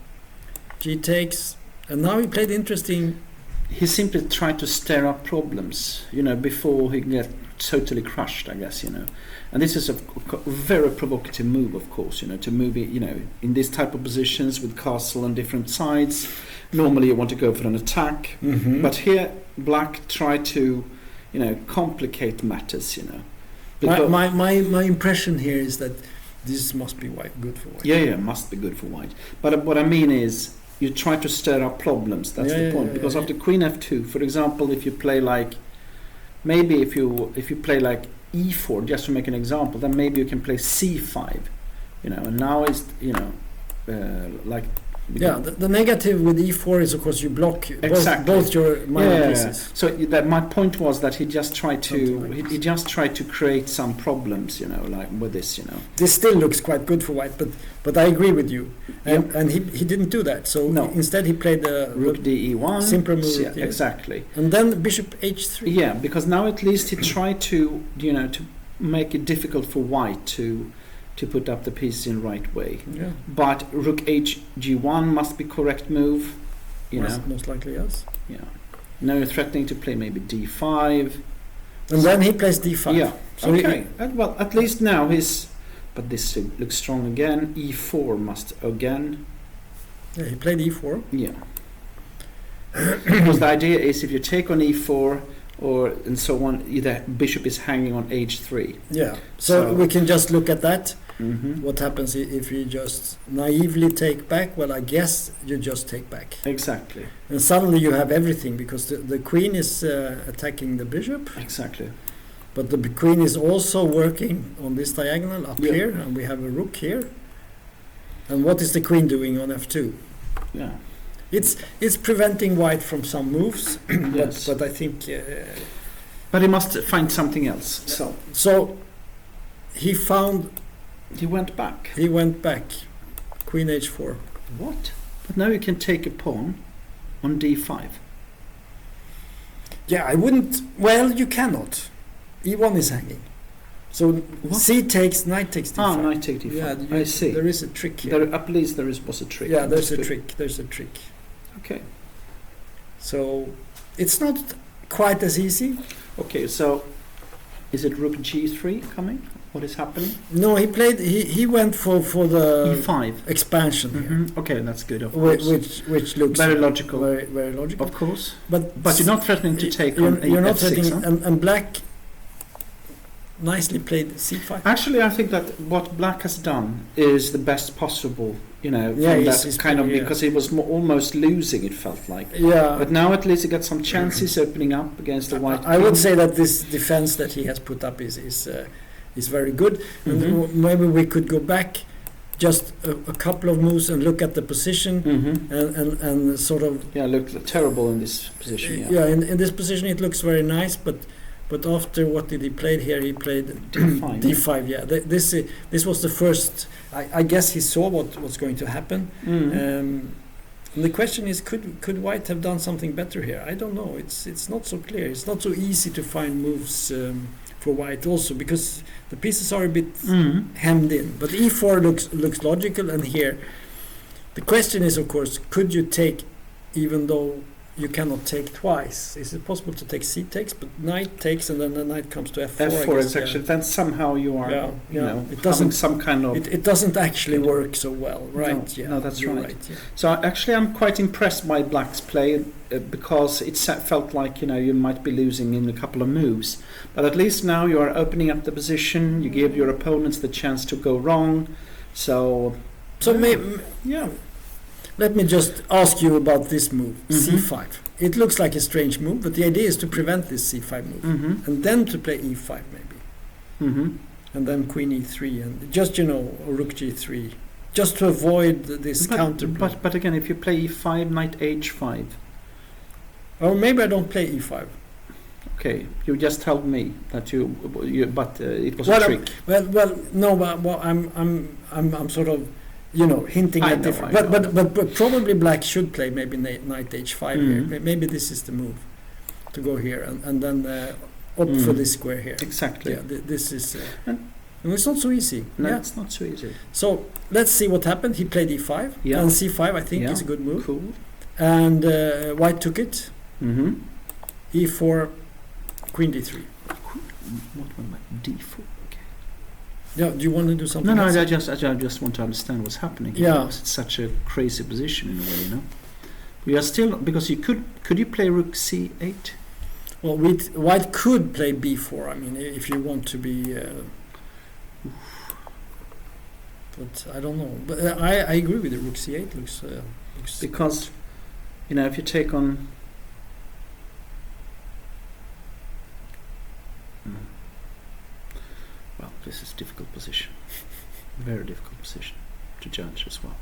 G takes, and now he played interesting. He simply tried to stir up problems, before he can get totally crushed, I guess, And this is a very provocative move, of course, to move it, in this type of positions with castle on different sides. Normally you want to go for an attack, but here black tried to, complicate matters, My impression here is that this must be good for white. Yeah, must be good for white. But what I mean is, you try to stir up problems. That's the point. Because after Queen f2, for example, if you play like, maybe if you play like e4, just to make an example, then maybe you can play c5, and now it's like. Yeah, the negative with e4 is, of course, you block both your minor pieces. So my point was that he just tried to create some problems, like with this, This still looks quite good for white, but I agree with you, and he didn't do that. So instead he played the rook d e1, simple move. Yeah, exactly. And then bishop h3. Yeah, because now at least he tried to to make it difficult for white to put up the pieces in right way. Yeah. But rook hg1 must be correct move. Most likely, yes. Yeah. Now you're threatening to play maybe d5. And then he plays d5. Yeah. So okay. Well, at least now but this looks strong again. e4 must again. Yeah, he played e4. Yeah. Because the idea is if you take on e4 and so on, the bishop is hanging on h3. Yeah. So we can just look at that. What happens if you just naively take back? Well, I guess you just take back. Exactly. And suddenly you have everything, because the queen is attacking the bishop. Exactly. But the queen is also working on this diagonal up here, and we have a rook here. And what is the queen doing on f2? Yeah. It's preventing white from some moves, but I think. But he must find something else. So he found. He went back. He went back. Queen h4. What? But now you can take a pawn on d5. Yeah, I wouldn't. Well, you cannot. e1 is hanging. So what? c takes, knight takes d5. Ah, knight takes d5. Yeah, I see. There is a trick here. At least was a trick. Yeah, there's a trick. There's a trick. Okay. So it's not quite as easy. Okay, so is it rook g3 coming? What is happening? No, he played. He went for the e5 expansion here. Okay, that's good. Of course. Which looks very logical. Very logical. Of course. But you're not threatening to take on You're not f6, threatening, huh? and black nicely played c5. Actually, I think that what black has done is the best possible. He's kind of, pretty, because he was almost losing. It felt like. Yeah. But now at least he got some chances opening up against the white. I would say that this defense that he has put up is very good. And maybe we could go back just a couple of moves and look at the position and sort of. Yeah, looked terrible in this position. Yeah, in this position it looks very nice, but after what did he play here? He played d5. d5. Yeah, this was the first. I guess he saw what was going to happen. And the question is, could white have done something better here? I don't know. It's not so clear. It's not so easy to find moves for white also, because the pieces are a bit hemmed in. But e4 looks logical, and here the question is, of course, could you take, even though you cannot take twice. Is it possible to take c takes, but knight takes, and then the knight comes to f4? F4 is actually, then somehow you are, you know, it having doesn't, some kind of... it doesn't actually work so well, right? No, that's you're right. Yeah. So actually I'm quite impressed by Black's play because it felt like, you know, you might be losing in a couple of moves. But at least now you are opening up the position, you give your opponents the chance to go wrong. So yeah. Let me just ask you about this move, c5. It looks like a strange move, but the idea is to prevent this c5 move, and then to play e5 maybe, and then queen e3, and just, you know, or rook g3, just to avoid this counter. But again, if you play e5, knight h5. Or maybe I don't play e5. Okay, you just told me that but it was a trick. No, but I'm sort of, you know, hinting at different. But probably Black should play maybe knight h5 here. Maybe this is the move to go here and then opt for this square here. Exactly. Yeah, this is. It's not so easy. No, yeah. It's not so easy. So let's see what happened. He played e5 and c5. I think is a good move. Cool. And White took it. E4, queen d3. What about d4? Yeah, do you want to do something? No, I just want to understand what's happening here. Yeah. It's such a crazy position in a way, you know. We are still, because you could you play rook c8? Well, White could play b4. I mean, if you want to be, but I don't know. But I agree with you. Rook c8 looks because, you know, if you take on. Well, this is a difficult position. Very difficult position to judge as well.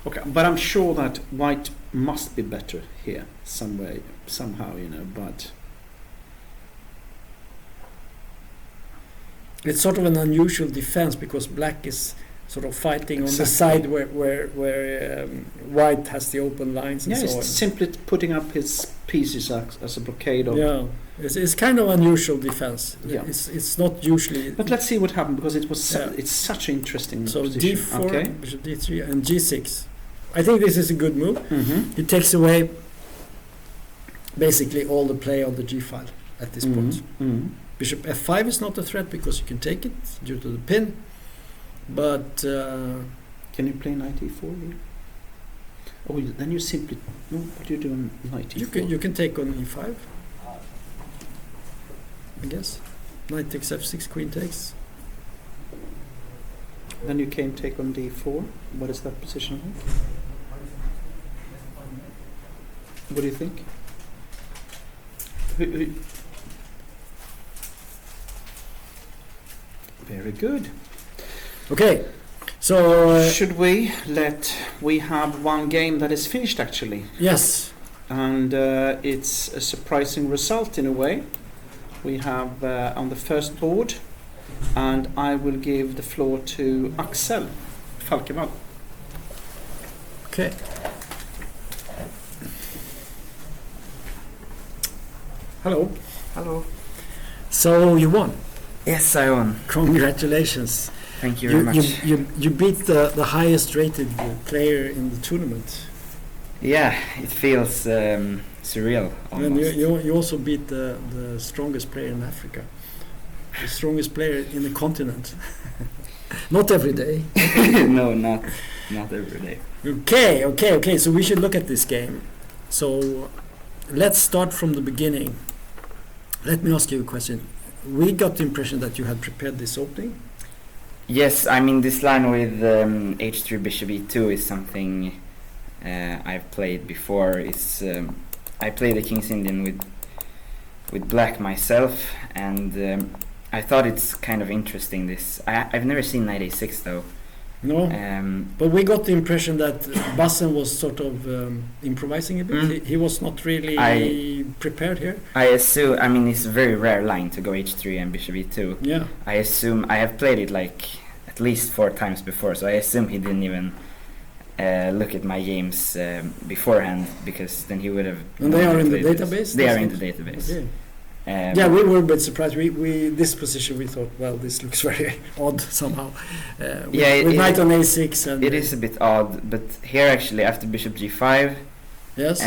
Okay, but I'm sure that White must be better here some way, somehow, you know, but... It's sort of an unusual defense because Black is sort of fighting on the side where White has the open lines and so on. He's simply putting up his pieces as a blockade of... Yeah, it's kind of unusual defense. Yeah. It's not usually... But let's see what happened because it was it's such an interesting position. D4, okay. bishop D3 and G6. I think this is a good move. It takes away basically all the play on the G file at this point. Bishop F5 is not a threat because you can take it due to the pin. But can you play knight e4 here? Oh, then you simply what do you do on knight e4? You can take on e5. I guess knight takes f6, queen takes. Then you can take on d4. What is that position like? What do you think? Very good. Okay, so should we have one game that is finished actually? Yes, and it's a surprising result in a way. We have on the first board, and I will give the floor to Axel Falkevall. Okay. Hello. Hello. So you won. Yes, I won. Congratulations. Thank you very much. You beat the highest rated player in the tournament. Yeah, it feels surreal almost. And you also beat the strongest player in Africa. The strongest player in the continent. Not every day. No, not every day. Okay. So we should look at this game. So let's start from the beginning. Let me ask you a question. We got the impression that you had prepared this opening. Yes, I mean this line with h3 bishop e2 is something I've played before. It's I played the King's Indian with Black myself, and I thought it's kind of interesting. I've never seen knight a6 though. No, but we got the impression that Bassen was sort of improvising a bit. He was not really prepared here. I assume, I mean, it's a very rare line to go h3 and bishop e2. Yeah. I assume, I have played it like at least 4 times before, so I assume he didn't even look at my games beforehand, because then he would have... And they are in the database? They are in the database. Okay. Yeah, we were a bit surprised. We this position we thought, well, this looks very odd somehow. With knight on a6 and it is a bit odd, but here actually after bishop g5, yes,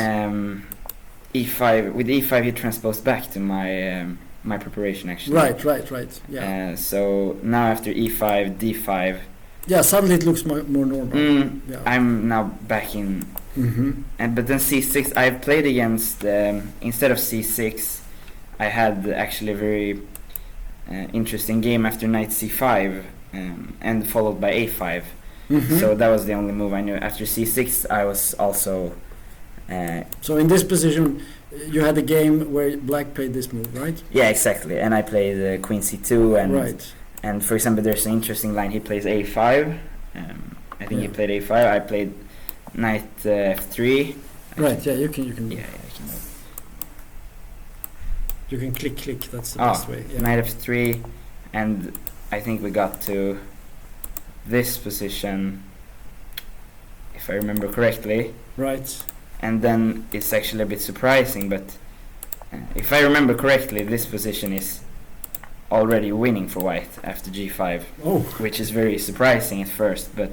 e5 with e5 he transposed back to my my preparation actually. Right. Yeah. So now after e5, d5. Yeah, suddenly it looks more normal. Yeah. I'm now back in, but then c6. I've played against instead of c6. I had actually a very interesting game after knight c5 and followed by a5. So that was the only move I knew. After c6 I was also... so in this position you had a game where black played this move, right? Yeah, exactly. And I played queen c2 and... Right. And for example there's an interesting line. He plays a5. I think he played a5. I played knight f3. Right, yeah, you can... Yeah, I can move. You can click, that's the best way. Yeah. Knight f3, and I think we got to this position, if I remember correctly. Right. And then it's actually a bit surprising, but if I remember correctly, this position is already winning for white after g5. Oh. Which is very surprising at first, but...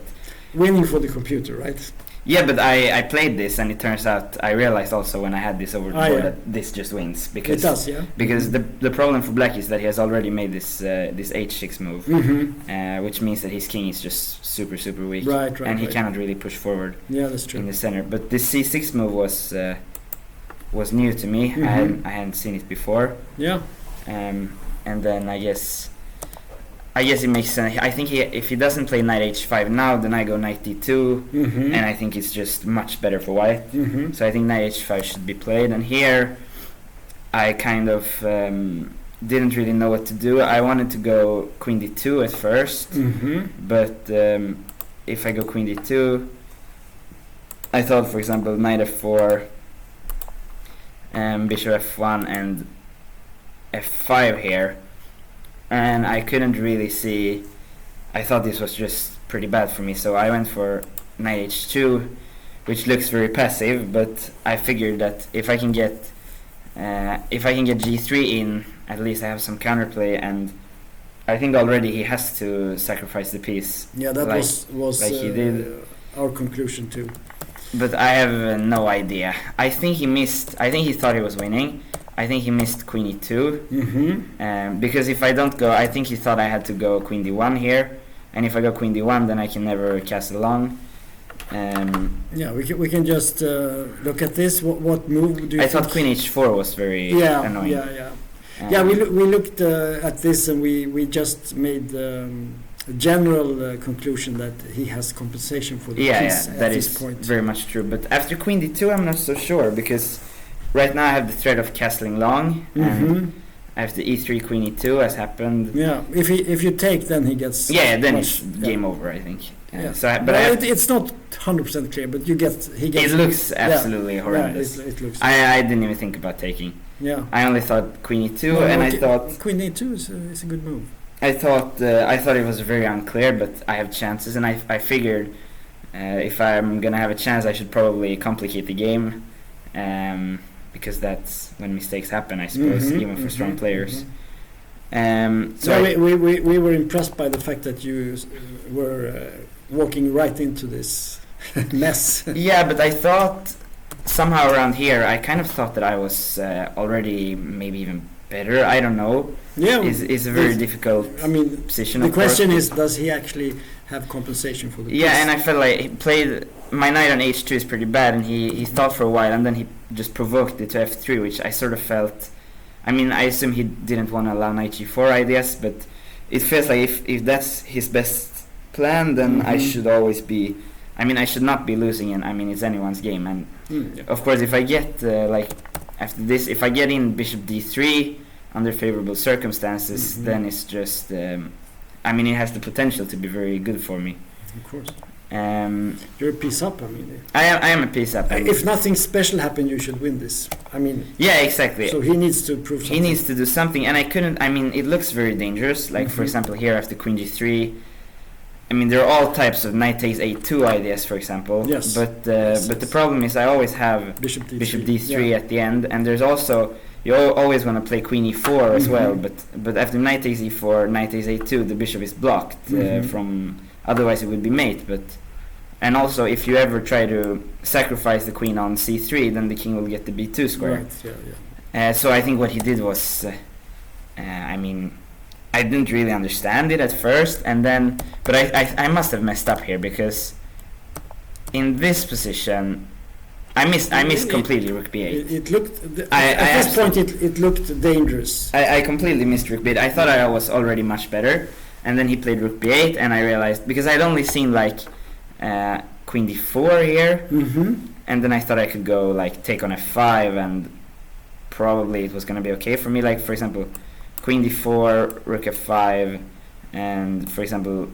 Winning for the computer, right? Yeah, but I played this, and it turns out I realized also when I had this over the board that this just wins, because it does, yeah. Because the problem for black is that he has already made this this h6 move, which means that his king is just super weak, right, and he cannot really push forward. Yeah, that's true. In the center. But this c6 move was new to me. I hadn't seen it before. Yeah. And then I guess it makes sense. I think if he doesn't play knight h5 now, then I go knight d2, and I think it's just much better for white. So I think knight h5 should be played. And here, I kind of didn't really know what to do. I wanted to go queen d2 at first, but if I go queen d2, I thought, for example, knight f4, bishop f1, and f5 here. And I couldn't really see. I thought this was just pretty bad for me, so I went for knight h2, which looks very passive. But I figured that if I can get g3 in, at least I have some counterplay. And I think already he has to sacrifice the piece. Yeah, that was like he did. Our conclusion too. But I have no idea. I think he missed. I think he thought he was winning. I think he missed queen e2, because if I don't go, I think he thought I had to go queen d1 here, and if I go queen d1, then I can never castle long. Yeah, we can just look at this. What move do you? I thought queen h4 was very annoying. Yeah. We looked at this, and we just made a general conclusion that he has compensation for the piece at that this is point. Very much true. But after queen d2, I'm not so sure, because right now I have the threat of castling long, and I have the e3 queen e2 as happened. Yeah, if you take, then he gets. Yeah, then it's game over, I think. Yeah. It's not 100% clear, but he gets. It looks absolutely horrendous. Yeah, it looks. I didn't even think about taking. Yeah. I only thought queen e2, and I thought queen e2 is a good move. I thought it was very unclear, but I have chances, and I figured if I'm gonna have a chance, I should probably complicate the game. Because that's when mistakes happen, I suppose, even for strong players. So we were impressed by the fact that you were walking right into this mess. Yeah, but I thought somehow around here, I kind of thought that I was already maybe even better. I don't know. Yeah, it's a very difficult position. The question is, does he actually have compensation for the piece? Yeah, and I felt like he played my knight on h2 is pretty bad, and he thought for a while, and then he just provoked it to f3, which I sort of felt. I assume he didn't want to allow knight g4 ideas, but it feels like if that's his best plan, then I should always be. I should not be losing, and it's anyone's game. And of course, if I get after this, if I get in bishop d3 under favorable circumstances, then it's just. It has the potential to be very good for me. Of course. You're a piece up. I am a piece up. If nothing special happened, you should win this. Yeah, exactly. So he needs to prove something. He needs to do something, and I couldn't. It looks very dangerous. Like for example, here after queen g3. There are all types of knight takes a2 ideas, for example. Yes. But the problem is I always have bishop d3 at the end, and there's also always want to play queen e4 as well, but after knight takes e4, knight takes a2, the bishop is blocked from. Otherwise, it would be mate. And also, if you ever try to sacrifice the queen on c3, then the king will get the b2 square. Right. So I think what he did was, I mean, I didn't really understand it at first, but I must have messed up here, because in this position, I missed completely rook b8. It looked at this point it looked dangerous. I completely missed rook b8. I thought I was already much better, and then he played rook b8, and I realized, because I'd only seen like queen d4 here, and then I thought I could go like take on f5, and probably it was going to be okay for me. Like, for example, queen d4, rook f5, and for example,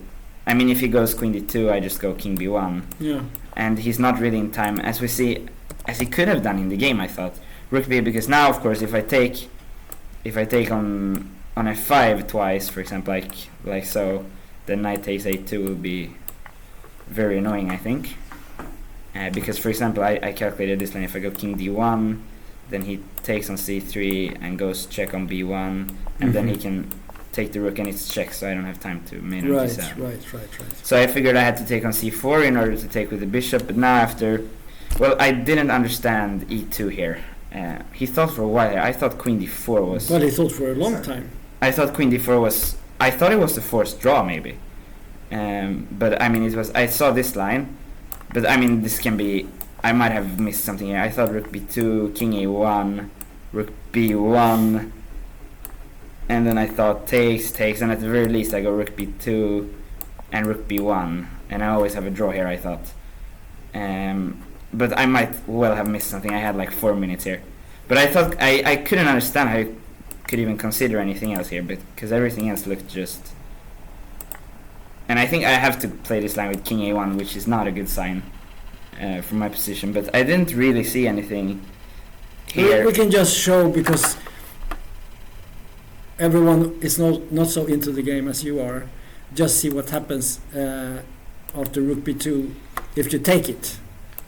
I mean, if he goes queen d2, I just go king b1. Yeah. And he's not really in time, as we see, as he could have done in the game, I thought. Rook b8, because now, of course, if I take on f5 twice, for example, like so, then knight takes a2 will be very annoying, I think. Because, for example, I calculated this line. If I go king d1, then he takes on c3 and goes check on b1, and then he can take the rook and it's check, so I don't have time to main on d7. Right. So I figured I had to take on c4 in order to take with the bishop, but now after, well, I didn't understand e2 here. He thought for a while. I thought queen d4 was. Well, he thought for a long time. I thought queen d4 was. I thought it was the forced draw maybe, but I mean it was. I saw this line, but I mean this can be. I might have missed something here. I thought rook b2, king a1, rook b1. And then I thought takes, and at the very least I go rook b2 and rook b1, and I always have a draw here, I thought. But I might well have missed something. I had like 4 minutes here. But I thought I couldn't understand how you could even consider anything else here, because everything else looked just... And I think I have to play this line with king a1, which is not a good sign from my position, but I didn't really see anything here. We can just show, because everyone is not so into the game as you are. Just see what happens after rook b2 if you take it.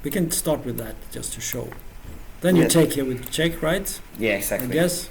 We can start with that just to show. Then you take here with check, right? Yeah, exactly. I guess.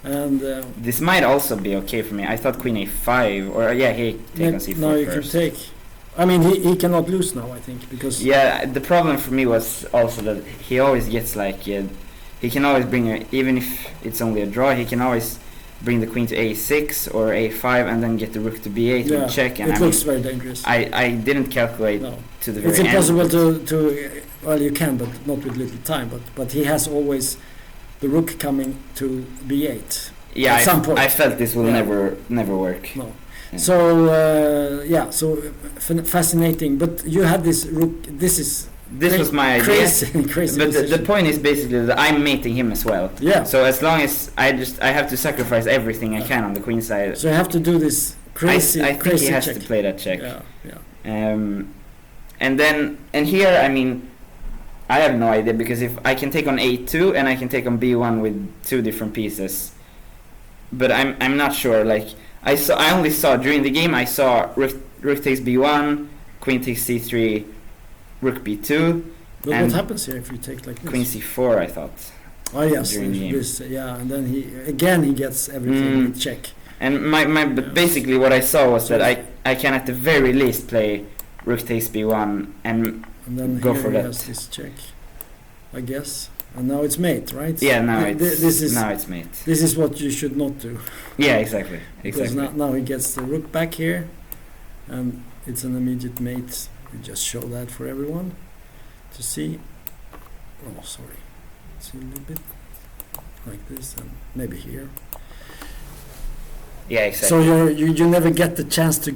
And this might also be okay for me. I thought queen a5, or he take on c4 no, you first. can take. I mean, he cannot lose now, I think, because... Yeah, the problem for me was also that he always gets like... he can always bring, even if it's only a draw, he can always bring the queen to a6 or a5 and then get the rook to b8 with check. And it looks very dangerous. I didn't calculate to the very end. It's end. impossible to... Well, you can, but not with little time. But he has always the rook coming to b8. Yeah, at some point. I felt this will never work. No. Yeah. So fascinating. But you had this rook. This was my idea. Crazy. But the point is basically that I'm mating him as well. Yeah. So as long as I have to sacrifice everything I can on the queen side. So you have to do this crazy. I think he has check. to play that check. Yeah. And here, I mean, I have no idea, because if I can take on a2 and I can take on b1 with two different pieces, but I'm not sure. Like I only saw during the game. I saw rook takes b1, queen takes c3, rook b2. But what happens here if you take like this? Queen c4, I thought. Oh yes, during the game. This, and then he gets everything with check. And but basically what I saw was that I can at the very least play rook takes b1 and then go here for he that. has this check, I guess. And now it's mate, right? Yeah, now now it's mate. This is what you should not do. Yeah, exactly. Because now he gets the rook back here, and it's an immediate mate. We just show that for everyone to see. Oh, sorry. See a little bit like this, and maybe here. Yeah, exactly. So you never get the chance to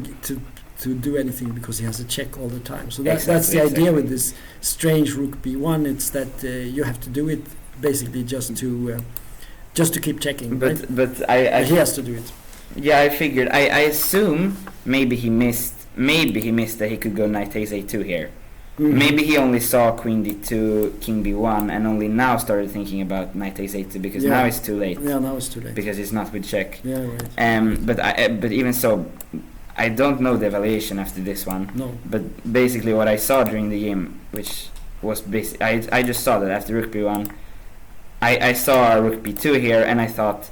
do anything, because he has a check all the time. So that's the idea with this strange rook b1. It's that you have to do it basically just to keep checking. But right? but he has to do it. Yeah, I figured. I assume maybe he missed that he could go knight takes a2 here. Mm-hmm. Maybe he only saw queen d2, king b1, and only now started thinking about knight takes a2, because now it's too late. Yeah, now it's too late. Because it's not with check. Yeah, right. But even so, I don't know the evaluation after this one. No. But basically what I saw during the game, which was I just saw that after rook b1, I saw rook b2 here, and I thought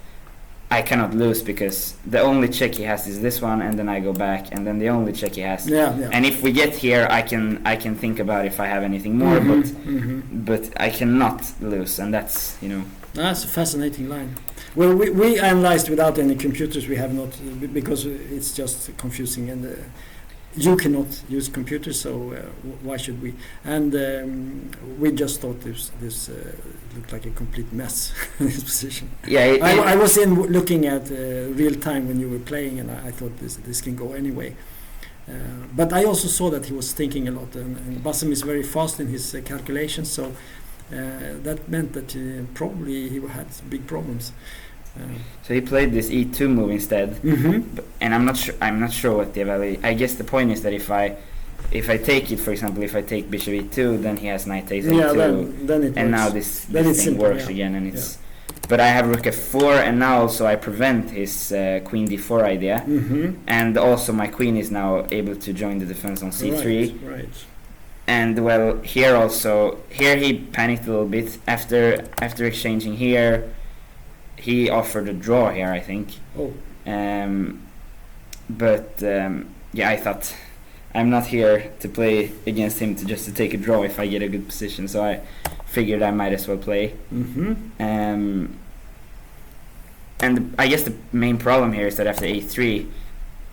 I cannot lose because the only check he has is this one, and then I go back, and then the only check he has. Yeah. And if we get here, I can think about if I have anything more, but I cannot lose, and that's That's a fascinating line. Well, we analyzed without any computers. We have not, because it's just confusing, and you cannot use computers, so why should we? And we just thought this looked like a complete mess. This position. Yeah, I was looking at real time when you were playing, and I thought this can go anyway. But I also saw that he was thinking a lot, and Bassem is very fast in his calculations, so that meant that probably he had big problems. So he played this e2 move instead, and I'm not sure what the evaluation. I guess the point is that if I take it, for example, if I take bishop e2, then he has knight takes a2, then it and works. now this Then it's thing simple, works again, and it's. But I have rook f4, and now also I prevent his queen d4 idea, and also my queen is now able to join the defense on c3. Right. And well, here he panicked a little bit after exchanging here. He offered a draw here, I think. Oh. Yeah, I thought I'm not here to play against him to take a draw if I get a good position. So I figured I might as well play. And I guess the main problem here is that after a3,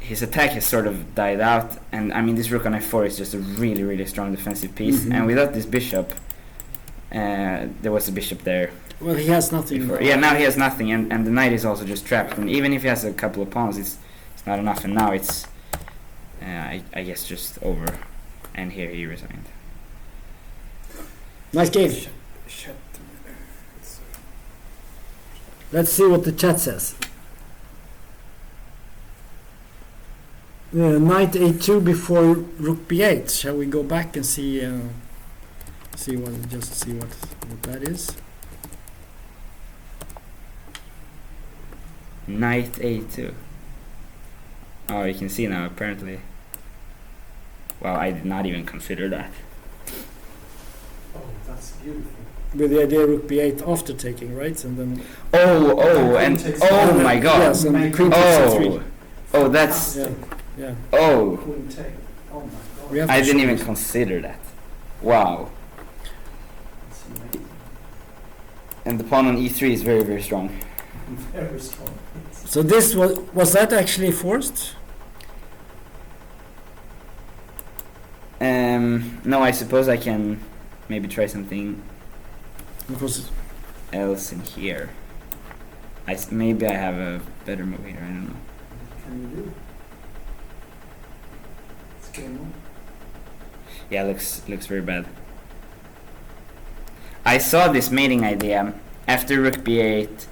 his attack has sort of died out. And I mean, this rook on f4 is just a really, really strong defensive piece. And without this bishop, there was a bishop there. Well, he has nothing. Yeah, now he has nothing, and the knight is also just trapped. And even if he has a couple of pawns, it's not enough. And now it's, I guess, just over. And here he resigned. Nice game. Let's see what the chat says. Knight a2 before rook b8. Shall we go back and see what that is? Knight a2. Oh, you can see now, apparently. Well, I did not even consider that. Oh, that's beautiful. With the idea rook b8 after taking, right? And then my god. Yes, and queen takes c3. Oh, that's Yeah. oh. Queen take. Oh my god. I didn't even consider that. Wow. And the pawn on e3 is very, very strong. Very strong. So this was that actually forced? No, I suppose I can maybe try something Because else in here. Maybe I have a better move here. I don't know. What can you do? It's game on. Yeah, looks very bad. I saw this mating idea after rook b8.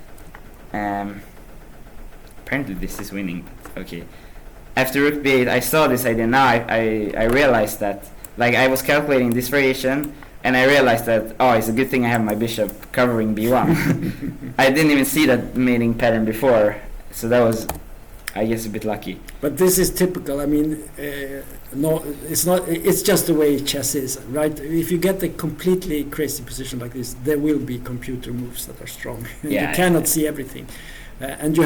Apparently this is winning, but okay. After rook b8, I saw this idea. Now I realized that, like, I was calculating this variation, and I realized that, oh, it's a good thing I have my bishop covering b1. I didn't even see that mating pattern before, so that was, I guess, a bit lucky. But this is typical. I mean, no, it's not. It's just the way chess is, right? If you get a completely crazy position like this, there will be computer moves that are strong. Yeah, you cannot see everything, and you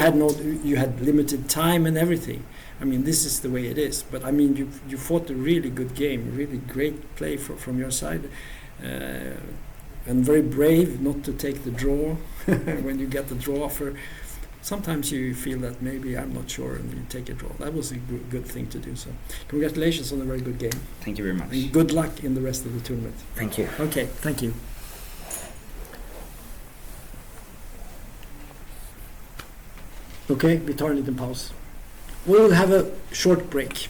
had limited time and everything. I mean, this is the way it is. But I mean, you fought a really good game, really great play from your side, and very brave not to take the draw when you get the draw offer. Sometimes you feel that maybe I'm not sure, and you take a draw. That was a good thing to do. So, congratulations on a very good game. Thank you very much. And good luck in the rest of the tournament. Thank you. Okay, thank you. Okay, vi tar en liten paus. We'll have a short break.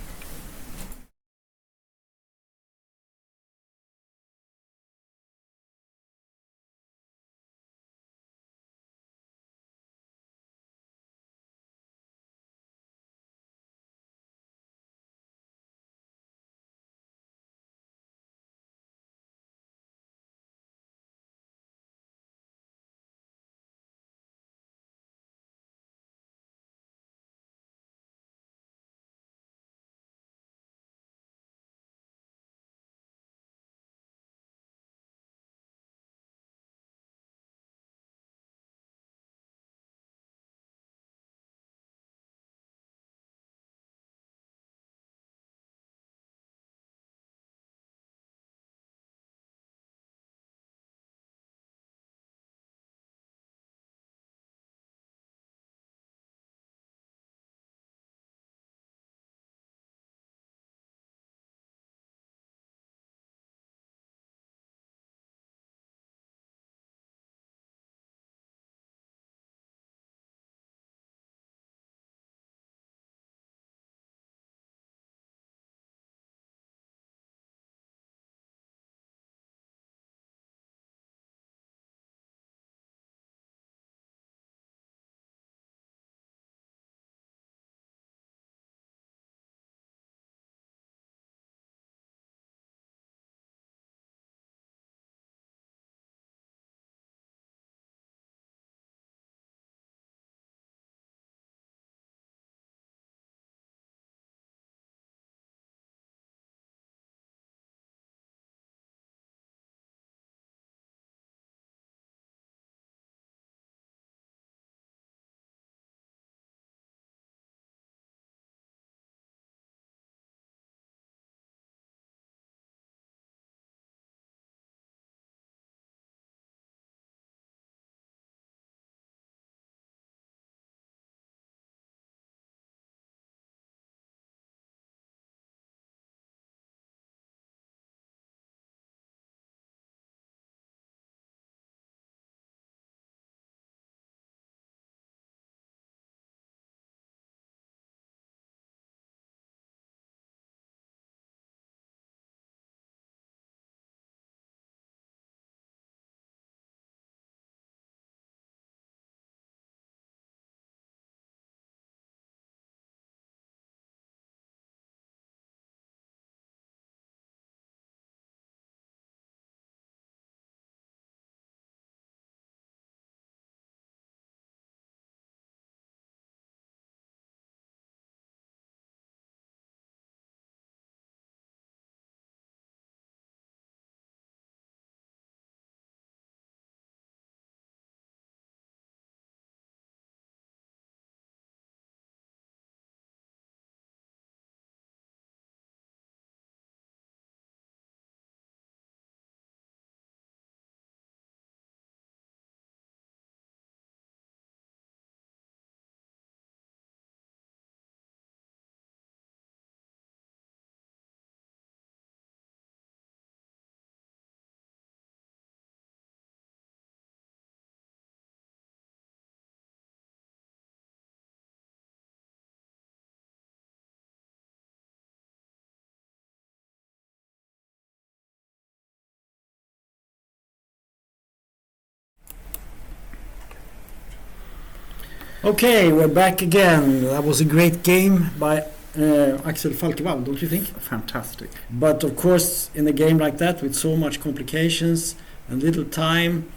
Okay, we're back again. That was a great game by Axel Falkevall, don't you think? Fantastic. But of course, in a game like that, with so much complications and little time,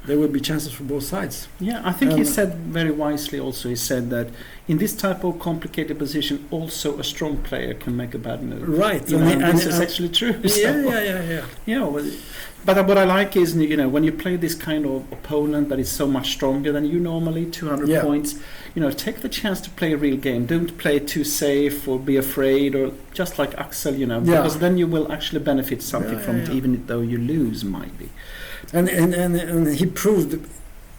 there will be chances for both sides. Yeah, I think he said very wisely also, he said that in this type of complicated position, also a strong player can make a bad move. Right. And this is actually true. Yeah. Yeah, well, but what I like is, when you play this kind of opponent that is so much stronger than you normally, 200 points, take the chance to play a real game. Don't play it too safe or be afraid, or just like Axel, because then you will actually benefit something from it, even though you lose, might be. And he proved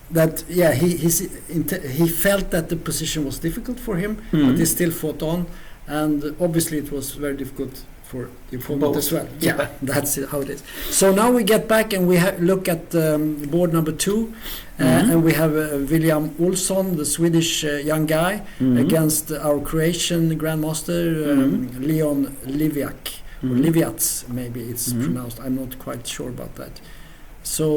that he felt that the position was difficult for him, but he still fought on, and obviously it was very difficult for the opponent as well. Yeah, that's how it is. So now we get back and we look at board number 2, and we have William Olsson, the Swedish young guy, against our Croatian grandmaster Leon Liviak, or Liviats maybe it's pronounced. I'm not quite sure about that. So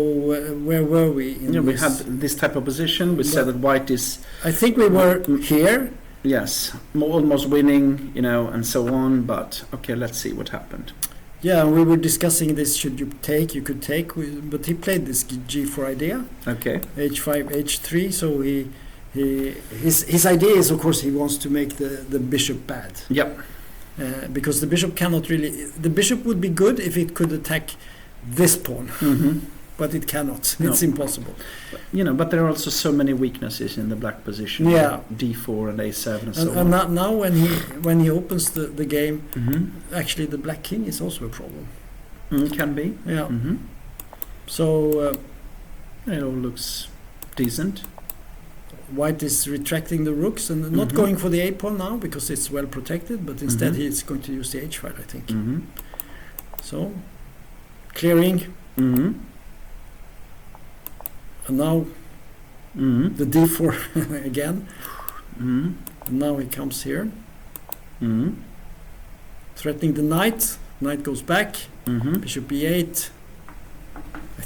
where were we? We had this type of position. We said that white is... I think we were here. Yes, almost winning, and so on. But okay, let's see what happened. Yeah, we were discussing this. Should you take? You could take, but he played this G4 idea. Okay. H5, H3. So his idea is, of course, he wants to make the bishop bad. Yep. Because the bishop cannot really. The bishop would be good if it could attack this pawn. But it cannot. No. It's impossible. But there are also so many weaknesses in the black position. Yeah. D4 and A7 and so on. And now when he opens the game, actually the black king is also a problem. Can be. Yeah. So it all looks decent. White is retracting the rooks and not going for the A pawn now because it's well protected, but instead he's going to use the H file, I think. So clearing. And now the D4 again. And now he comes here, threatening the knight. Knight goes back. Bishop E8. I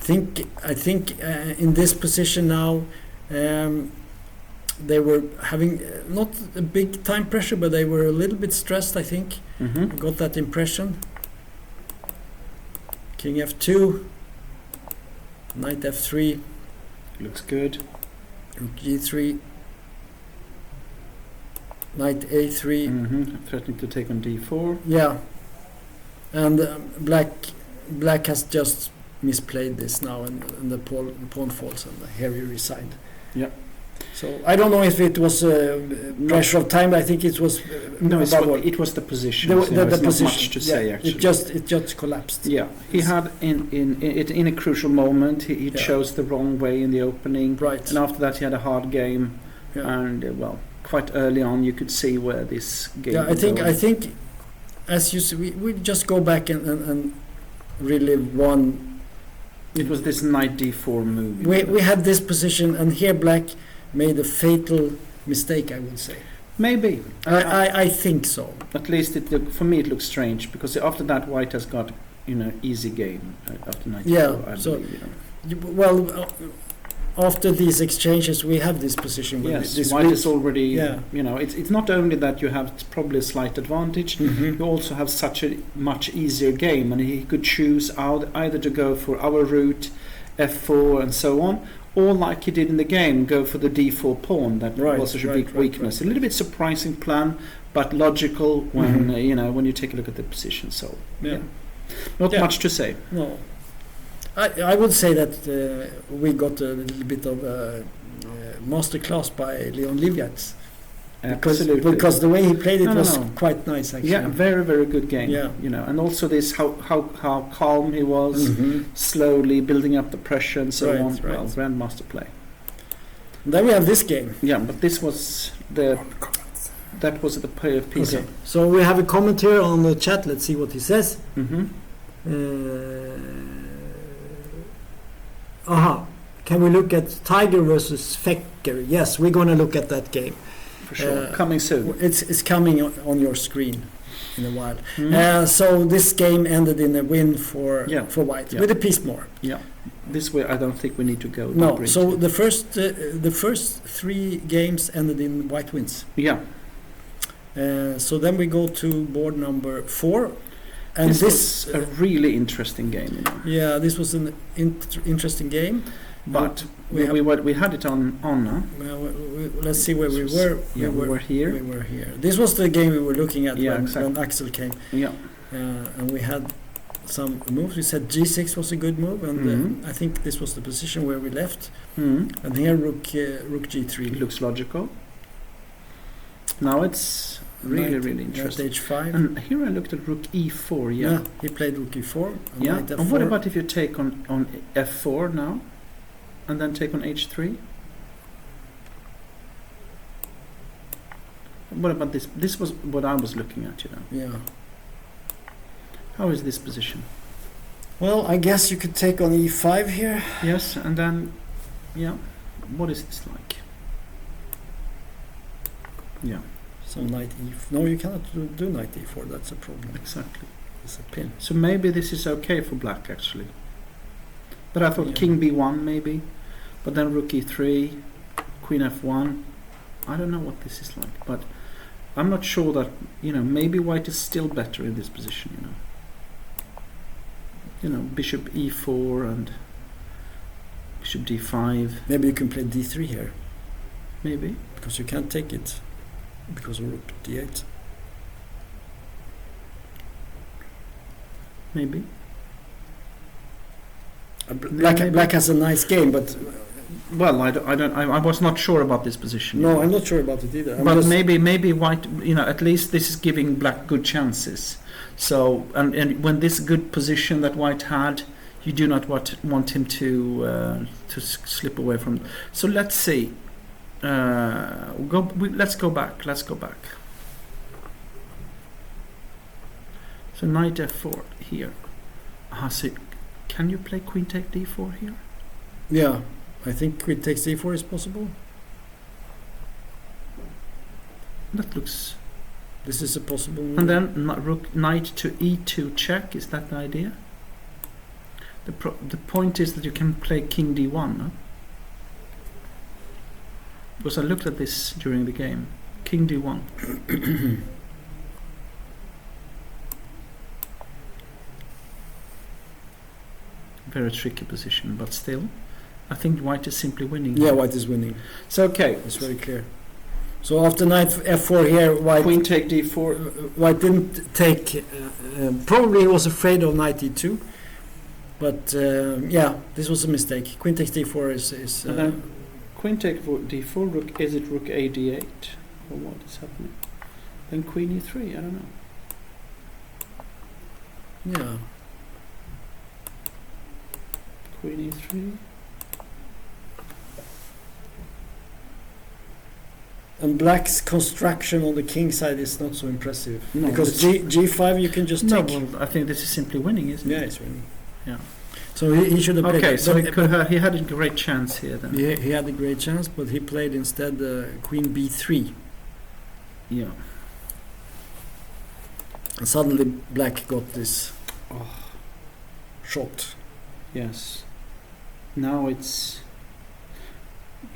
think in this position now, they were having not a big time pressure, but they were a little bit stressed. I think I got that impression. King F2. Knight F3. Looks good. Rook G3. Knight A3. Threatening to take on D4. Yeah. And black has just misplayed this now, and the pawn falls, and here he resigned. Yeah. So I don't know if it was pressure of time. I think it was it was the position. The there's position. Not much to say actually. It just collapsed. Yeah, he had in a crucial moment. He chose the wrong way in the opening. Right. And after that, he had a hard game. Yeah. And quite early on, you could see where this game. Yeah, I think, as you see, we just go back and relive one. It was this Knight D4 move. We had this position, and here black made a fatal mistake, I would say. Maybe. I think so. At least for me it looks strange, because after that white has got easy game after Knight D4, I believe. After these exchanges we have this position. Yes, white is already, it's not only that you have probably a slight advantage, you also have such a much easier game, and he could choose either to go for our route, F4 and so on, or like he did in the game, go for the D4 pawn. That was a big weakness. A little bit surprising plan, but logical when when you take a look at the position. So not much to say. No, I would say that we got a little bit of a masterclass by Leon Liviats. Because the way he played it was quite nice, actually. Yeah, very, very good game. Yeah. And also this how calm he was, slowly building up the pressure and so on. Right. Well, grandmaster play. And then we have this game. Yeah, but this was the piece. Okay. So we have a comment here on the chat. Let's see what he says. Can we look at Tiger versus Fecker? Yes, we're going to look at that game. for sure. Coming soon. It's coming on your screen in a while. Mm. So this game ended in a win for White Yeah. with a piece more. Yeah. This way, I don't think we need to go. No. deeper So into the first 3 games ended in White wins. Yeah. So then we go to board number 4, and This this was a really interesting game, you know. yeah, this was an interesting game. But we had it on now. Well, let's see where we were. Yeah, we were here. We were here. This was the game we were looking at Yeah, when, exactly. when Axel came. Yeah. And we had some moves. We said G6 was a good move, and Mhm. I think this was the position where we left. Mm. And here rook G3. It looks logical. Now it's really, Knight really at interesting. H5. And here I looked at rook E4. Yeah. He played rook E4. And Yeah. knight And what F4. about if you take on F4 now, and then take on H3? What about this? This was what I was looking at, you know. Yeah. How is this position? Well, I guess you could take on E5 here. Yes, and then, yeah, what is this like? Yeah, So knight E4. No, you cannot do knight E4. That's a problem. exactly. It's a pin. So maybe this is okay for black, actually. But I thought Yeah. king B1 maybe, but then rook E3, queen F1. I don't know what this is like, but I'm not sure that, you know, maybe white is still better in this position, you know. You know, bishop E4 and bishop D5, Maybe you can play D3 here maybe. because you can't take it because of rook D8. Maybe. Black has a nice game, but Well, I was not sure about this position. no, I'm not sure about it either. But maybe white, you know, at least this is giving black good chances. So, and when this good position that white had, you do not want him to slip away from. So let's see. Let's go back. Let's go back. So knight F4 here. So can you play queen take D4 here? Yeah, I think queen takes D4 is possible. That looks. This is a possible move. And then rook knight to E2 check. Is that the idea? The point is that you can play king D1. No? Because I looked at this during the game. King D1. Very tricky position, but still, I think white is simply winning. Yeah, white is winning. So okay, It's very clear. So after knight F4 here, white queen take D4. White didn't take. Probably he was afraid of knight E2, but yeah, this was a mistake. Queen takes D4 is. And then queen take D4. Rook, is it rook A D8 or what is happening? Then queen E3. I don't know. Yeah. Queen E3. And black's construction on the king side is not so impressive. No, because G5 you can just No, take. well, I think this is simply winning, isn't Yeah, it? he's winning. Yeah. So he should have played. Okay, so but he had a great chance here then. he had a great chance, but he played instead queen B3. Yeah. And suddenly black got this Oh. shot. Yes. Now it's.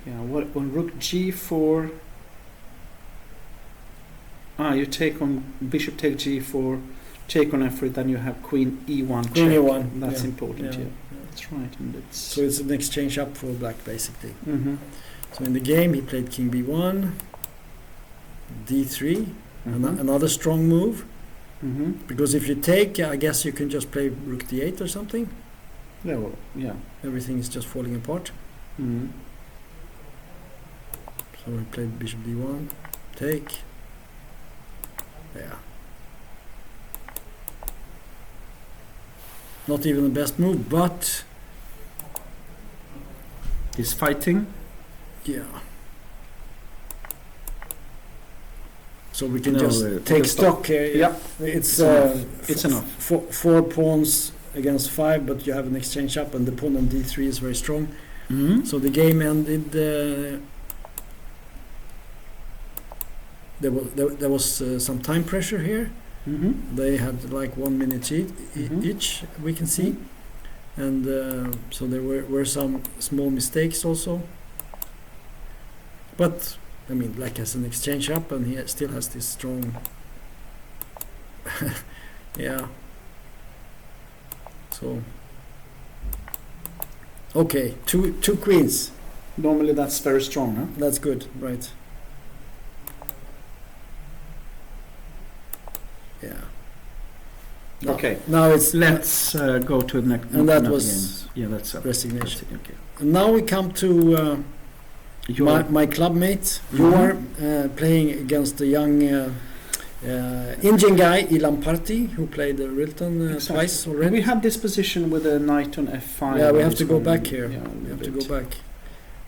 Yeah. What when rook G4. You take on bishop take G4, take on F3, then you have queen E1 check. Queen E1. That's yeah. important. Yeah. Yeah. That's right, and it's. So it's an exchange up for black basically. Mm-hmm. So in the game he played king B1, D3, Mm-hmm. another strong move. Mm-hmm. Because if you take, I guess you can just play rook D8 or something. Yeah. Well, yeah. Everything is just falling apart. Mm-hmm. So we played bishop D1, take. Yeah. Not even the best move, but He's fighting. yeah. So we can No, just we take can stop. stock here. Yeah. It's It's enough. Four pawns against 5, but you have an exchange up, and the pawn on D3 is very strong. Mm-hmm. So the game ended there was some time pressure here. Mm-hmm. They had like 1 minute each, we can see. And so there were some small mistakes also. But, I mean, Black has an exchange up and he still has this strong... yeah. So... Okay, two queens. Normally that's very strong, huh? That's good, right. Yeah. Now, Okay. Now it's... Let's go to the next. And that another was game. Yeah, that's resignation. That's it, okay. And now we come to my club mate. You are playing against the young Indian guy, Ilan Party, who played Rilton twice already. We had this position with a knight on f5. Yeah, we have to go back here. Yeah, we have to go back.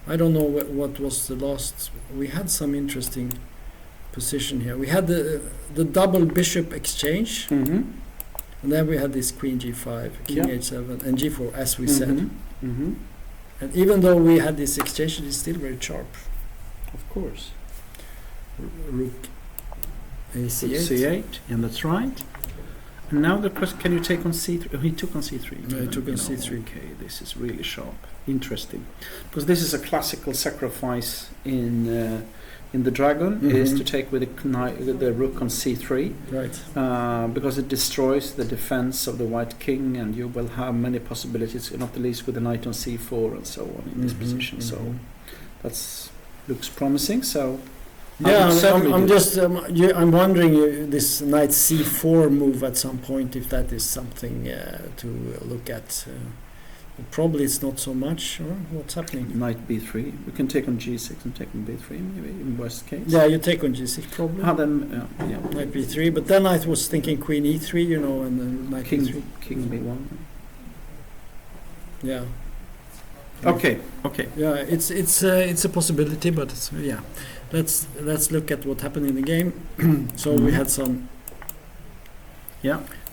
I don't know what was the last... We had some interesting position here. We had the double bishop exchange. Mm-hmm. And then we had this queen g5, king h7, and g4, as we said. Mm-hmm. And even though we had this exchange, it is still very sharp. Of course. Rook ac8. c8, and that's right. And now the question, can you take on c3? Oh, he took on c3. No, he took on c3. Okay, this is really sharp. Interesting. Because this is a classical sacrifice in the dragon, is to take with the rook on c3. Right. Because it destroys the defense of the white king, and you will have many possibilities, not the least with the knight on c4 and so on in this position. So that's looks promising. So yeah, I'm just I'm wondering this knight c4 move at some point, if that is something to look at. Probably it's not so much. Or what's happening? Knight b3. We can take on g6 and take on b3 maybe in worst case. Yeah, you take on g6 probably. Then yeah. Knight b3, but then I was thinking queen e3, you know, and then knight b3. King b1. Yeah. Okay. Yeah, it's a possibility, but it's, yeah. Let's look at what happened in the game. So we had some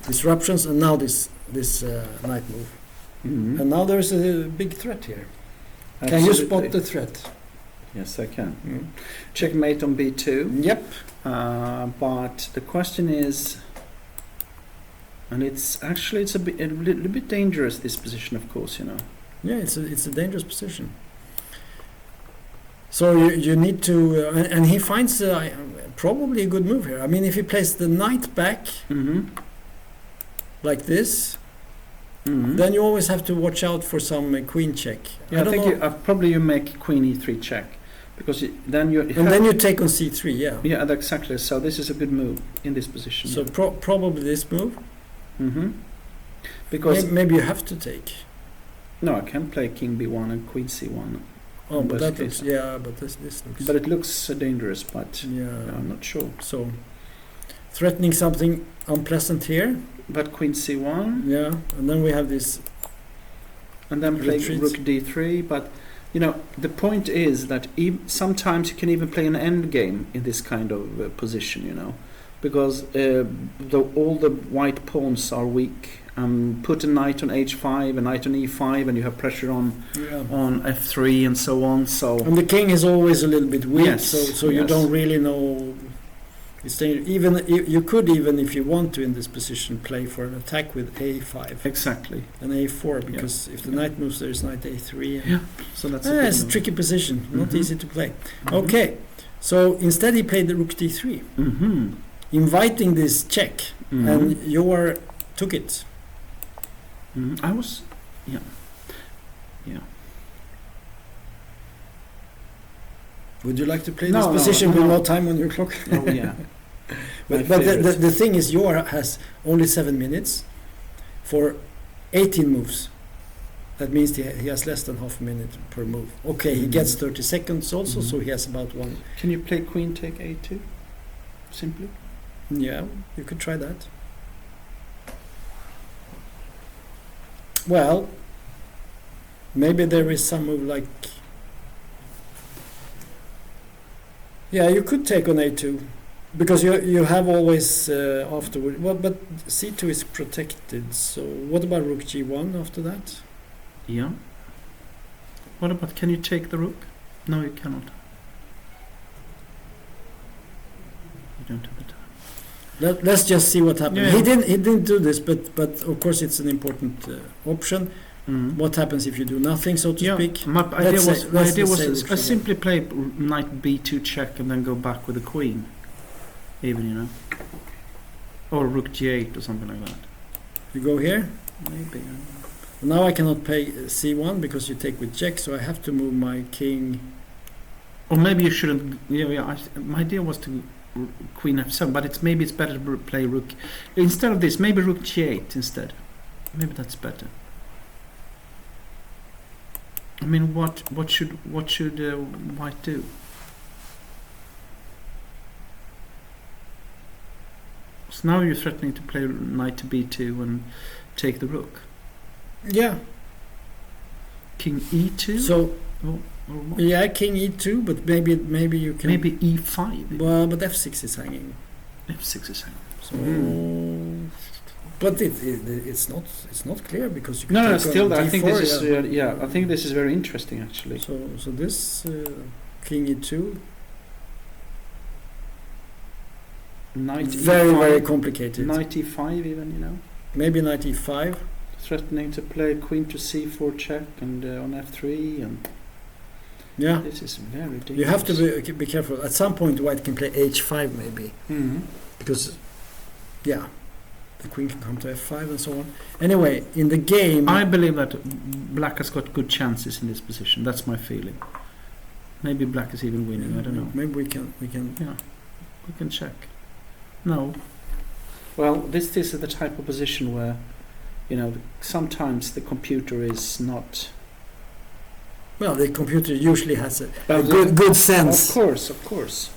disruptions, and now this knight move. Mm-hmm. And now there's a big threat here. Absolutely. Can you spot the threat? Yes, I can. Checkmate on b2. Yep. But the question is, and it's a little bit dangerous, this position, of course, you know. Yeah, it's a dangerous position. So you need to, and he finds probably a good move here. I mean, if he plays the knight back like this, then you always have to watch out for some queen check. Yeah, I think probably you make queen e3 check, because then you take on c3. Yeah. Yeah, exactly. So this is a good move in this position. So probably this move. Because maybe you have to take. No, I can play king b1 and queen c1. Oh, but that looks, but this looks... But it looks dangerous, but yeah, I'm not sure. So, threatening something unpleasant here. But queen c1. Yeah, and then we have this... And then play rook d3, but, you know, the point is that sometimes you can even play an endgame in this kind of position, you know, because all the white pawns are weak. Put a knight on h5, a knight on e5, and you have pressure on f3 and so on. So and the king is always a little bit weak, yes, so you don't really know. Even you could, even if you want to in this position, play for an attack with a5. Exactly. And a4, because if the knight moves, there is knight a3. And so that's it's a tricky position, not easy to play. Okay, so instead he played the rook d3, inviting this check, and you took it. I was, yeah. Would you like to play this position with no time on your clock? Oh yeah. but the thing is, Joar has only 7 minutes for 18 moves. That means he has less than half a minute per move. Okay, he gets 30 seconds also, so he has about one. Can you play queen take a2? Simply? Yeah, you could try that. Well, maybe there is some move like... Yeah, you could take on a2, because you have always afterward... Well, but c2 is protected, so what about rook g1 after that? Yeah. What about, can you take the rook? No, you cannot. don't have the time. Let's just see what happens. Yeah. He didn't do this, but of course it's an important option. What happens if you do nothing, so to speak? My idea Let's was say I simply play knight b2 check and then go back with the queen, even, you know, or rook g8 or something like that. You go here. Maybe. Now I cannot play c1 because you take with check, so I have to move my king. Or maybe you shouldn't. Yeah. My idea was to queen f7, but maybe it's better to play rook instead of this. Maybe rook g8 instead. Maybe that's better. I mean, what should white do? So now you're threatening to play knight to b2 and take the rook. Yeah. King e2. So or what? yeah, king e2, but maybe you can. Maybe e5. Well, but f6 is hanging. f6 is hanging. So, but it's not clear because you can No, take still, on I think d4, this is I think this is very interesting actually. So this king e2. Knight Very e5, very complicated. Knight e5 even, you know. Maybe knight e5. Threatening to play queen to c4 check and on f3 and Yeah. this is very dangerous. You have to be careful. At some point, white can play h5 maybe, because, yeah, the queen can come to f5 and so on. Anyway, in the game, I believe that black has got good chances in this position. That's my feeling. Maybe black is even winning. I don't know. Maybe we can. Yeah, we can check. No. Well, this is the type of position where, you know, sometimes the computer is not. Well, the computer usually has a good sense. Of course.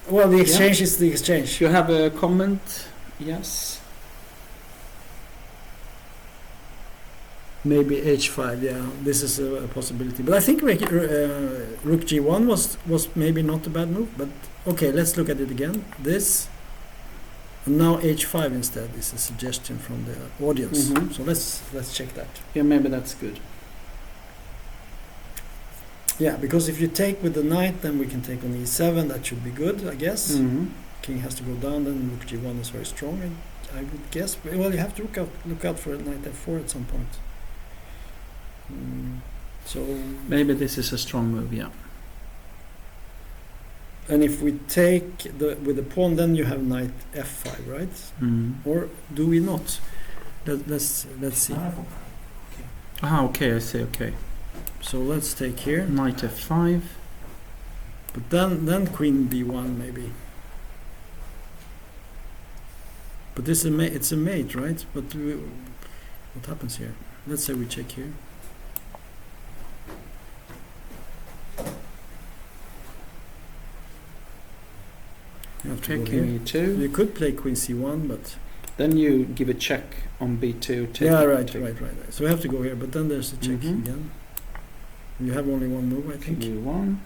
Well, the exchange is the exchange. You have a comment? Yes. Maybe h5. Yeah, this is a possibility. But I think rook g1 was maybe not a bad move. But okay, let's look at it again. This. And now h5 instead is a suggestion from the audience. So let's check that. Yeah, maybe that's good. Yeah, because if you take with the knight, then we can take on e7. That should be good, I guess. King has to go down. Then rook g1 is very strong, I would guess. Well, you have to look out for a knight f4 at some point. So maybe this is a strong move. Yeah. And if we take with the pawn, then you have knight f5, right? Or do we not? Let's see. Okay, I see. Okay. So let's take here knight f5. But then queen b1 maybe. But this is it's a mate, right? But what happens here? Let's say we check here. You have to go King here. e2. You could play queen c1, but then you give a check on b2. yeah, right. So we have to go here, but then there's a check again. You have only one move, I think. King e1.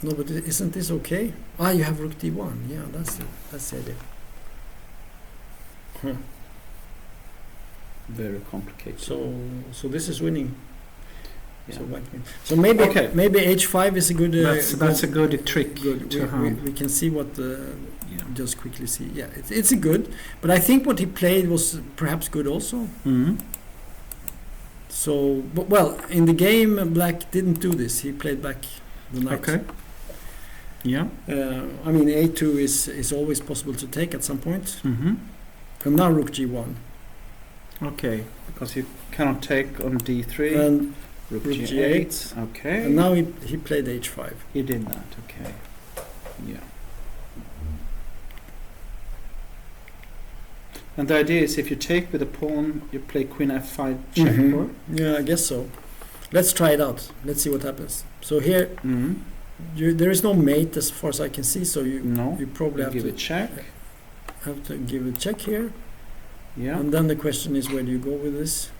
No, but isn't this okay? You have rook d1. Yeah, that's the idea. Very complicated. So this is winning. Yeah. So white win. So maybe h5 is a good. That's a good trick. We can see what just quickly see. Yeah, it's a good. But I think what he played was perhaps good also. So, well, in the game, black didn't do this. He played back the knight. Okay. Yeah. I mean, a2 is always possible to take at some point. And now rook g1. Okay, because you cannot take on d3. And rook g8. Okay. And now he played h5. He did that. Okay. Yeah. And the idea is if you take with a pawn, you play queen f5 check. Yeah, I guess so. Let's try it out. Let's see what happens. So here, there is no mate as far as I can see. So you probably have give to a check. Have to give a check here. Yeah. And then the question is, where do you go with this?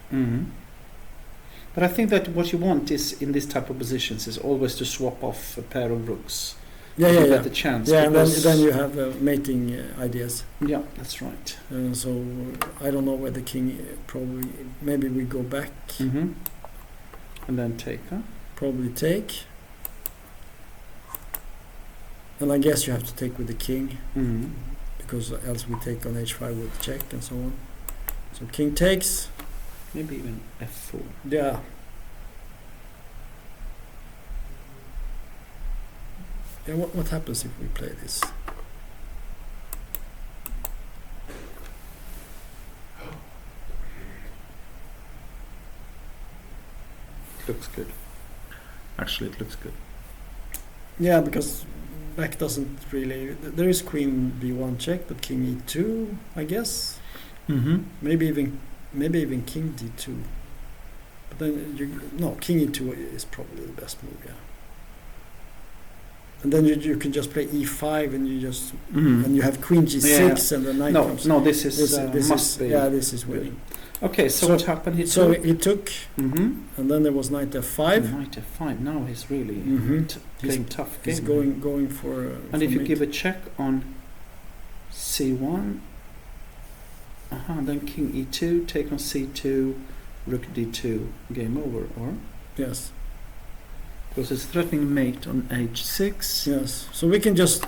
But I think that what you want is in this type of positions is always to swap off a pair of rooks. Yeah. The chance. Yeah, and then you have mating ideas. Yeah, that's right. So I don't know where the king probably. Maybe we go back. And then take. Probably take. And I guess you have to take with the king, Mm-hmm. because else we take on h5 with check and so on. So king takes. Maybe even f4. Yeah. Yeah, what happens if we play this? Looks good. Actually, it looks good. Yeah, because black doesn't really. There is queen b1 check, but king e2, I guess. Mm-hmm. Maybe even king d2. But then king e2 is probably the best move. Yeah. And then you can just play e5 and you just and you have queen g6 and the knight comes. No, this is this is winning. Okay, so what happened? He took, and then there was knight f5. Knight f5. Now he's really playing tough game. He's going for. And if you give a check on c1, then king e2, take on c2, rook d2, game over, or yes, because it's threatening mate on h6. Yes, so we can just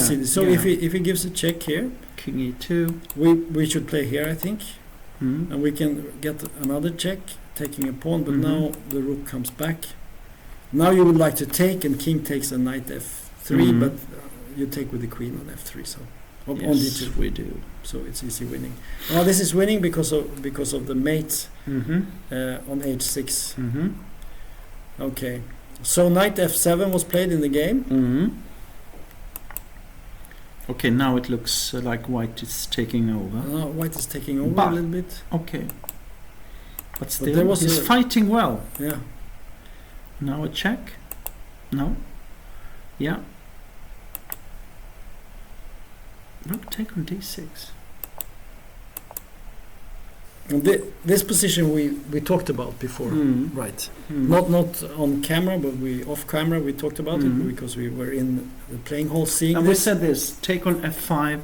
see this. So if he gives a check here, king e2, we should play here, I think. And we can get another check, taking a pawn, but now the rook comes back. Now you would like to take, and king takes a knight f3, but you take with the queen on f3, so on d2. We do. So it's easy winning. Now this is winning because of the mate on h6. Okay, so knight f7 was played in the game. Okay, now it looks like white is taking over. White is taking over a little bit. Okay. But still, he's fighting well. Yeah. Now a check. No. Yeah. Rook take on d6. And this position we talked about before, right? Not on camera, but off camera we talked about it because we were in the playing hall seeing. And we said this: take on f5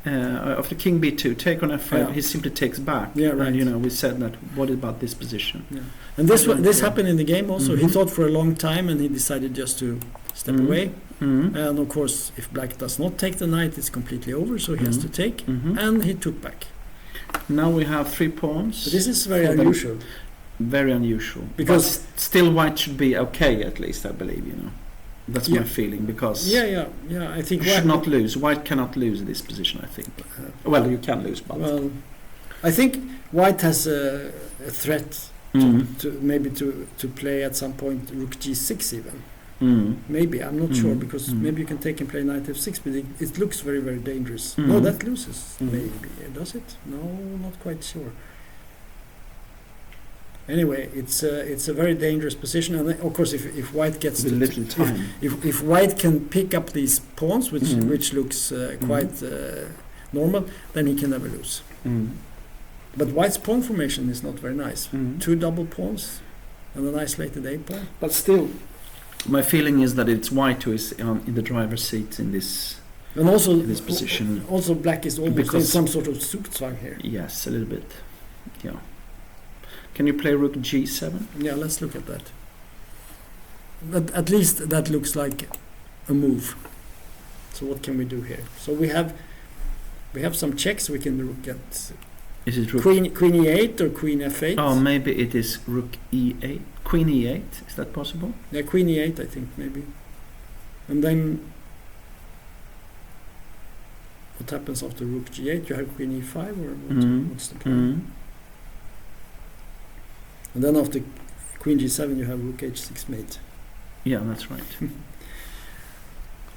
after king b2. Take on f5. Yeah. He simply takes back. Yeah, right. And we said that. What about this position? Yeah. And this happened in the game also. He thought for a long time, and he decided just to step away. And of course, if black does not take the knight, it's completely over. So he has to take, and he took back. Now we have 3 pawns. But this is very unusual. Very unusual. Because still white should be okay, at least, I believe, That's my feeling, because I think you should not lose. White cannot lose this position, I think. Well, you can lose, but... Well, I think white has a threat to play at some point rook g6 even. Maybe, I'm not sure, because maybe you can take and play knight f6, but it looks very, very dangerous. No, that loses. Maybe. Does it? No, not quite sure. Anyway, it's a very dangerous position, and of course, if white gets a little time, if white can pick up these pawns, which looks quite normal, then he can never lose. But white's pawn formation is not very nice. 2 double pawns and an isolated a pawn. But still, my feeling is that it's white who is in the driver's seat in this. And also in this position. Also, black is almost in some sort of zugzwang here. Yes, a little bit. Yeah. Can you play rook g7? Yeah, let's look at that. But at least that looks like a move. So what can we do here? So we have some checks. We can look at. Is it rook queen e8 or queen f8? Oh, maybe it is rook e8. Queen e8. Is that possible? Yeah, queen e8. I think maybe. And then what happens after rook g8? You have queen e5, or what's the plan? And then after queen g7, you have rook h6 mate. Yeah, that's right.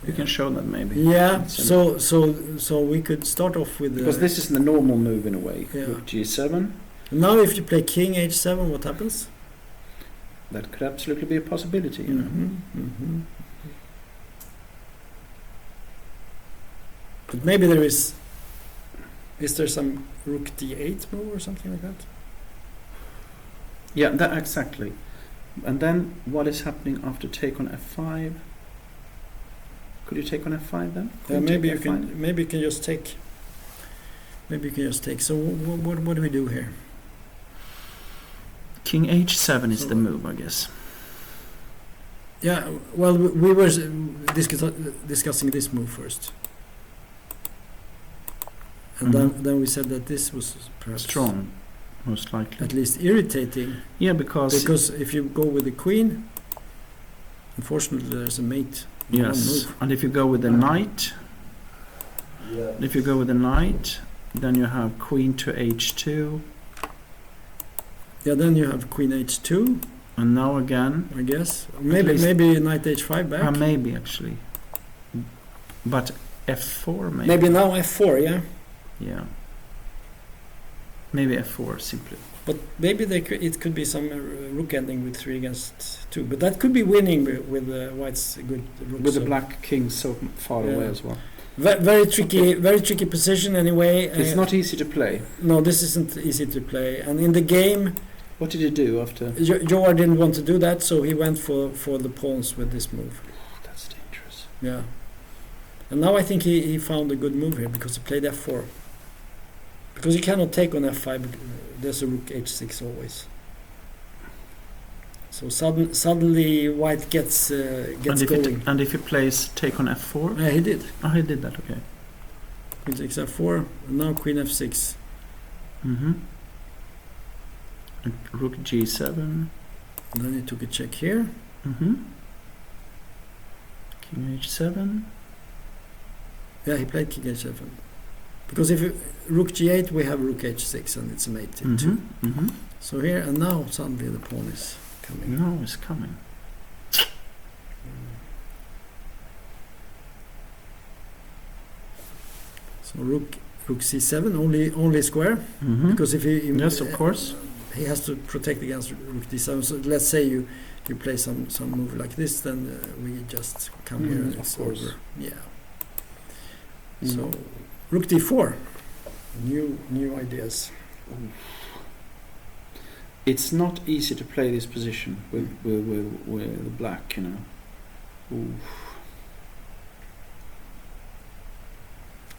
You can show that maybe. Yeah. So we could start off with because this is the normal move in a way. Yeah. Rook g7. Now, if you play king h7, what happens? That could absolutely be a possibility. But maybe there is. Is there some rook d8 move or something like that? Yeah, that exactly. And then what is happening after take on f5? Could you take on f5 then? Maybe you can. Maybe you can just take. Maybe you can just take. So what do we do here? King h7 is the move, I guess. Yeah, well, we were discussing this move first. And then we said that this was perhaps strong, most likely. at least irritating. Yeah, because if you go with the queen, unfortunately there's a mate. in one yes, move. and if you go with the knight, then you have queen to h2, Yeah, then you have queen h2, and now again, I guess. least- Maybe knight h5 back. maybe actually, but f4 maybe. Maybe now f4, yeah. Yeah. Maybe f4 simply. But maybe it could be some rook ending with 3 against 2. But that could be winning with White's good rook. With the so- black king so far Yeah. away as well. Very tricky position anyway. It's not easy to play. No, this isn't easy to play. And in the game, What did he do after? Joar didn't want to do that, so he went for the pawns with this move. That's dangerous. Yeah. And now I think he found a good move here because he played f4. Because you cannot take on f5. There's a rook h6 always. So suddenly White gets going. And if he plays take on f4? Yeah, he did. Oh, he did that, okay. Queen takes f4, and now queen f6. Mm-hmm. Rook g7. And then he took a check here. Mm-hmm. King h7. Yeah, he played king h7. Because if rook g8, we have rook h6, and it's a mate in 2. Mm-hmm. So here, and now suddenly the pawn is coming. Now it's coming. So rook c7, only square. Mm-hmm. Because if he Yes, of course. he has to protect against rook d7. So let's say you play some move like this, then we just come here and of it's course. over. Yeah. Mm. So rook d4, new ideas. It's not easy to play this position with black, you know. Ooh.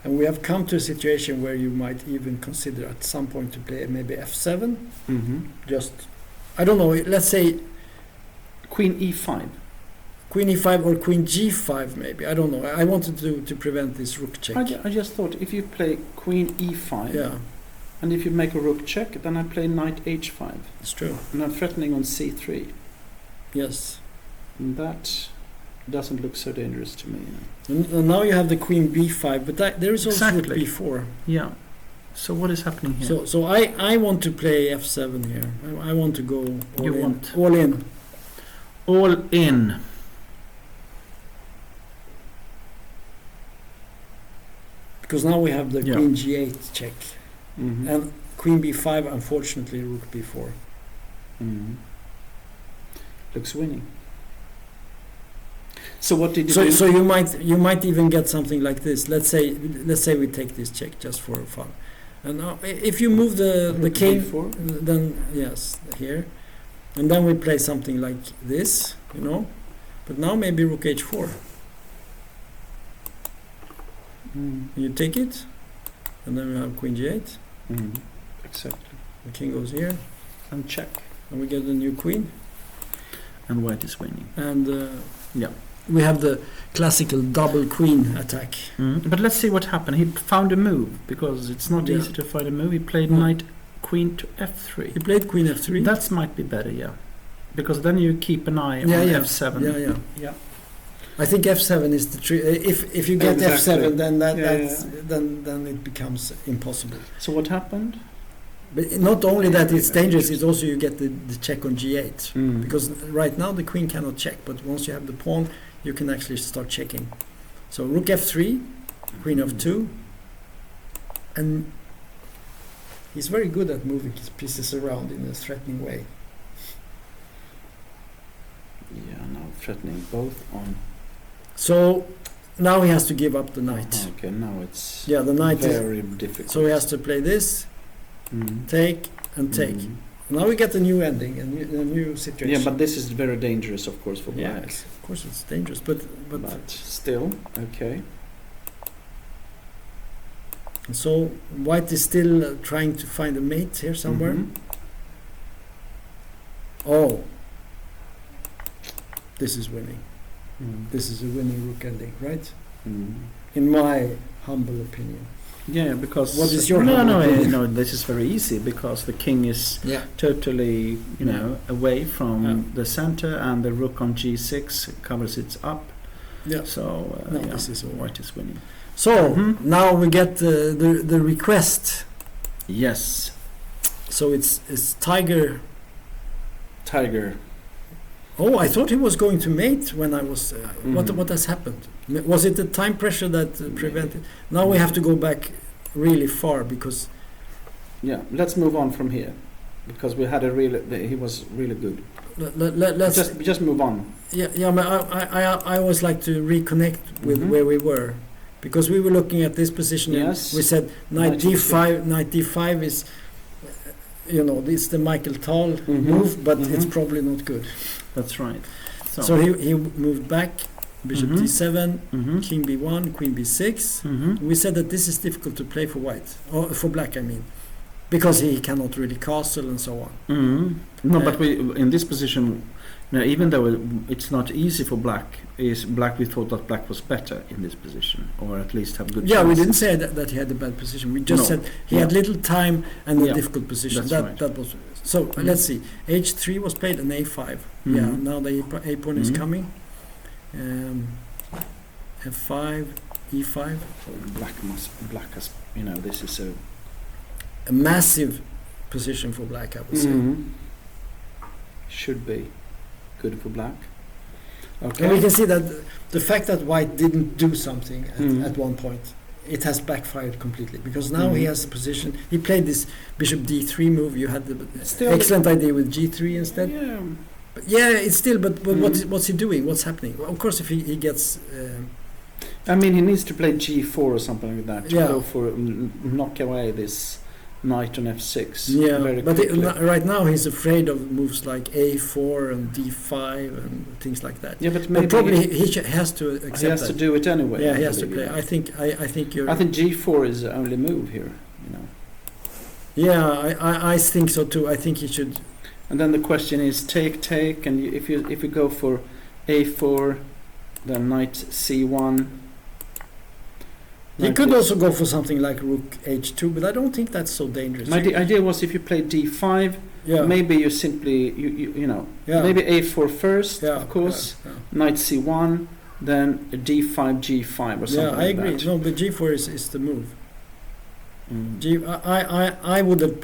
And we have come to a situation where you might even consider at some point to play maybe f7. Mm-hmm. Just, I don't know, let's say Queen e5. queen e5 or queen g5 maybe. I don't know. I wanted to prevent this rook check. I just thought if you play queen e5, Yeah, and if you make a rook check, then I play knight h5, it's true. and I'm threatening on c3. Yes. And that doesn't look so dangerous to me. And now you have the queen b5, but there is also rook Exactly. b4. Yeah. So what is happening here? So I want to play f7 here. I want to go all You in. want- All in. All in. Because now we have the Yeah. queen g8 check. Mm-hmm. And queen b5, unfortunately, rook b4. Mm-hmm. Looks winning. So what did you do? So you might even get something like this. Let's say we take this check just for fun. And now if you move the Rook king, b4? then yes, here. And then we play something like this, you know. But now maybe rook h4. Mm. You take it, and then we have queen g8. Mm. Exactly. The king goes here, And check. and we get a new queen. And white is winning. And Yeah. we have the classical double queen attack. Mm. But let's see what happened. He found a move, because it's not Yeah. easy to find a move. He played No. knight queen to f3. He played queen f3. That might be better, yeah. Because then you keep an eye Yeah, on yeah. f7. Yeah. Yeah. I think f7 is the trick. If you get Exactly. f7, then Yeah, that's yeah. then it becomes impossible. So what happened? But not only that it's dangerous, it's also you get the check on g8. Mm. Because right now the queen cannot check, but once you have the pawn, you can actually start checking. So rook f3, queen f2, and he's very good at moving his pieces around in a threatening way. Yeah, now threatening both on. So now he has to give up the knight. Okay, now it's Yeah, the knight is. very difficult. So he has to play this, Mm. take, and take. Mm. Now we get a new ending, a new situation. Yeah, but this is very dangerous, of course, for black. yes, of course it's dangerous, but But still, okay. so white is still trying to find a mate here somewhere. Mhm. Oh, this is winning. Mm. This is a winning rook ending, right? Mm. In my humble opinion. Yeah, because What is your no, humble opinion? no, this is very easy because the king is Yeah. totally, away from Yeah. the center, and the rook on g6 covers it up. Yeah. So No, this is over. white is winning. So Mhm. now we get the request. Yes, So it's Tiger. tiger. Oh, I thought he was going to mate when I was. Mhm. What has happened? Was it the time pressure that prevented? Now we have to go back really far because. Yeah, let's move on from here because we had he was really good. Let's Just move on. yeah. But I always like to reconnect with Mhm. where we were, because we were looking at this position. Yes. And we said knight d5. Knight d5 is, this is the Michael Tal Mhm. move, but it's Mhm. probably not good. That's right. So he moved back, bishop Mhm. d7, Mhm. king b1, queen b6. Mhm. We said that this is difficult to play for white, or for black, I mean, because he cannot really castle and so on. Mhm. No, but we in this position, even though it's not easy for black, we thought that black was better in this position, or at least have good. Yeah, we chances. didn't say that he had a bad position. We just No. said he had little time and a Yeah, difficult position. that's right. That was so. Mhm. Let's see. H3 was played and A5. Yeah, Mhm. now the A pawn is Mhm. coming. F5, E5. Black has, this is A massive position for black, I would say. Mhm. Should be good for black. Okay. And we can see that the fact that white didn't do something Mhm. at one point, it has backfired completely, because now he Mhm. has a position. He played this bishop d3 move. You had the Still- excellent idea with g3 instead. Yeah. But yeah, it's still. But Mhm. what's he doing? What's happening? Well, of course, if he gets. I mean, he needs to play g4 or something like that to Yeah. go for knock away this knight on f6. Yeah, very but quickly. right now he's afraid of moves like a4 and d5 and things like that. Yeah, but maybe But probably he has to accept he has that. to do it anyway. Yeah, I he has to believe, play. I think you're. I think g4 is the only move here. Yeah, I think so too. I think he should. And then the question is take, and if you go for a4, then knight c1. He could also go for something like rook h2, but I don't think that's so dangerous. My idea was if you play d5, Yeah. maybe you simply Yeah. maybe a4 first, Yeah, of course, yeah. knight c1, then d5 g5 or something. Yeah, I like agree. that. No, but g4 is the move. Mm. I would have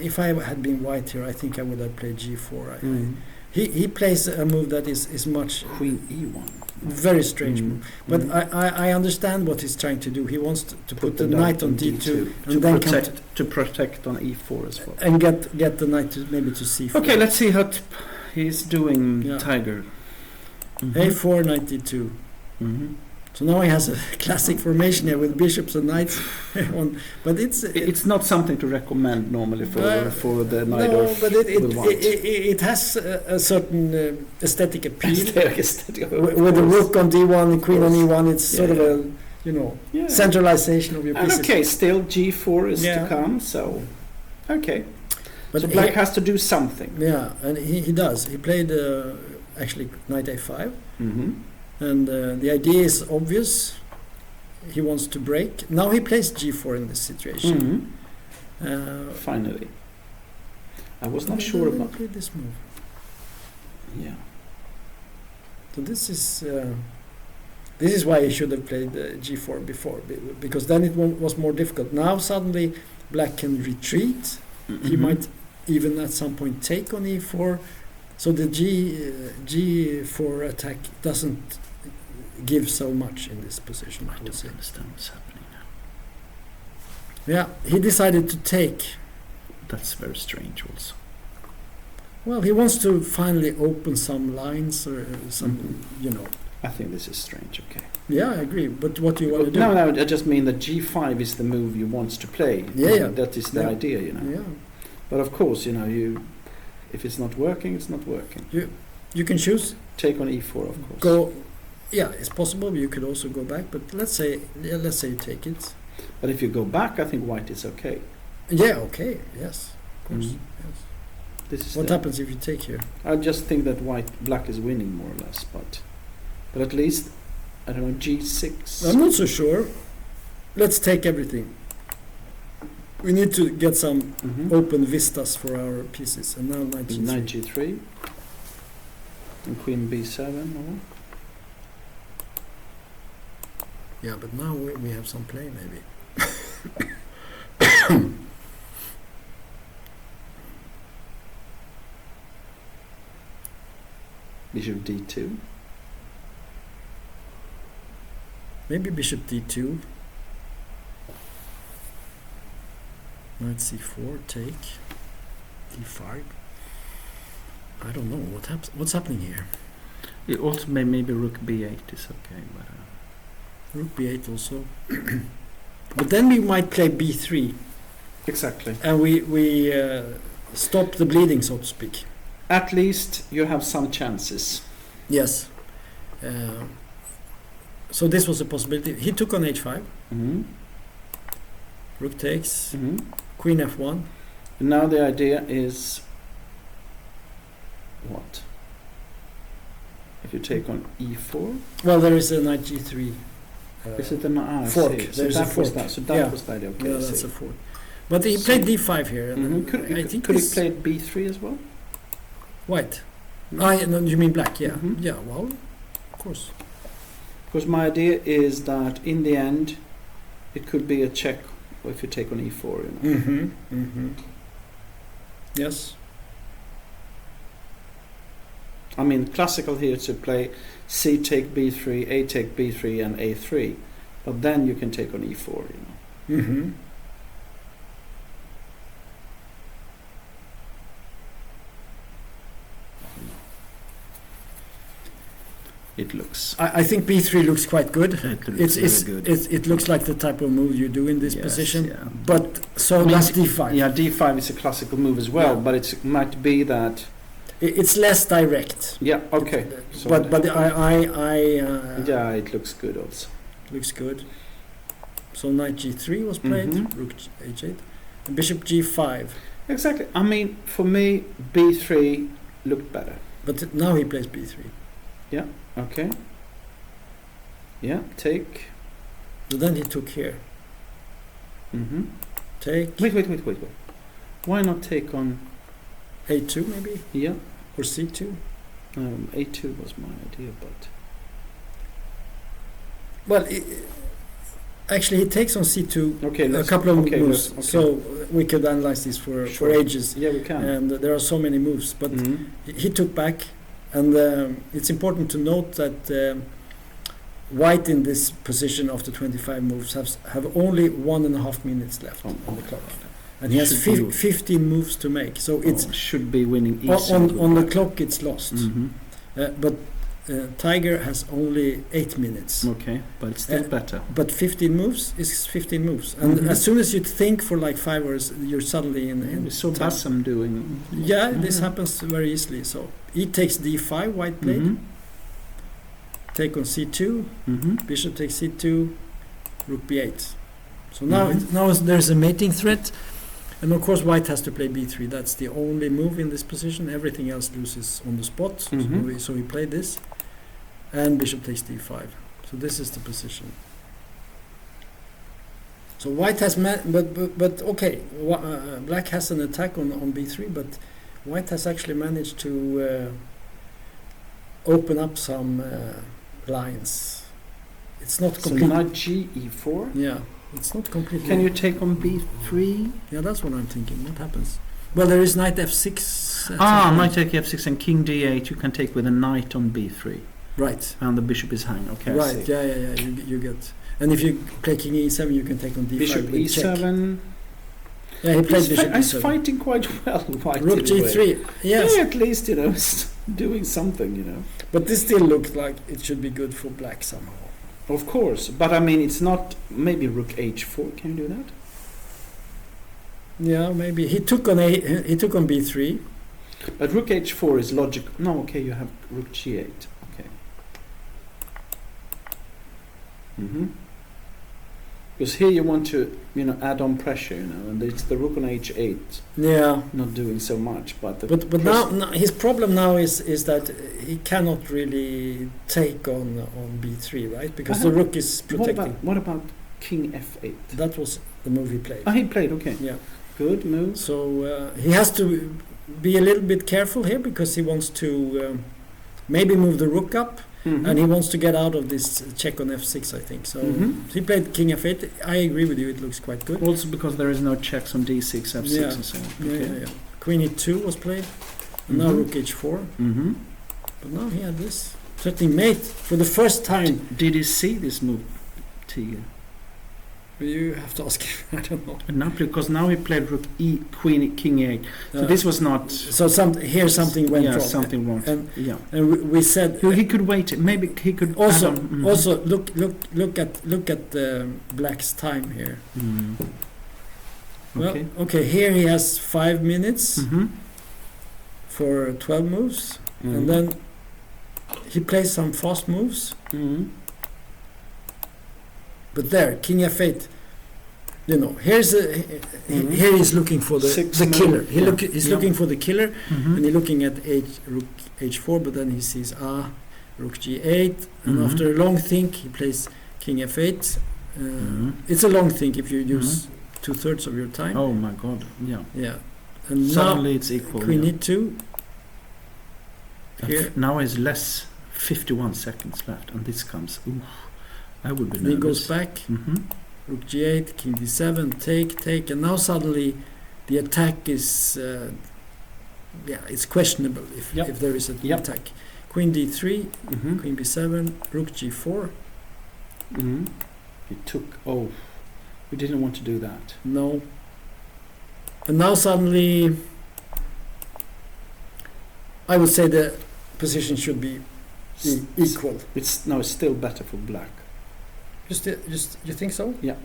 if I had been white here. I think I would have played g4. He plays a move that is much Queen e1. very strange Mm. move. But Mm. I understand what he's trying to do. He wants to put the knight knight on d2 to and then come protect on e4 as well. and get the knight to maybe to c4. Okay, let's see how he's doing, Yeah. Tiger. a4 knight d2. Mhm. So now he has a classic formation here with bishops and knights. But It's not something to recommend normally for the knight no, or but with white. it has a certain aesthetic appeal. Aesthetic, of With the course. rook on d1 and queen on e1, it's sort of Yeah. a Yeah. centralization of your And pieces. okay, still g4 is Yeah. to come, so okay. But so black has to do something. yeah, and he does. He played actually knight a5, Mm-hmm. and the idea is obvious. He wants to break. Now he plays g4 in this situation. Mm-hmm. Finally, I was not sure about. Played this move. Yeah. So this is why he should have played g4 before, because then it was more difficult. Now suddenly black can retreat. Mm-hmm. He might even at some point take on e4. So the g4 attack doesn't give so much in this position. I I would don't say. understand what's happening now. Yeah, he decided to take. That's very strange, also. Well, he wants to finally open some lines or some, I think this is strange. Okay. Yeah, I agree. But what do you want to do? No, I just mean that g5 is the move you want to play. Yeah. That is the Yeah. idea, Yeah, But of course, if it's not working, it's not working. you can choose. Take on e4, of course. Go. Yeah, it's possible. You could also go back, but let's say you take it. But if you go back, I think white is okay. Yeah. Okay. Yes. Of course. Mhm. Yes. This is What the- happens if you take here? I just think that black is winning more or less, but at least I don't know g6. I'm not so sure. Let's take everything. We need to get some Mhm. open vistas for our pieces. And now knight g3. Knight g3 and queen b7. Or? Yeah, but now we have some play maybe. Bishop d2. Maybe bishop d2. Knight c4, take. d5. I don't know what happens. What's happening here? It also maybe rook b8 is okay, but Rook b8 also. But then we might play b3, exactly. and we stop the bleeding, so to speak. At least you have some chances. Yes. So this was a possibility. He took on h5. Mm-hmm. Rook takes. Mm-hmm. Queen f1. And now the idea is what? If you take on e4, Well, there is a knight g3. is it an fork. So There's a that was fork. that. So that Yeah. was the idea. Okay, Yeah, I that's see. a fork. But he So- played d5 here. And Mhm. Could I think he this play b3 as well? white. No, you mean black? Yeah. Mhm. Yeah. Well, of course. Because my idea is that in the end, it could be a check if you take on e4. You know. Mm-hmm. Mm-hmm. Yes. I mean, classical here to play c take b3, a take b3, and a3, but then you can take on e4. You know. Mm-hmm. It looks. I think b3 looks quite good. It looks It's very good. it looks like the type of move you do in this Yes, position. yeah. But so I mean, does d5. Yeah, d5 is a classical move as well, Yeah. but it might be that. It's less direct. Yeah. Okay. So But yeah, it looks good also. looks good. So knight g3 was played. Mhm. Rook h8. And bishop g5. Exactly. I mean, for me, b3 looked better. But now he plays b3. Okay. Yeah. Take. So then he took here. Mm-hmm. Take Wait. Why not take on? a2 maybe Yeah. or c2. A2 was my idea, but. Well, actually he takes on c2 Okay. a couple of moves. Okay. So we could analyze this for Sure. ages. Yeah, we can. And there are so many moves. But Mhm. he took back, and it's important to note that white in this position after 25 moves have only 1.5 minutes left on the clock, and he has Should be- 15 moves to make. So it's should be winning on, easily. on the clock it's lost. Mhm. But Tiger has only 8 minutes. Okay, but it's still better. But 15 moves is 15 moves, and Mhm. as soon as you think for like 5 hours, you're suddenly in We saw time. Bassam doing. Yeah, this happens very easily. So he takes d5, white played. Mhm. Take on c2, Mhm. bishop takes c2, rook b8. So now Mhm. now there's a mating threat, and of course white has to play b3. That's the only move in this position. Everything else loses on the spot. Mhm. So he played this, and bishop takes d5. So this is the position. So white has but okay, black has an attack on b3, but white has actually managed to open up some lines. It's not So complete. knight g e4. Yeah, it's not completely. Can you take on b3? Yeah, that's what I'm thinking. What happens? Well, there is knight f6. at Ah, some knight point. take f6 and king d8. You can take with a knight on b3, Right. and the bishop is hanging. Okay, I Right. see. Yeah. You get. And if you play king e7, you can take on d5 Bishop with check. e7. Yeah, he played bishop He's e7. fighting quite well. White Rook in a way. g3. Yes, Yeah, at least doing something. but this still looks like it should be good for black somehow. Of course, but I mean, it's not. Maybe rook h4. Can you do that? Yeah, maybe he took on b3. But rook h4 is logic. No, okay, you have rook g8. Okay. Because here you want to, add on pressure, and it's the rook on h8 Yeah. not doing so much, but the But now his problem now is that he cannot really take on b3, right? Because the rook is protecting. What about king f8? That was the move he played. Oh, he played, okay. Yeah. Good move. So he has to be a little bit careful here because he wants to maybe move the rook up. Mhm. And he wants to get out of this check on f6, I think. So he played king f8. I agree with you, it looks quite good. Also because there is no checks on d6, f6 Yeah. and so on. Yeah. Queen e2 was played. And now rook h4. Mm-hmm. But now he had this threatening mate for the first time. Did you see this move, Tiger? You have to ask him. I don't know. No, because now he played rook e, queen, king e8. So this was not... So something went wrong. something wrong. And we said he could wait. Maybe he could also add on. also look at Black's time here. Mm. Well, okay, here he has 5 minutes Mm-hmm. for 12 moves, and then he plays some fast moves. Mm-hmm. But there, king f8. Here's here he's looking for the killer. He's looking for the killer, and he's looking at rook h4. But then he sees rook g8, and after a long think, he plays king f8. It's a long think if you use 2/3 of your time. Oh my God! Yeah. Yeah, and Suddenly now it's equal. queen e2. Here now is less 51 seconds left, and this comes. Ooh, I would be nervous. he goes back. Mm-hmm. Rook g8, king d7, take, and now suddenly the attack is it's questionable if there is an attack. Queen d3, queen b7, rook g4. Mm-hmm. He took. Oh, we didn't want to do that. No. And now suddenly, I would say the position should be equal. It's still better for black. You think so? Yeah.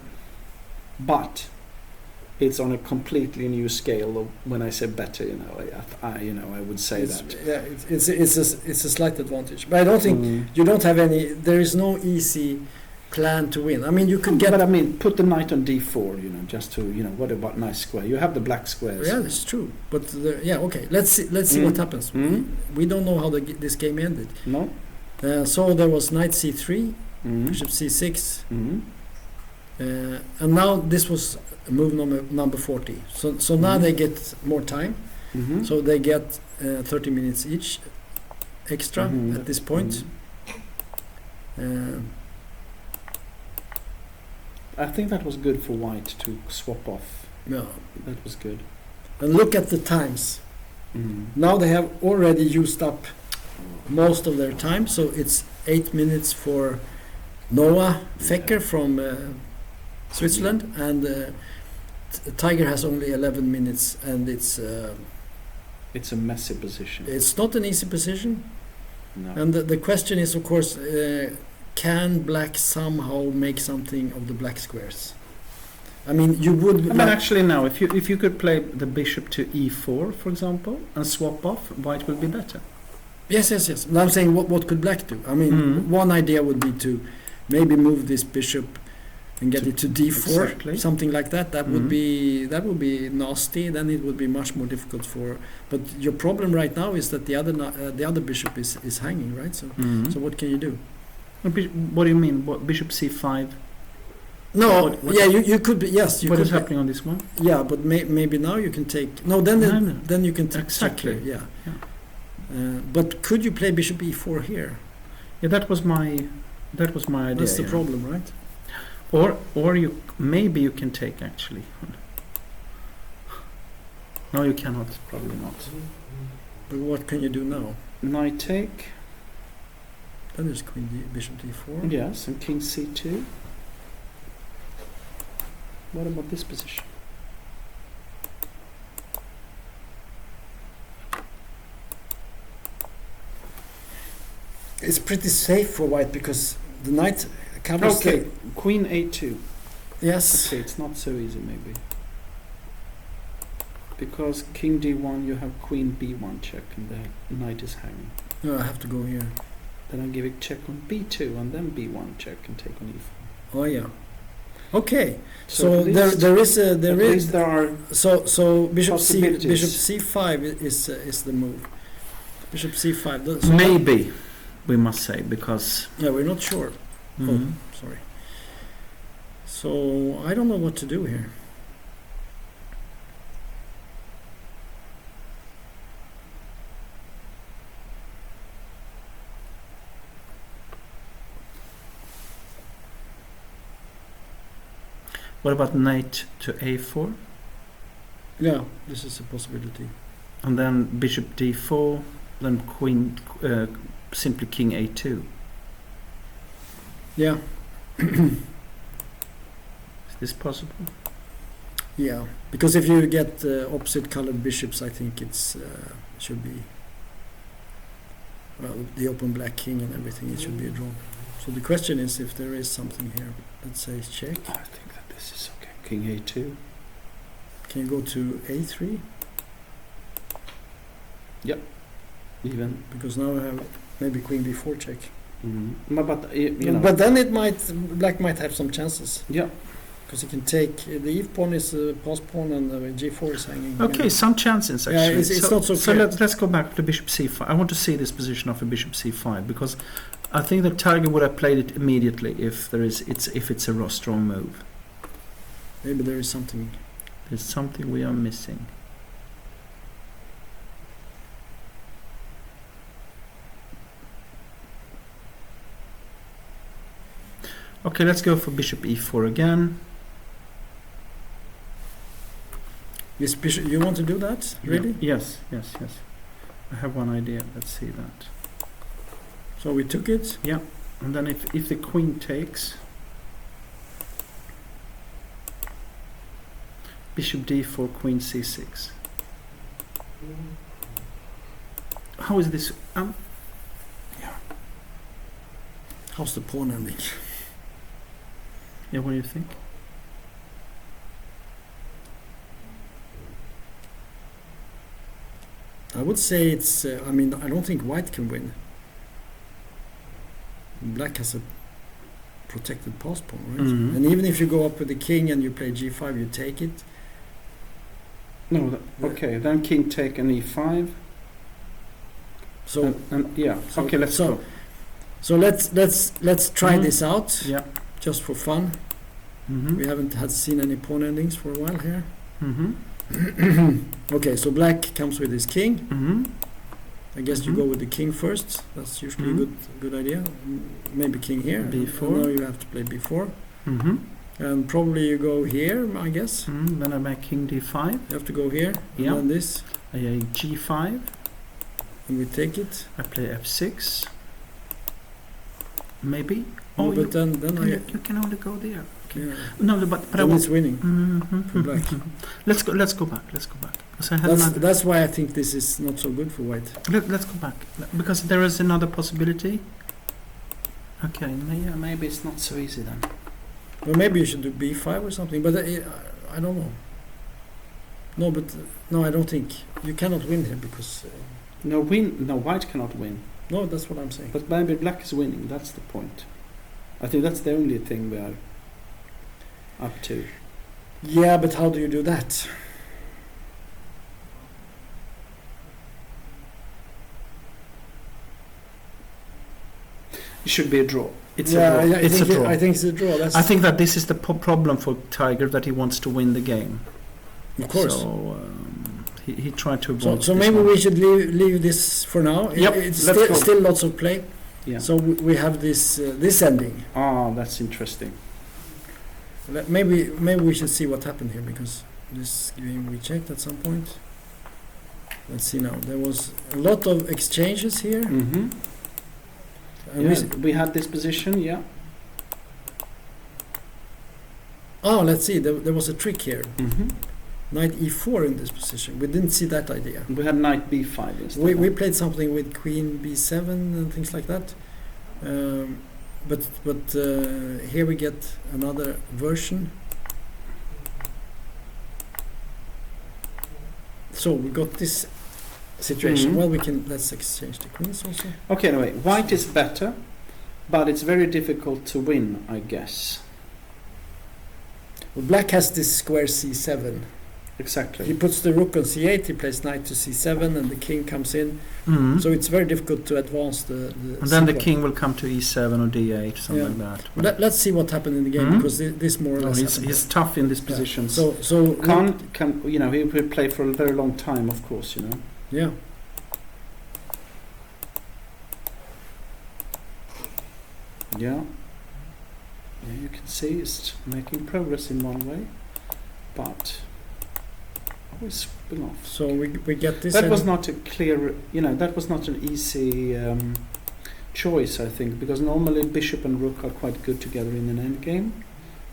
But it's on a completely new scale of when I say better, I would say that. Yeah, it's a slight advantage. But I don't think you don't have any. There is no easy plan to win. I mean, you could get. But I mean, put the knight on d4. Just to what about nice square? You have the black squares. Yeah, that's true. But okay. Let's see what happens. We don't know how this game ended. No. So there was knight c3. Bishop c6, and now this was move number 40. So now they get more time. So they get 30 minutes each extra at this point. I think that was good for white to swap off. Yeah, that was good. And look at the times. Now they have already used up most of their time. So it's 8 minutes for Noah Fecker from Switzerland, and Tiger has only 11 minutes, and it's a messy position. It's not an easy position. No. And the question is, of course, can black somehow make something of the black squares? I mean, you would. But actually, now, if you could play the bishop to e4, for example, and swap off, white will be better. Yes. And I'm saying, what could black do? I mean, one idea would be to maybe move this bishop and get it to d4, something like that. That would be nasty. Then it would be much more difficult for. But your problem right now is that the other bishop is hanging, right? So what can you do? What do you mean? What, bishop c5? No, you could be. Yes, you what could is happening on this one? Yeah, but maybe now you can take. No, then you can take exactly. Yeah. But could you play bishop e4 here? Yeah, that was my idea. That's the problem, right? Or maybe you can take actually. No, you cannot. Probably not. But what can you do now? Knight take. Then there's bishop d4. Yes, and king c2. What about this position? It's pretty safe for white because the knight covers. Okay, queen a2. Yes. Okay, it's not so easy maybe. Because king d1, you have queen b1 check, and the knight is hanging. No, I have to go here. Then I give it check on b2, and then b1 check and take on e4. Oh yeah. Okay. at So least- there is at least there are so bishop possibilities. c5 is the move. Bishop c5. So maybe, we must say, because yeah, we're not sure. mhm. Sorry. So I don't know what to do here. What about knight to a4? Yeah, this is a possibility. And then bishop d4, then queen, simply king a2. Yeah, Is this possible? yeah. Because if you get opposite colored bishops, I think it's should be well the open black king and everything. It should be a draw. So the question is if there is something here. Let's say check. I think that this is okay. King a2. Can you go to a3? Even. Because now I have maybe queen b4 check. But you know. But then black might have some chances. Yeah. Because he can take the eve pawn is a pass pawn and g4 is hanging. Okay, some chances Yeah, actually. it's not so So clear. let's go back to bishop c5. I want to see this position of a bishop c5 because I think the Tiger would have played it immediately if it's a raw strong move. Maybe there is something. There's something we are missing. Okay, let's go for bishop e4 again. This bishop, you want to do that? Really? Yeah. Yes. I have one idea. Let's see that. So we took it. And then if the queen takes, bishop d4, queen c6. How is this? How's the pawn ending? Yeah, what do you think? I would say it's. I mean, I don't think white can win. Black has a protected pass pawn, right? Mhm. And even if you go up with the king and you play g5, you take it. No, okay, then king take an e5. So And yeah, so- okay, let's so- go. so let's try Mhm. this out Yeah. just for fun. Mm-hmm. We haven't seen any pawn endings for a while here. Mm-hmm. Okay, so black comes with his king. Mm-hmm. I guess you Mhm. go with the king first. That's usually Mhm. a good idea. Maybe king here. B4. And now you have to play b4. Mm-hmm. And probably you go here, I guess. Mm-hmm. Then I make king d5. You have to go here. Yeah. And then this. I g5. And we take it. I play f6. Maybe. Oh, Oh, but then I... you can only go there. Yeah. No, but I Then want. it's winning. Mm-hmm. for black. Let's go back. Because I had another. That's why I think this is not so good for white. Let's go back because there is another possibility. Okay, yeah, maybe it's not so easy then. Well, maybe you should do b5 or something. But I don't know. No, but no, I don't think you cannot win here because No, white cannot win. no, that's what I'm saying. But maybe black is winning. That's the point. I think that's the only thing we are up to. Yeah, but how do you do that? It should be a draw. It's yeah, a draw. I It's a think draw. I think it's a draw. That's I think that this is the problem for Tiger, that he wants to win the game. of course. So he tried to So, avoid so this maybe one. we should leave this for now. Yep, It's let's go. still lots of play. Yeah. So we have this ending. Ah, that's interesting. Maybe we should see what happened here because this game we checked at some point. Let's see now. There was a lot of exchanges here. Mm-hmm. And Yeah, we had this position, yeah. oh, let's see. There was a trick here. Mm-hmm. Knight e4 in this position. We didn't see that idea. We had knight b5 instead. We played something with queen b7 and things like that. But here we get another version. So we got this situation. Mhm. Well, let's exchange the queens also. Okay, anyway, white is better, but it's very difficult to win, I guess. Well, black has this square c7. Exactly. He puts the rook on c8, he plays knight to c7, and the king comes in. Mhm. So it's very difficult to advance the And then the sequence. king will come to e7 or d8, something like that. Let's see what happened in the game, Mhm. because this more or Oh, less he's happened. tough in this Yeah. position. So Can you know, he will play for a very long time, of course, you know. yeah. Yeah. Yeah, you can see he's making progress in one way, but always spin off. So we get this. That and- was not a clear, you know, that was not an easy choice, I think, because normally bishop and rook are quite good together in an endgame.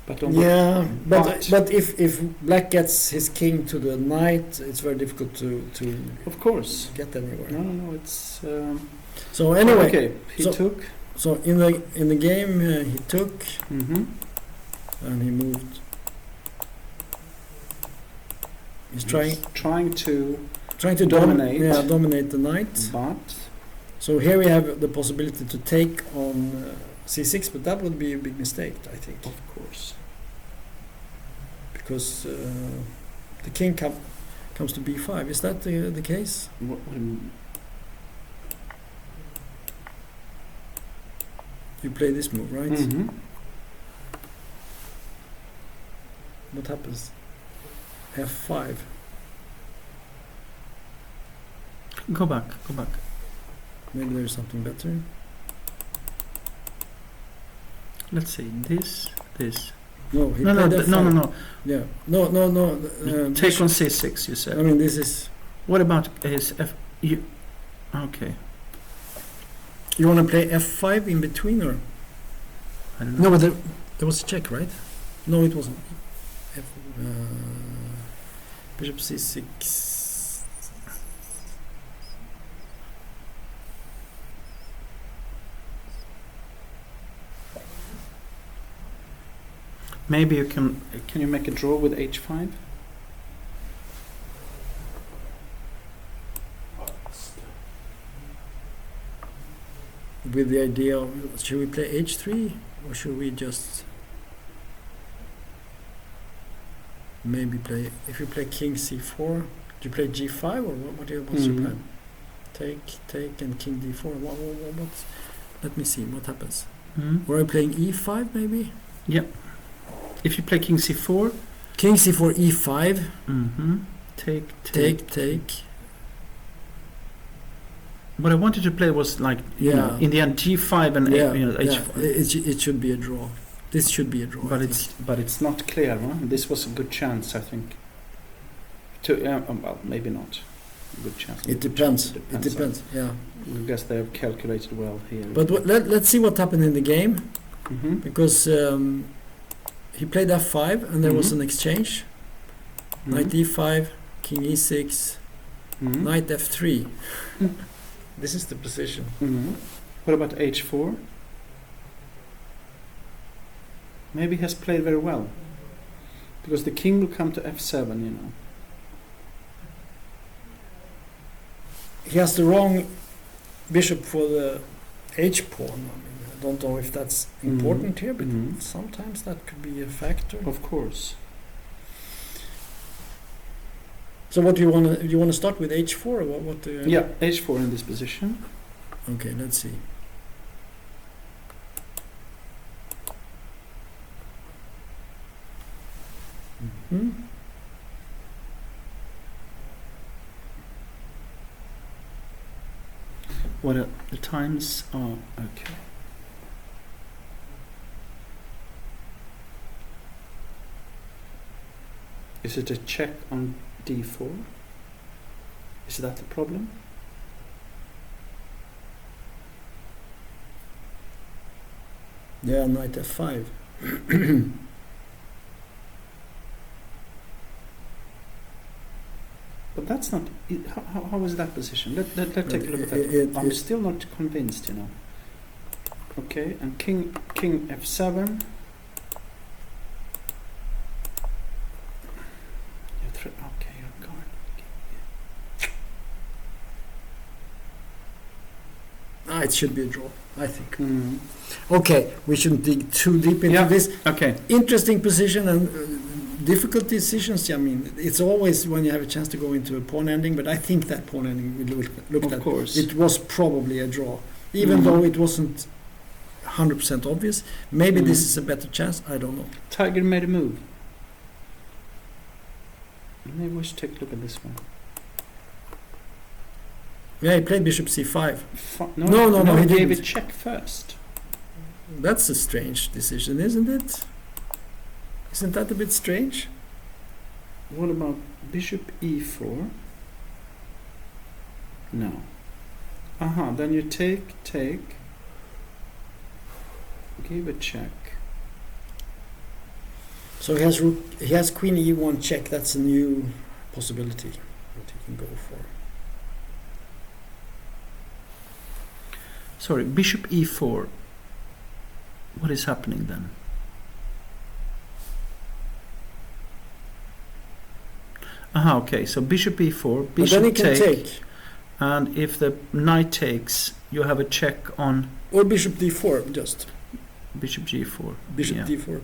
But on Yeah, but but- if black gets his king to the knight, it's very difficult to of course. get anywhere. No, it's. So anyway, okay, he so- took. so in the game he took Mm-hmm. and he moved. He's trying to, trying to dominate. dominate the knight. but So here we have the possibility to take on c6, but that would be a big mistake, I think, of course. because the king comes to b5. Is that the case? You play this move, right? Mm-hmm. What happens? f5. Go back. Maybe there's something better. Let's see. This. No, he No. played f5. Yeah. No. Take on c6. You said. I mean, this is. What about his f? Okay. You want to play f5 in between, or I don't know. no? But there was a check, right? No, it wasn't. Bishop c6. Maybe you can. Can you make a draw with h5? With the idea of, should we play h3 or should we just maybe play, if you play king c4, do you play g5 or what's your Mhm. plan? Take and king d4. What's, let me see what happens. Mm-hmm. Were I playing e5 maybe? If you play king c4. King c4 e5. Mm-hmm. Take. What I wanted to play was like, you know, Yeah. in the end G5 and Yeah, you know, yeah. H4. It should be a draw. This should be a draw. I think. But it's not clear. Huh? This was a good chance, I think. To well, maybe not. A good chance. It depends. It I- depends. Yeah. I guess they have calculated well here. But let's see what happened in the game, Mm-hmm. because he played f5 and there was Mhm. an exchange. Knight e5, king e6, Mm-hmm. knight f3. This is the position. Mm-hmm. What about h4? Maybe he has played very well, because the king will come to f7. You know. He has the wrong bishop for the h pawn. I mean, I don't know if that's important here, but Mhm. sometimes that could be a factor. Of course. So what do you want to? You want to start with h4 or what do you? Yeah, h4 in this position. Okay, let's see. Hmm? What are the times are okay. Is it a check on d4? Is that the problem? Yeah, knight f5. But that's not. How is that position? Let's take a look at It- that. I'm it- still not convinced, you know. Okay, and king f7. Okay, you're gone. It should be a draw, I think. Mm. Okay, we shouldn't dig too deep into Yeah. this. Okay. Interesting position, and difficult decisions. I mean, it's always when you have a chance to go into a pawn ending, but I think that pawn ending we looked at. Of course. It was probably a draw, even though it wasn't 100% obvious. Maybe this is a better chance. I don't know. Tiger made a move. Maybe we should take a look at this one. Yeah, he played bishop c5. No, he he gave didn't. a check first. That's a strange decision, isn't it? Isn't that a bit strange? What about bishop e4? No. Then you take, give a check. So he has queen e1 check. That's a new possibility that he can go for. Sorry, bishop e4. What is happening then? Okay, so bishop e4, But then he bishop can take. and if the knight takes, you have a check on Or bishop d4, just. bishop g4. Bishop Yeah. d4.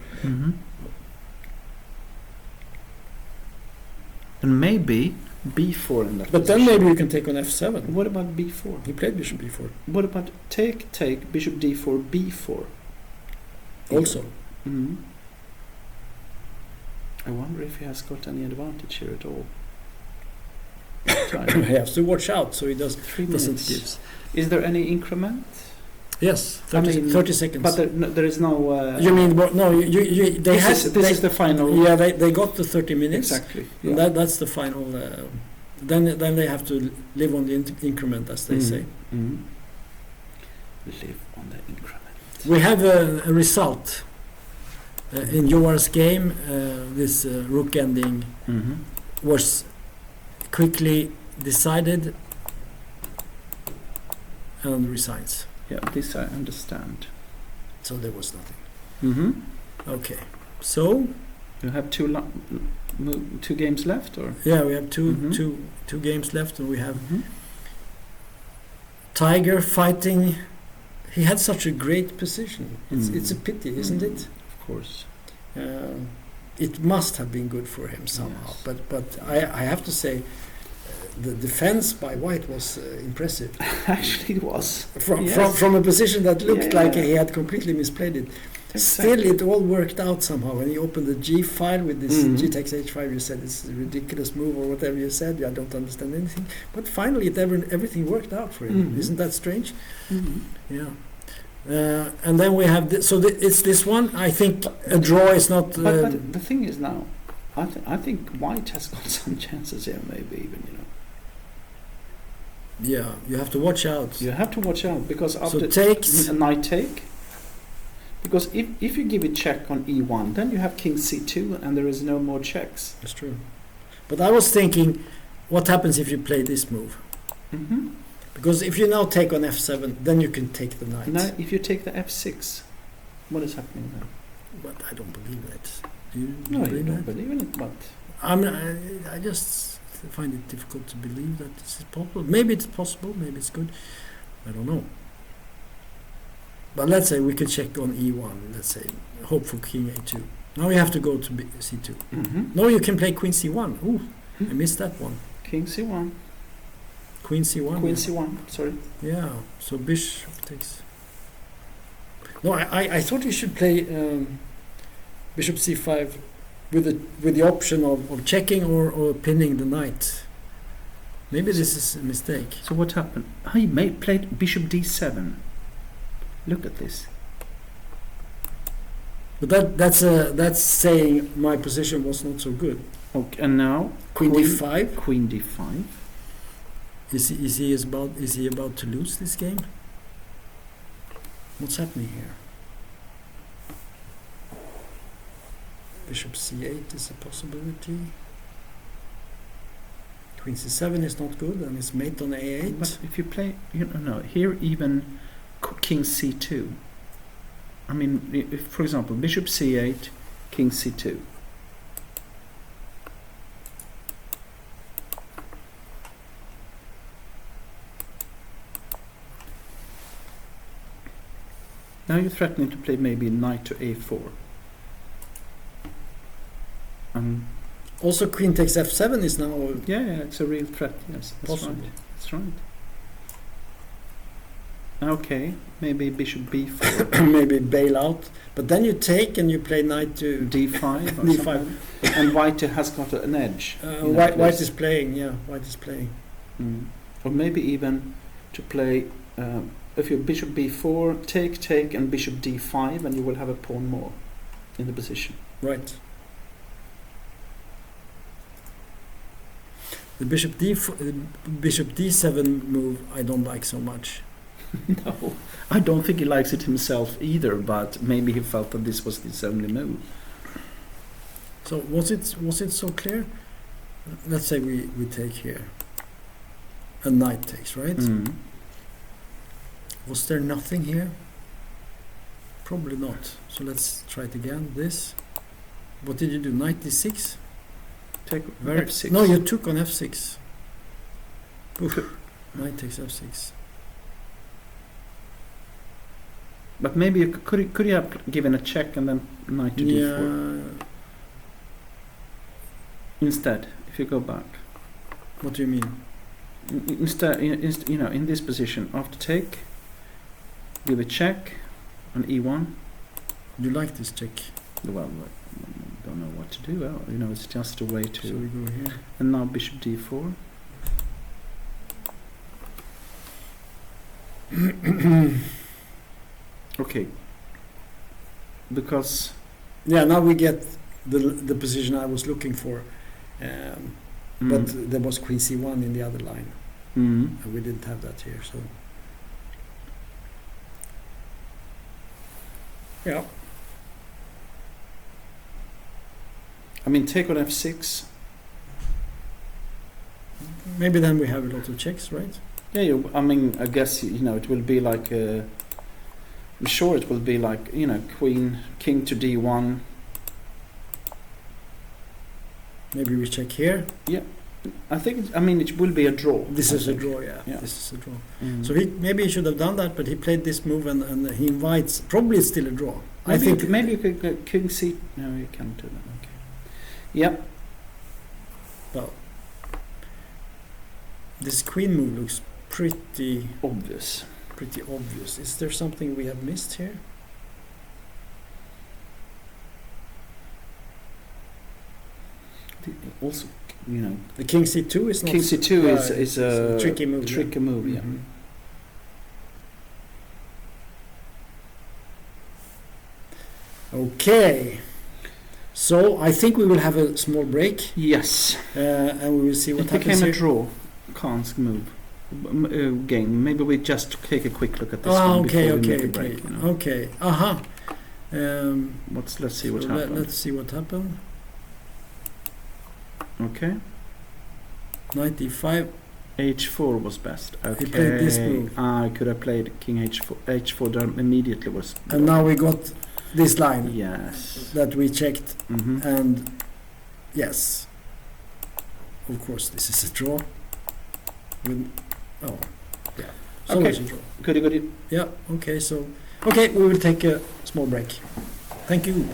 And maybe b4 in that But then position. maybe you can take on f7. What about b4? He played bishop e4 What about take, bishop d4, b4? also. I wonder if he has got any advantage here at all. He has to watch out so he doesn't 3 minutes. give. Is there any increment? Yes, I 30, mean, 30 seconds. But there is no... you mean, no, they had... this is the final... Yeah, they got the 30 minutes. Exactly. And that's the final... then they have to live on the increment, as they say. Live on the increment. We have a result. In Joar's game, this rook ending was quickly decided and resigns. Yeah, this I understand. So there was nothing. Okay, so You have two games left, or? yeah, we have two games left, and we have Tiger fighting. He had such a great position. It's a pity, isn't it? Of course. It must have been good for him somehow. Yes. But I have to say, the defense by White was impressive. Actually, it was. From a position that looked like Yeah. he had completely misplayed it. Exactly. Still, it all worked out somehow. When he opened the G file with this G takes H5, you said it's a ridiculous move or whatever you said. I don't understand anything. But finally, everything worked out for him. Isn't that strange? Yeah. And then we have it's this one. I think a draw is not. But the thing is now, I think White has got some chances here, maybe even, you know. Yeah, you have to watch out. You have to watch out because after takes a knight take. Because if you give a check on e1, then you have king c2, and there is no more checks. That's true. But I was thinking, what happens if you play this move? Because if you now take on f7, then you can take the knight. Now, if you take the f6, what is happening then? But I don't believe that. Do you No, you believe don't that? believe in it, but I just find it difficult to believe that this is possible. Maybe it's possible, maybe it's good. I don't know. But let's say we could check on e1, let's say, hope for king a2. Now we have to go to c2. No, you can play queen c1. Ooh, I missed that one. king c1, Queen c1. queen c1, sorry. Yeah, so bishop takes... No, I thought you should play bishop c5 with the option of checking or pinning the knight. Maybe this is a mistake. So what happened? He played bishop d7. Look at this. But that's saying my position was not so good. Okay, and now Queen d5. Queen d5. Is he about to lose this game? What's happening here? Bishop c8 is a possibility. Queen c7 is not good, and it's mate on a8. But if you play, no, here even king c2. I mean, if, for example, bishop c8, king c2. Now you're threatening to play maybe knight to a4. Also, queen takes f7 is now yeah, it's a real threat. Yes, that's possible. right. That's right. Okay, maybe bishop b4. Maybe bail out, but then you take and you play knight to d5 or d5. something. And white has got an edge. White is playing, yeah. White is playing. Or maybe even to play, if you bishop b4, take, and bishop d5, and you will have a pawn more in the position. Right. The bishop d7 move I don't like so much. No, I don't think he likes it himself either, but maybe he felt that this was his only move. So was it so clear? Let's say we take here. A knight takes, right? Was there nothing here? Probably not. So let's try it again. This. What did you do? Knight d6? Take f6. No, you took on f6. Knight takes f6. But maybe you could you have given a check and then knight to d4 instead? If you go back. What do you mean? Instead, in this position, after take, give a check on e1. You like this check? Well, I don't know what to do. Well, it's just a way to. So we go here. And now bishop d4. Okay. Because. Yeah, now we get the position I was looking for, but there was queen c1 in the other line, and we didn't have that here. So. Yeah. I mean, take on f6. Maybe then we have a lot of checks, right? Yeah, I mean, I guess it will be like. I'm sure it will be like king to d1. Maybe we check here. Yeah, I think. I mean, it will be a draw. This is a draw, yeah. This is a draw. So maybe he should have done that, but he played this move and he invites. Probably it's still a draw. Maybe I think maybe you could go king c. No, you can't do that. Okay. Yep. Well, this queen move looks pretty obvious. Pretty obvious. Is there something we have missed here? Also, the king c2 is not. King c2 is a tricky move. Tricky move, yeah. Okay. So I think we will have a small break. Yes. And we will see what happens here. It became a here. draw. Khan's move. Game. Maybe we just take a quick look at this one okay, before we okay, make a okay, break. okay. Aha. Let's see what happened. Let's see what happened. Okay. Knight d5. h4 was best. Okay. He played this move. I could have played king h4. h4 down immediately was. And now we got this line. Yes. That we checked. Mm-hmm. And yes. Of course, this is a draw. Yeah. So Okay. it's a draw. Goody. Yeah. Okay. So. Okay, we will take a small break. Thank you.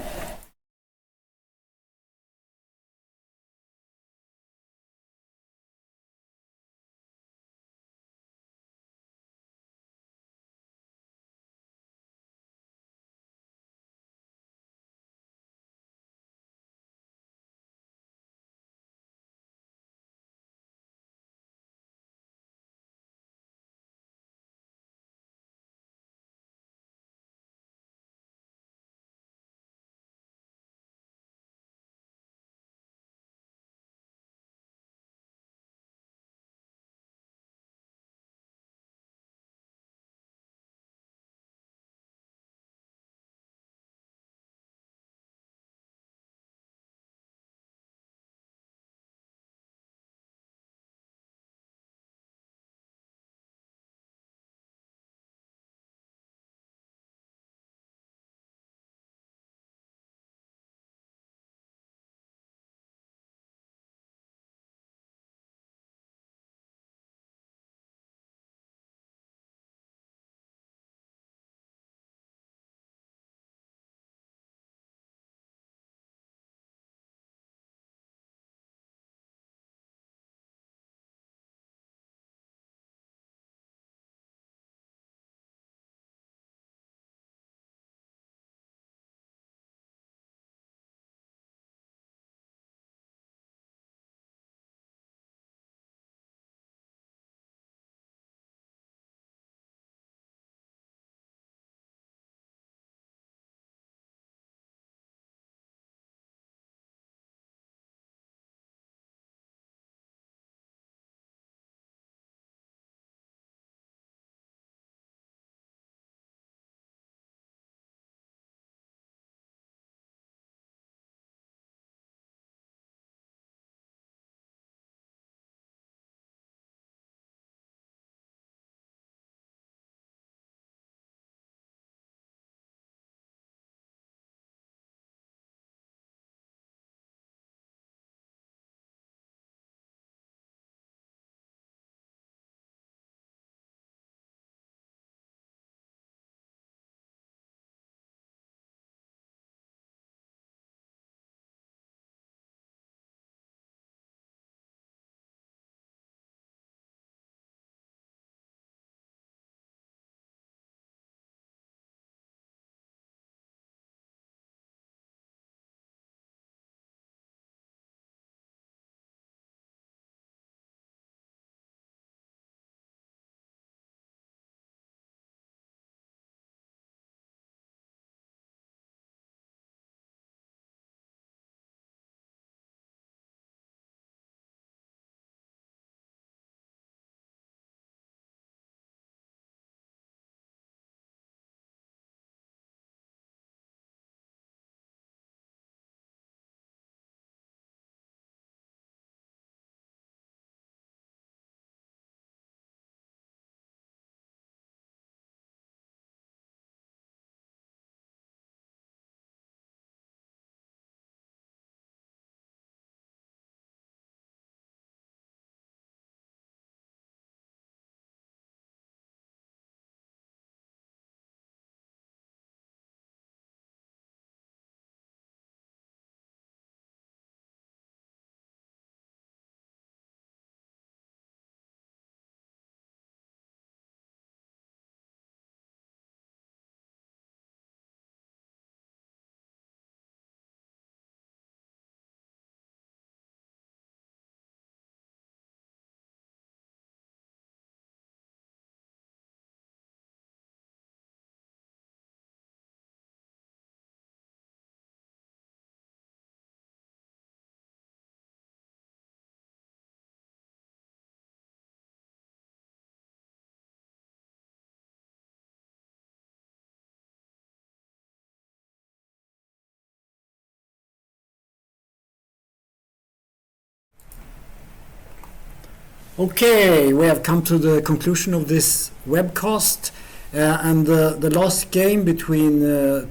Okay, we have come to the conclusion of this webcast, and the last game between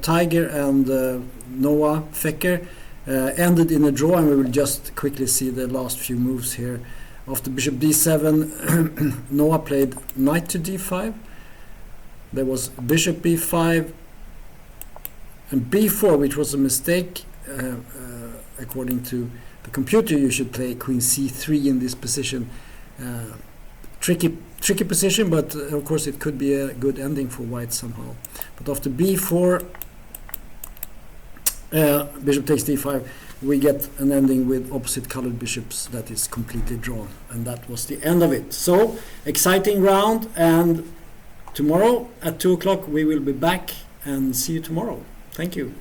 Tiger and Noah Fecker ended in a draw, and we will just quickly see the last few moves here. After bishop d7, Noah played knight to d5. There was bishop b5 and b4, which was a mistake. According to the computer, you should play queen c3 in this position. Tricky position, but of course it could be a good ending for white somehow. But after b4, bishop takes d5, we get an ending with opposite colored bishops that is completely drawn, and that was the end of it. So exciting round, and tomorrow at 2 o'clock we will be back, and see you tomorrow. Thank you.